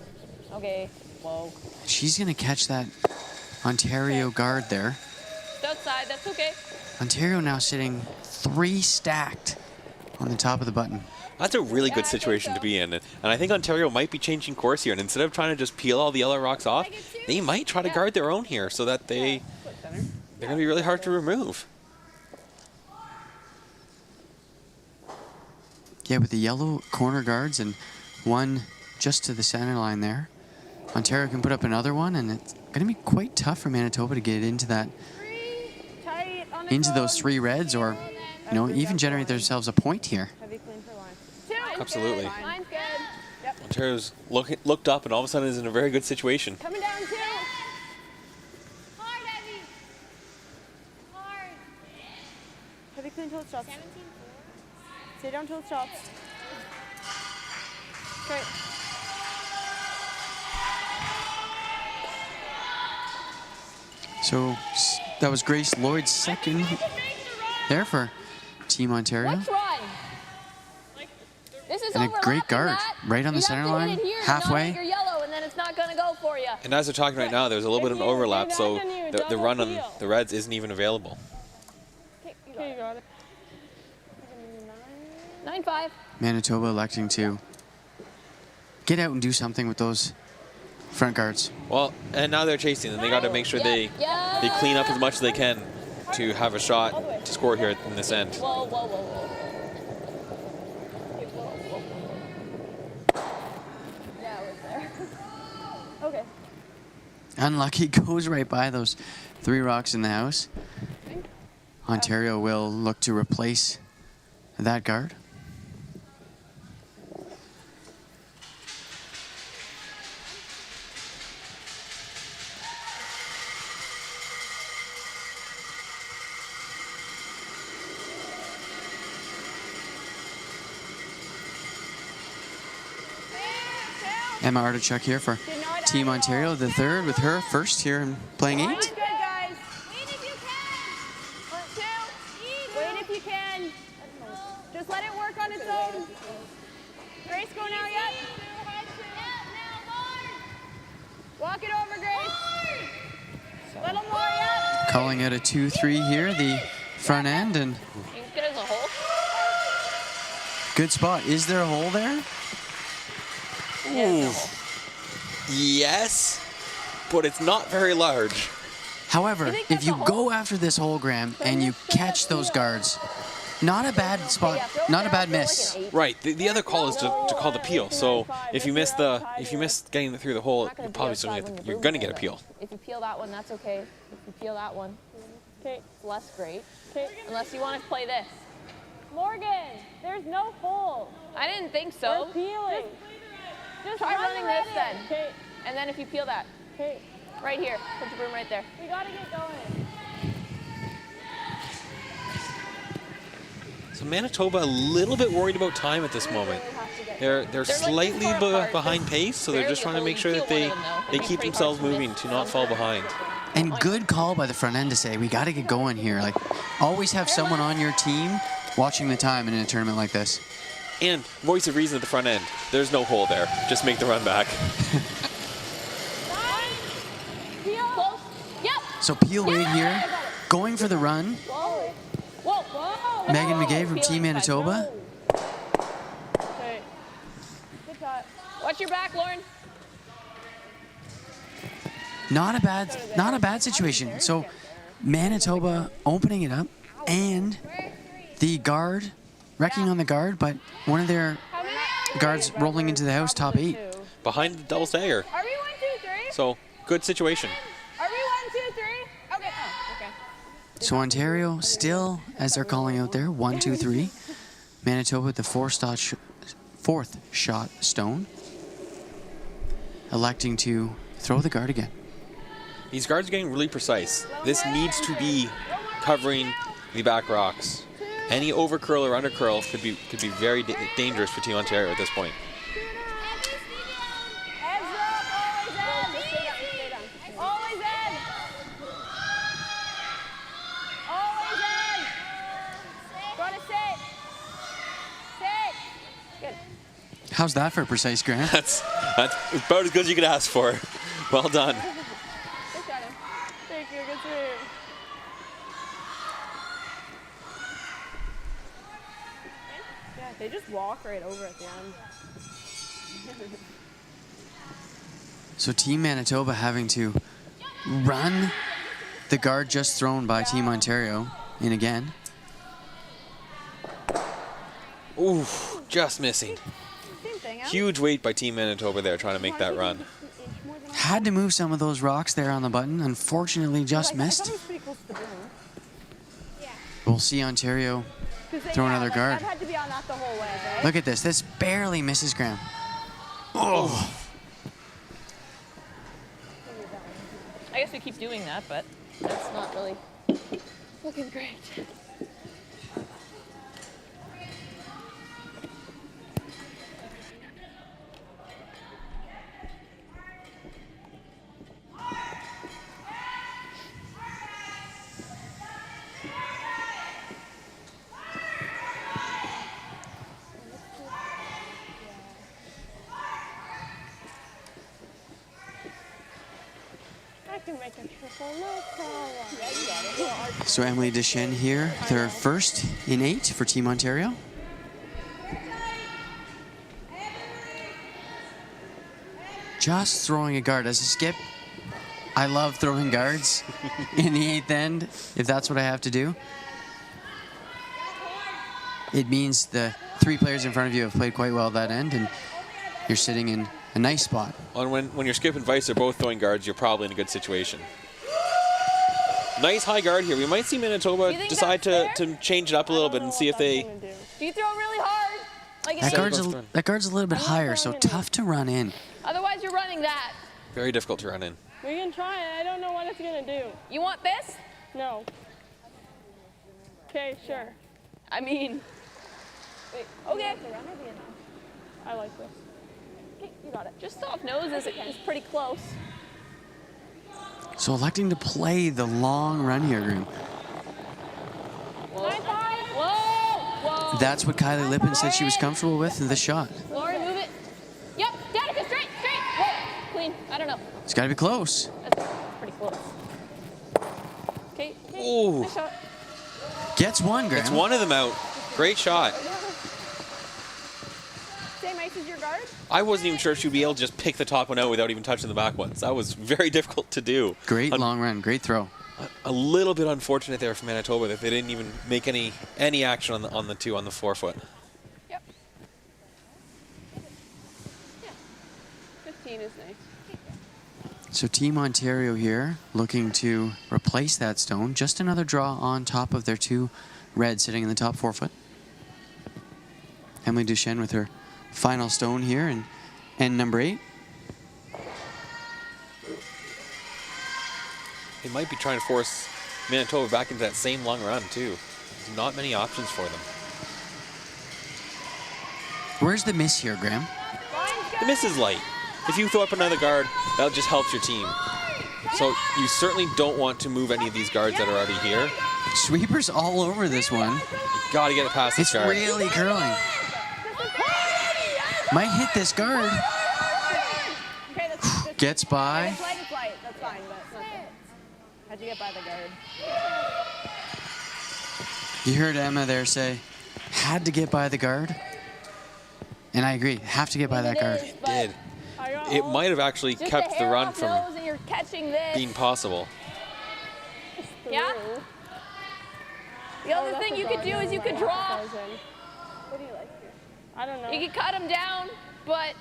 Okay. Whoa. She's going to catch that Ontario guard there. Outside, that's okay. Ontario now sitting 3 stacked on the top of the button. That's a really good situation to be in. And I think Ontario might be changing course here. And instead of trying to just peel all the yellow rocks off, they might try to guard their own here so that they They're going to be really hard to remove. Yeah, with the yellow corner guards and one just to the center line there. Ontario can put up another one, and it's going to be quite tough for Manitoba to get into that, into those 3 reds, or even generate themselves a point here. Heavy clean for line. Absolutely. Line's good. Yep. Ontario's looked up and all of a sudden is in a very good situation. Coming down 2. Hard, heavy. Hard. Heavy clean till it stops. Stay down till it stops. Okay. So that was Grace Lloyd's second there for Team Ontario. Let's run. This is And a great overlapping guard that. right on the You have center to hit line, it here, halfway. Not your yellow, and then it's not going to go for you. And as they're talking right now, there's a little bit of an overlap, so the run on the Reds isn't even available. Okay, you got it. 9-5. Manitoba electing to get out and do something with those front guards. Well, and now they're chasing, and they got to make sure they clean up as much as they can to have a shot to score here in this end. Whoa, whoa, whoa, whoa. Yeah, it was there. Okay. Unlucky, goes right by those 3 rocks in the house. Ontario will look to replace that guard. Emma Artichuk here for Team Ontario, the third with her first here and playing 8. Good, guys. Wait if you can. 2. Wait if you can. Just let it work on its own. Grace, go now yet? Walk it over, Grace. Little more yet. Calling out a 2-3 here, the front end, and There's a hole. good spot. Is there a hole there? Ooh. Yes, but it's not very large. However, if you go after this hole, Graham, and you catch those guards, not a bad spot, not a bad miss. Right. The other call is to call the peel. So if you miss getting through the hole, you're probably still you're gonna get a peel. If you peel that one, that's okay. If you peel that one, Okay. it's less great. Unless you want to play this. Morgan, there's no hole. I didn't think so. We're peeling. Just Try run running the this red then. in. Okay. And then if you peel that, Okay. right here, put your broom right there. We gotta get going. So Manitoba a little bit worried about time at this moment. They're like slightly this far apart. behind pace, so they're just trying to make sure that they keep themselves moving to not fall behind. And good call by the front end to say, we got to get going here. Like, always have someone on your team watching the time in a tournament like this. And voice of reason at the front end. There's no hole there. Just make the run back. Close. Yep. So Peel Wade here, going for the run. Whoa. Whoa. Whoa. Megan McGay from Team Manitoba. Okay. Good shot. Watch your back, Lauren. Not a bad situation. So Manitoba opening it up, and the guard wrecking on the guard, but one of their guards rolling into the house, top 8. Behind the double stagger. Are we 1, 2, 3? So good situation. Are we 1, 2, 3? Okay. Oh, okay. So Ontario still, as they're calling out there, 1, 2, 3. Manitoba with the fourth shot stone, electing to throw the guard again. These guards are getting really precise. This needs to be covering the back rocks. Any over curl or under curl could be very dangerous for Team Ontario at this point. Heads up, always in. Always in. Always in. Gotta sit. Sit. Good. How's that for precise, Graham? That's about as good as you could ask for. Well done. Good shot, him. Thank you. Good save. Yeah, they just walk right over at the end. So Team Manitoba having to run The guard just thrown by Team Ontario in again. Ooh, just missing. Same thing, huh? Huge weight by Team Manitoba there trying to make that run. Had to move some of those rocks there on the button. Unfortunately, just missed. We'll see Ontario throw another guard. That had to be on that the whole way, right? Look at this. This barely misses Graham. Oh. I guess we keep doing that, but that's not really looking great. Can make a triple, no problem. Yeah, you got it. So Emily Deschênes here, their first in 8 for Team Ontario. Just throwing a guard as a skip. I love throwing guards in the 8th end, if that's what I have to do. It means the 3 players in front of you have played quite well that end, and you're sitting in a nice spot. And when your skip and vice are both throwing guards, you're probably in a good situation. Nice high guard here. We might see Manitoba decide to change it up a little bit and see if they... Do you throw really hard? Like That guard's a little bit higher, so tough to run in. Otherwise, you're running that. Very difficult to run in. We can try it. I don't know what it's going to do. You want this? No. Okay, sure. I mean... Wait, okay. I like this. Okay, you got it. Just soft nose is pretty close. So electing to play the long run here, Graham. Whoa. Whoa. That's what Kylie Lippin said she was comfortable with in the shot. Lori, move it. Yep, Danica, straight. Whoa, clean. I don't know. It's got to be close. That's pretty close. Okay. Ooh. Nice shot. Gets one, Graham. It's one of them out. Great shot. Same ice as your guard? I wasn't even sure if she'd be able to just pick the top one out without even touching the back ones. That was very difficult to do. Great long run, great throw. A little bit unfortunate there for Manitoba that they didn't even make any action on the 4 foot. Yep. Yeah. 15 is nice. So Team Ontario here looking to replace that stone. Just another draw on top of their 2 red sitting in the top 4 foot. Emily Deschênes with her final stone here in end number 8. They might be trying to force Manitoba back into that same long run too. There's not many options for them. Where's the miss here, Graham? The miss is light. If you throw up another guard, that just helps your team. So you certainly don't want to move any of these guards that are already here. Sweepers all over this one. You got to get it past this guard. It's really curling. Might hit this guard. Okay, Gets by. It's light. That's fine, but it's not good. How'd you get by the guard? You heard Emma there say, had to get by the guard. And I agree, have to get by that guard. It did. It might have actually kept the run from being possible. Yeah? The other thing you could do is you could draw. What do you like here? I don't know. You could cut them down, but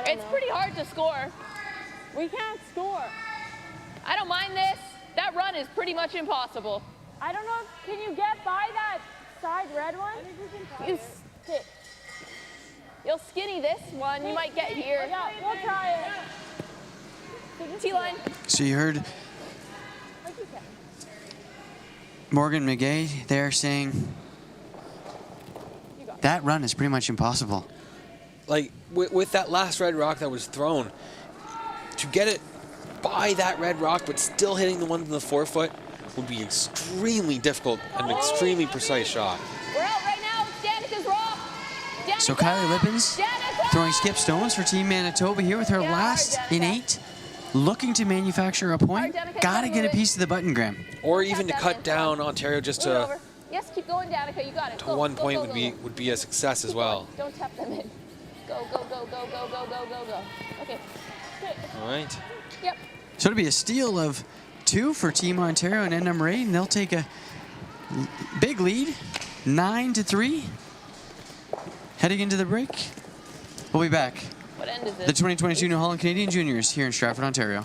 it's pretty hard to score. We can't score. I don't mind this. That run is pretty much impossible. I don't know. Can you get by that side red one? You'll skinny this one. You might get here. Yeah, we'll try it. T-line. So you heard Morgan McGay there saying that run is pretty much impossible. Like, with that last red rock that was thrown, to get it by that red rock but still hitting the ones in the 4 foot would be extremely difficult and an extremely precise shot. We're out right now. It's Danica's rock. So Kylie Lippins throwing skip stones for Team Manitoba here with her last in 8. Looking to manufacture a point. Got to get a piece of the button, Graham. Or even to cut down Ontario just to... Yes, keep going, Danica. You got it. To 1 point would be a success as well. Don't tap them in. Go. Okay. All right. Yep. So it'll be a steal of 2 for Team Ontario in end number 8, and they'll take a big lead, 9-3. Heading into the break. We'll be back. What end is it? The 2022 New Holland Canadian Juniors here in Stratford, Ontario.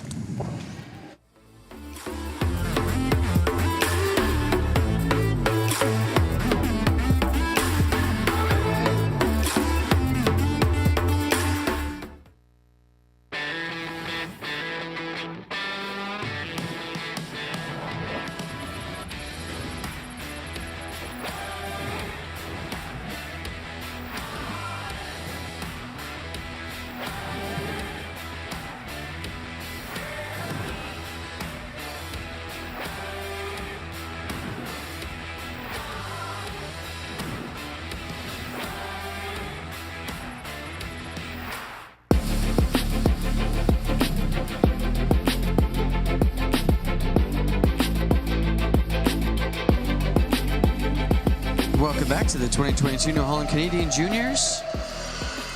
Welcome back to the 2022 New Holland Canadian Juniors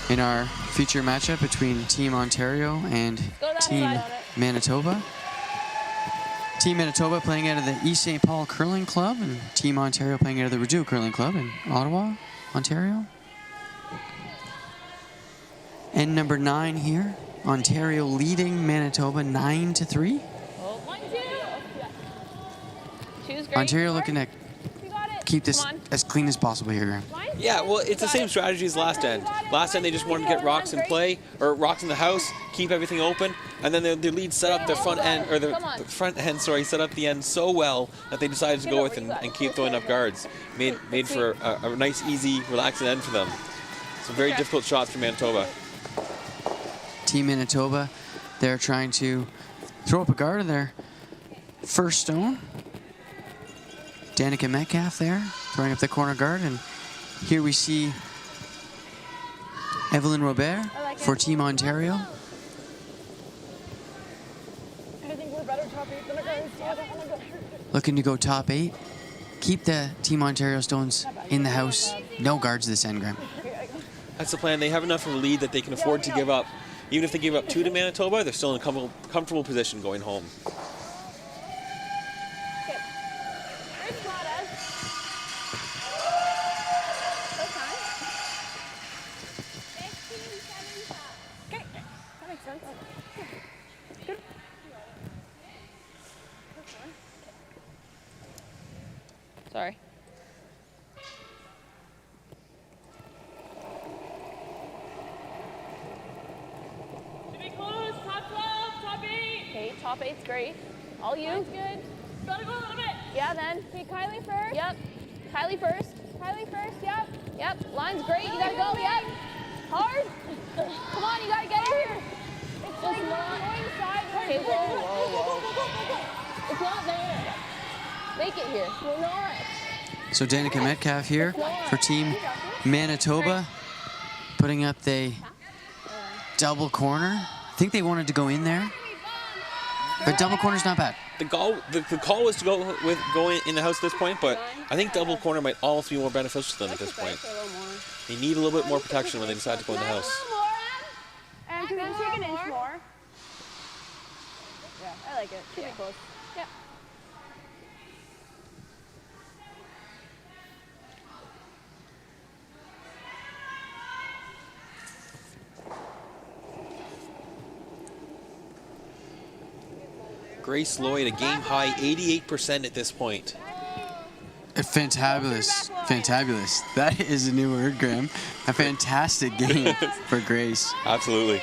in our feature matchup between Team Ontario and Team Manitoba. Team Manitoba playing out of the East St. Paul Curling Club and Team Ontario playing out of the Rideau Curling Club in Ottawa, Ontario. End number 9 here. Ontario leading Manitoba 9-3. Ontario looking to keep this as clean as possible here, Graham. Yeah, well, it's the same strategy as last end. Last end, they just wanted to get rocks in play, or rocks in the house, keep everything open, and then the lead set up the front end, or the front end, sorry, set up the end so well that they decided to go with and keep throwing up guards. Made for a nice, easy, relaxing end for them. Some very difficult shots for Manitoba. Team Manitoba, they're trying to throw up a guard in their first stone. Danica Metcalf there, throwing up the corner guard, and here we see Evelyn Robert for Team Ontario. I think we're better top 8 than the girls. Looking to go top 8. Keep the Team Ontario stones in the house. No guards this end, Graham. That's the plan. They have enough of a lead that they can afford to give up. Even if they give up 2 to Manitoba, they're still in a comfortable position going home. Sorry. To be close, top 12, top 8. Okay, top 8's great. All you. That's good. Gotta go a little bit. Yeah, then. Okay, Kylie first. Yep. Kylie first. Kylie first, yep. Yep. Line's great. You gotta go. Yep. Hard. Come on, you gotta get here. It's like going sideways. Okay, whoa. It's not there. Make it here. We're not. So Danica Metcalf here for Team Manitoba, putting up the double corner. I think they wanted to go in there, but double corner's not bad. The call was to go in the house at this point, but I think double corner might almost be more beneficial to them at this point. They need a little bit more protection when they decide to go in the house. And can you take an inch more? Yeah, I like it. Should be close. Yeah. Grace Lloyd, a game-high 88% at this point. Fantabulous. Fantabulous. That is a new word, Graham. A fantastic game for Grace. Absolutely.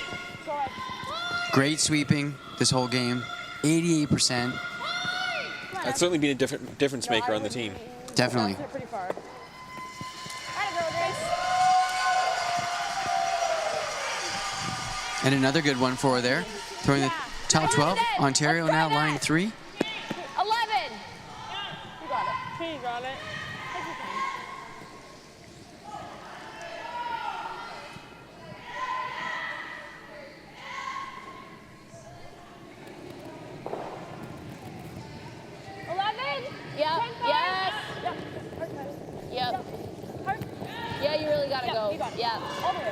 Great sweeping this whole game. 88%. That's certainly been a difference maker on the team. Definitely. Pretty far. And another good one for her there. Throwing the top 12. Ontario now line 3. 11. You got it. Okay, you got it. Yep. Yes. Yep. Yeah, you really gotta go. Yeah.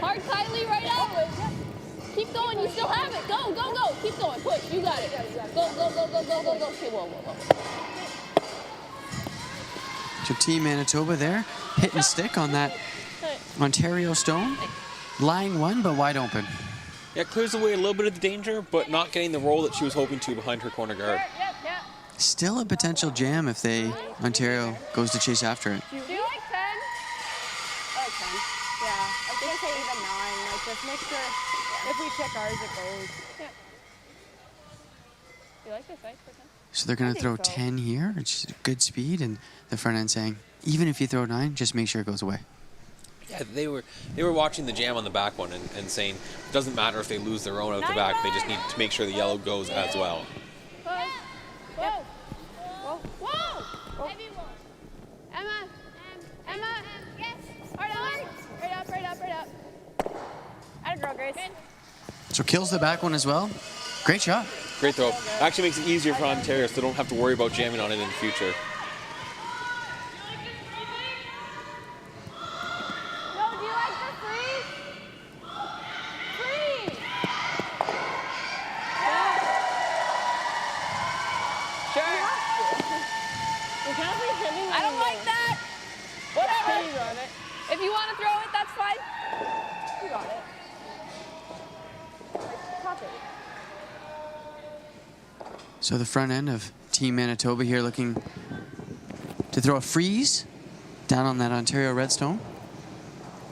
Hard Kylie right up. Keep Keep going. You still have it. Go, go, go. Keep going. Push. You got it. Go, go, go, go, go, go, go. Okay, whoa, whoa, whoa. So Team Manitoba there, hit and stick on that Ontario stone. Lying one, but wide open. Yeah, clears away a little bit of the danger, but not getting the roll that she was hoping to behind her corner guard. Still a potential jam if Ontario goes to chase after it. Do you like 10? I like 10. Yeah. I was gonna say even 9. Like, just make sure if we check ours, it goes. Yeah. You like this, right? For 10? So they're going to throw so. 10 here, which is good speed, and the front end saying, even if you throw 9, just make sure it goes away. Yeah, they were watching the jam on the back one and saying it doesn't matter if they lose their own out the back, they just need to make sure the yellow goes as well. Whoa. Whoa. Whoa. Whoa. Emma. Emma. Yes. Right on. Right up, right up, right up. Atta girl, Grace. So kills the back one as well. Great shot. Great throw. Actually makes it easier for Ontario, so they don't have to worry about jamming on it in the future. No, do you like the freeze? Freeze. Sure. We can't be hitting I don't like that. Whatever. You got it. If you want to throw it, that's fine. You got it. Pop it. So the front end of Team Manitoba here looking to throw a freeze down on that Ontario redstone.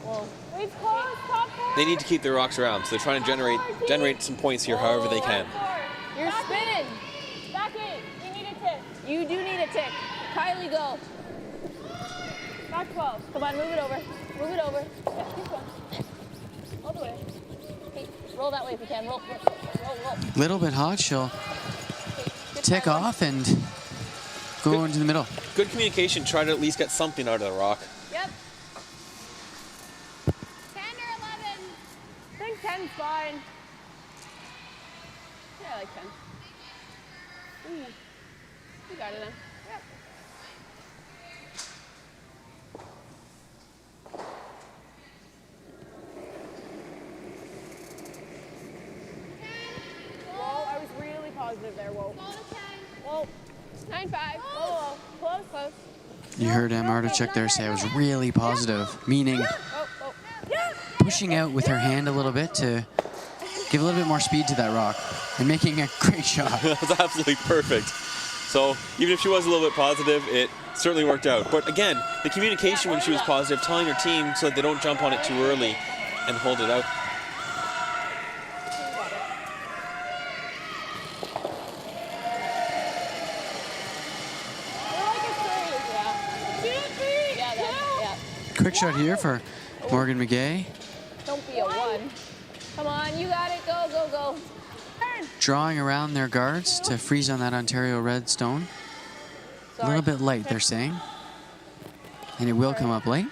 Whoa. We've closed top four. They need to keep their rocks around, so they're trying to generate some points here however they can. You're spinning. Back in. You need a tip. You do need a tick. Kylie, go. Back 12. Come on, move it over. Move it over. Yeah, keep going. All the way. Hey, roll that way if you can. Roll. Little bit hot, she'll tick off and go into the middle. Good communication, try to at least get something out of the rock. Yep. 10 or 11. I think 10's fine. Yeah, I like 10. You got it then. Yep. Whoa, I was really positive there. Whoa. Whoa. 9-5. Whoa. Close. Close. You heard Artichuk there say I was really positive, meaning pushing out with her hand a little bit to give a little bit more speed to that rock and making a great shot. That was absolutely perfect. So even if she was a little bit positive, it certainly worked out. But again, the communication when she was positive, telling her team so that they don't jump on it too early and hold it out. Quick shot here for Morgan McGay. Don't be a 1. Come on, you got it. Go, go, go. Drawing around their guards to freeze on that Ontario redstone. A little bit light, they're saying. And it will come up late.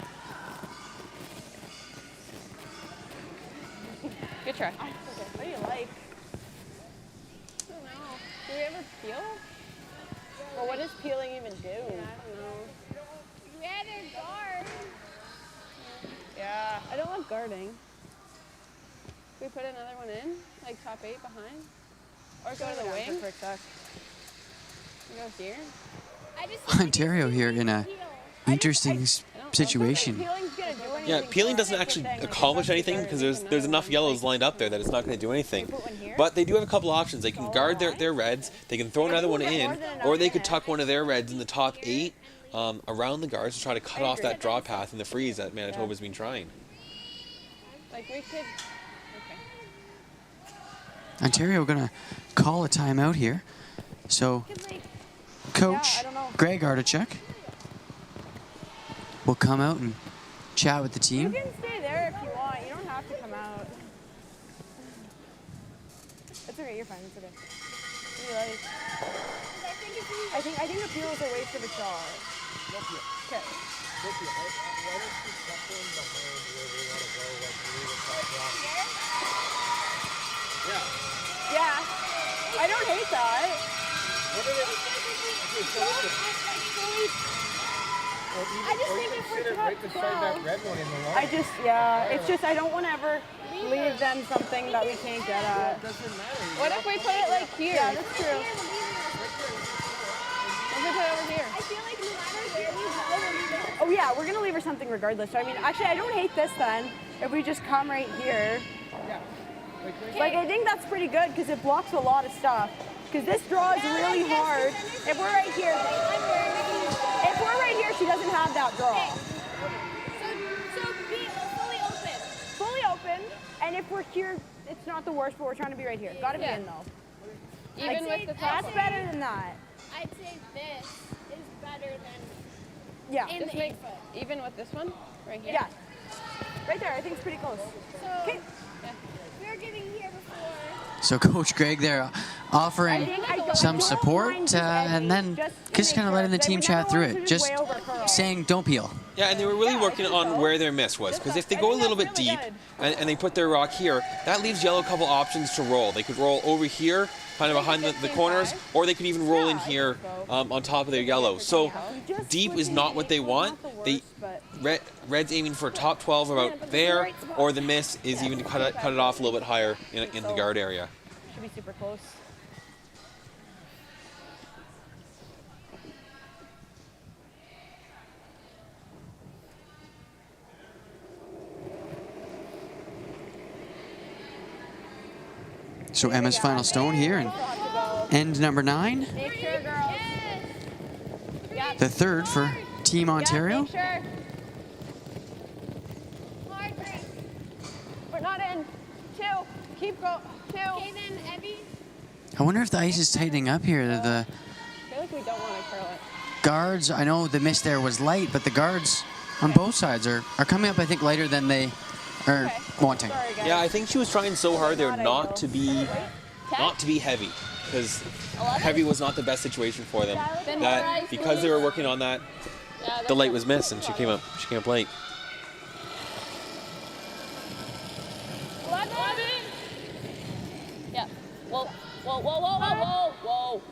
Good try. What do you like? I don't know. Do we ever peel? Well, what does peeling even do? I don't know. You had a guard. Yeah. I don't love guarding. Can we put another one in? Like top 8 behind? Or go to the wing? Go here? Ontario here in a interesting situation. Peeling's gonna do anything. Yeah, peeling for doesn't us. actually accomplish anything because there's enough yellows lined up there that it's not going to do anything. But they do have a couple options. They can guard their reds, they can throw another one in, or they could tuck one of their reds in the top 8 around the guards to try to cut off that draw path in the freeze that Manitoba's been trying. Like we could. Ontario going to call a timeout here. So Coach Greg Artichuk will come out and chat with the You team. can stay there if you want. You don't have to come out. It's okay. You're fine. It's okay. What do you like? I think a peel is a waste of a shot. Okay. Yeah. I don't hate that. I just think if we're right beside that red one in the line. I just, yeah, it's just I don't want to ever leave them something that we can't get at. It doesn't matter. What if we put it like here? Yeah, that's true. What if we put it over here? I feel like no matter where we go, we'll leave it. Oh yeah, we're gonna leave her something regardless. So I mean, actually, I don't hate this then. If we just come right here, like I think that's pretty good because it blocks a lot of stuff. Because this draw is really hard. If we're right here, she doesn't have that draw. So be fully open. Fully open, and if we're here, it's not the worst, but we're trying to be right here. Gotta be in though. Even with the top That's one. better than that. I'd say this is better than Yeah. in Just the make 8 foot. even with this one right here. Yeah. Right there, I think it's pretty close. So Okay. we were getting here before. So Coach Greg there offering some support and then just kind of letting the team chat through it. Just saying, don't peel. Yeah, and they were really working on where their miss was, because if they go a little bit deep and they put their rock here, that leaves yellow a couple options to roll. They could roll over here, kind of behind the corners, or they could even roll in here on top of their yellow. So deep is not what they want. Red's aiming for top 12 about there, or the miss is even to cut it off a little bit higher in the guard area. Should be super close. So Emma's final stone here, and end number 9. Make sure, girls. The third for Team Ontario. Make sure. Hard break. We're not in. 2. Keep going. 2. Okay then, Evie. I wonder if the ice is tightening up here. The I feel like we don't want to curl it. guards, I know the miss there was light, but the guards on both sides are coming up, I think, lighter than they are wanting. Sorry, guys. Yeah, I think she was trying so hard there not to be heavy, because heavy was not the best situation for them. That because they were working on that, the light was missed, and she came up late. 11. Yeah. Whoa, whoa, whoa, whoa, whoa, whoa, whoa.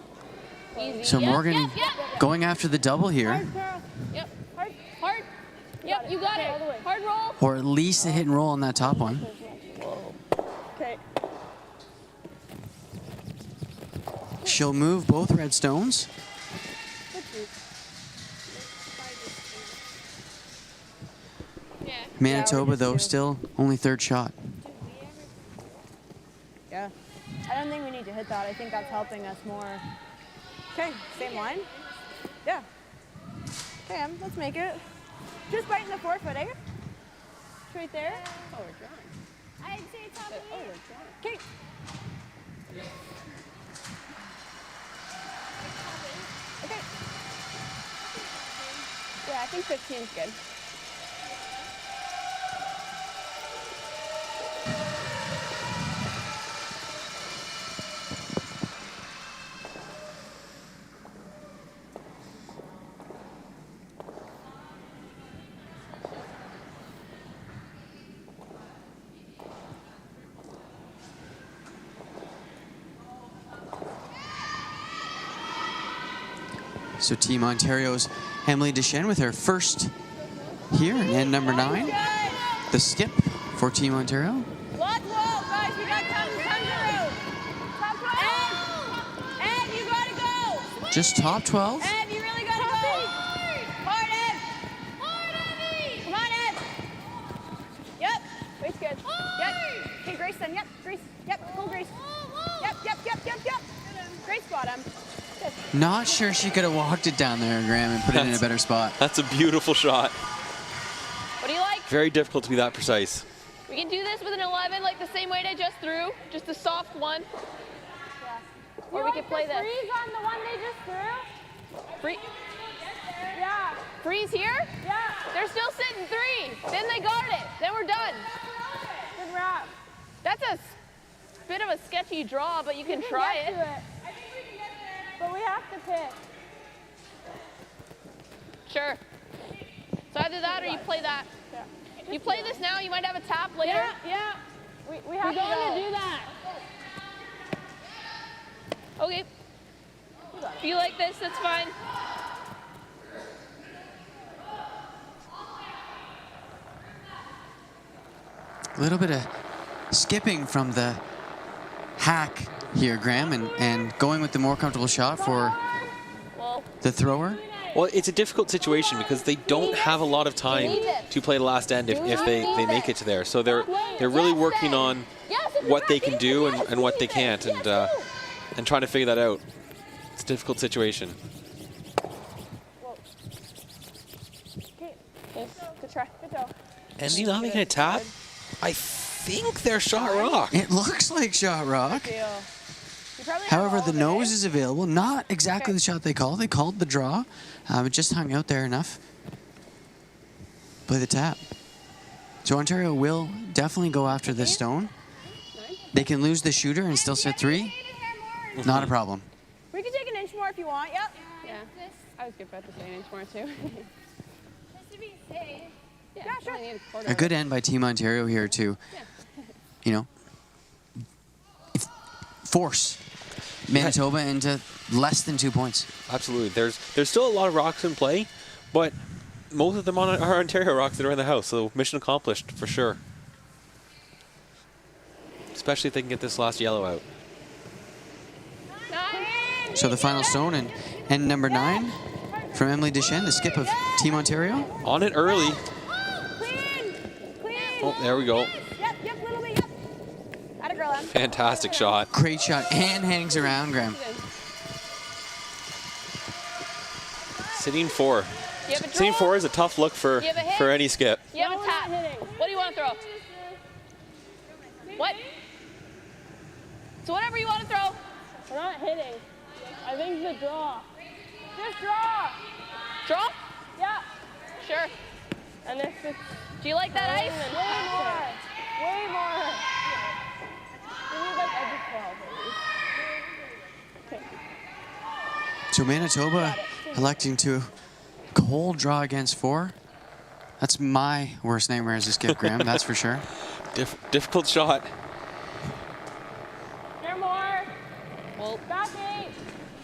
Easy. So Yep, Morgan yep, yep. going after the double here, Yep. Hard. Hard. Yep, you got it. Hard roll. or at least a hit and roll on that top one. Okay. She'll move both red stones. Yeah. Manitoba, though, still only third shot. Yeah. I don't think we need to hit that. I think that's helping us more. Okay, same line? Yeah. Okay, let's make it. Just biting the 4 foot, eh? It's right there. Oh, we're drawing. I'd say top of Oh, here. we're drawing. Okay. Okay. Yeah, I think 15 is good. So Team Ontario's Emily Deschênes with her first here in end number 9. The skip for Team Ontario. Lots wall, guys. We got tons of room. Ed, you gotta go. Just top 12. Ed, you really gotta go. Hard, Ed. Come on, Ed. Yep. Grace, good. Yep. Okay, Grace then. Yep, Grace. Yep, go, Grace. Yep. Grace got him. Not sure she could have walked it down there, Graham, and put it in a better spot. That's a beautiful shot. What do you like? Very difficult to be that precise. We can do this with an 11, like the same weight I just threw, just a soft one. Yeah. Or we could play this. Freeze on the one they just threw? Free. Yeah. Freeze here? Yeah. They're still sitting 3. Then they guard it. Then we're done. Good wrap. That's a bit of a sketchy draw, but you can try it. But we have to pick. Sure. So either that or you play that. Yeah. You play this now, you might have a tap later. Yeah. We have to do that. Okay. If you like this, that's fine. A little bit of skipping from the hack here, Graham, and going with the more comfortable shot for the thrower. Well, it's a difficult situation because they don't have a lot of time to play the last end if they make it to there. So they're really working on what they can do and what they can't, and trying to figure that out. It's a difficult situation. Good try. Good go. And he's not making a tap. I think they're shot rock. It looks like shot rock. However, the nose is available. Not exactly the shot they called. They called the draw. It just hung out there enough. Play the tap. So Ontario will definitely go after this stone. They can lose the shooter and still set 3. Not a problem. We can take an inch more if you want. Yep. Yeah. I was good about to say an inch more too. Just to be safe. Yeah, sure. only need a quarter A good of it. end by Team Ontario here to, you know, force Manitoba into less than 2 points. Absolutely. There's still a lot of rocks in play, but most of them are Ontario rocks that are in the house, so mission accomplished for sure. Especially if they can get this last yellow out. So the final stone and end number 9 from Emily Deschênes, the skip of Team Ontario. On it early. Clean. Oh, there we go. Yep, little bit, yep. Atta girl, Em. Fantastic shot. Great shot and hangs around, Graham. Sitting 4. You have a Sitting draw? 4 is a tough look for You have a hit? any skip. You have a tap. What do you want to throw? What? So whatever you want to throw. We're not hitting. I think the draw. Just draw. Draw? Yeah. Sure. And if it's Do you like that ice? way more. Way more. We need like every 12 maybe. So Manitoba electing to cold draw against 4. That's my worst nightmare as a skip, Graham, that's for sure. Difficult shot. Here more. Well, Back 8.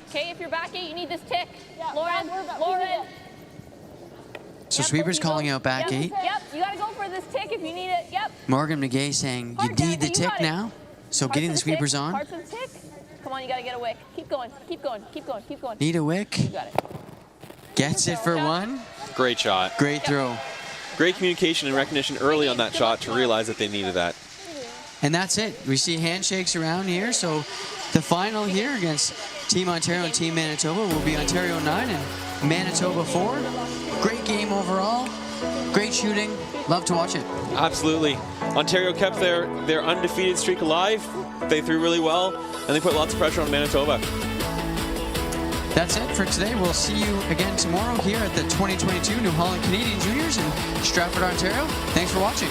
okay, if you're back 8, you need this tick. Yeah, Lauren, we're back. Lauren. So Sweeper's calling out back 8. Yep, you got to go for this tick if you need it. Yep. Morgan McGay saying you need the tick now. So getting the sweepers on. Parts of the tick. Come on, you got to get a wick. Keep going, keep going, keep going, keep going. Need a wick. You got it. Gets it for 1. Great shot. Great throw. Great communication and recognition early on that shot to realize that they needed that. And that's it. We see handshakes around here. So the final here against Team Ontario and Team Manitoba will be Ontario 9 and Manitoba 4. Great game overall. Great shooting. Love to watch it. Absolutely. Ontario kept their undefeated streak alive. They threw really well, and they put lots of pressure on Manitoba. That's it for today. We'll see you again tomorrow here at the 2022 New Holland Canadian Juniors in Stratford, Ontario. Thanks for watching.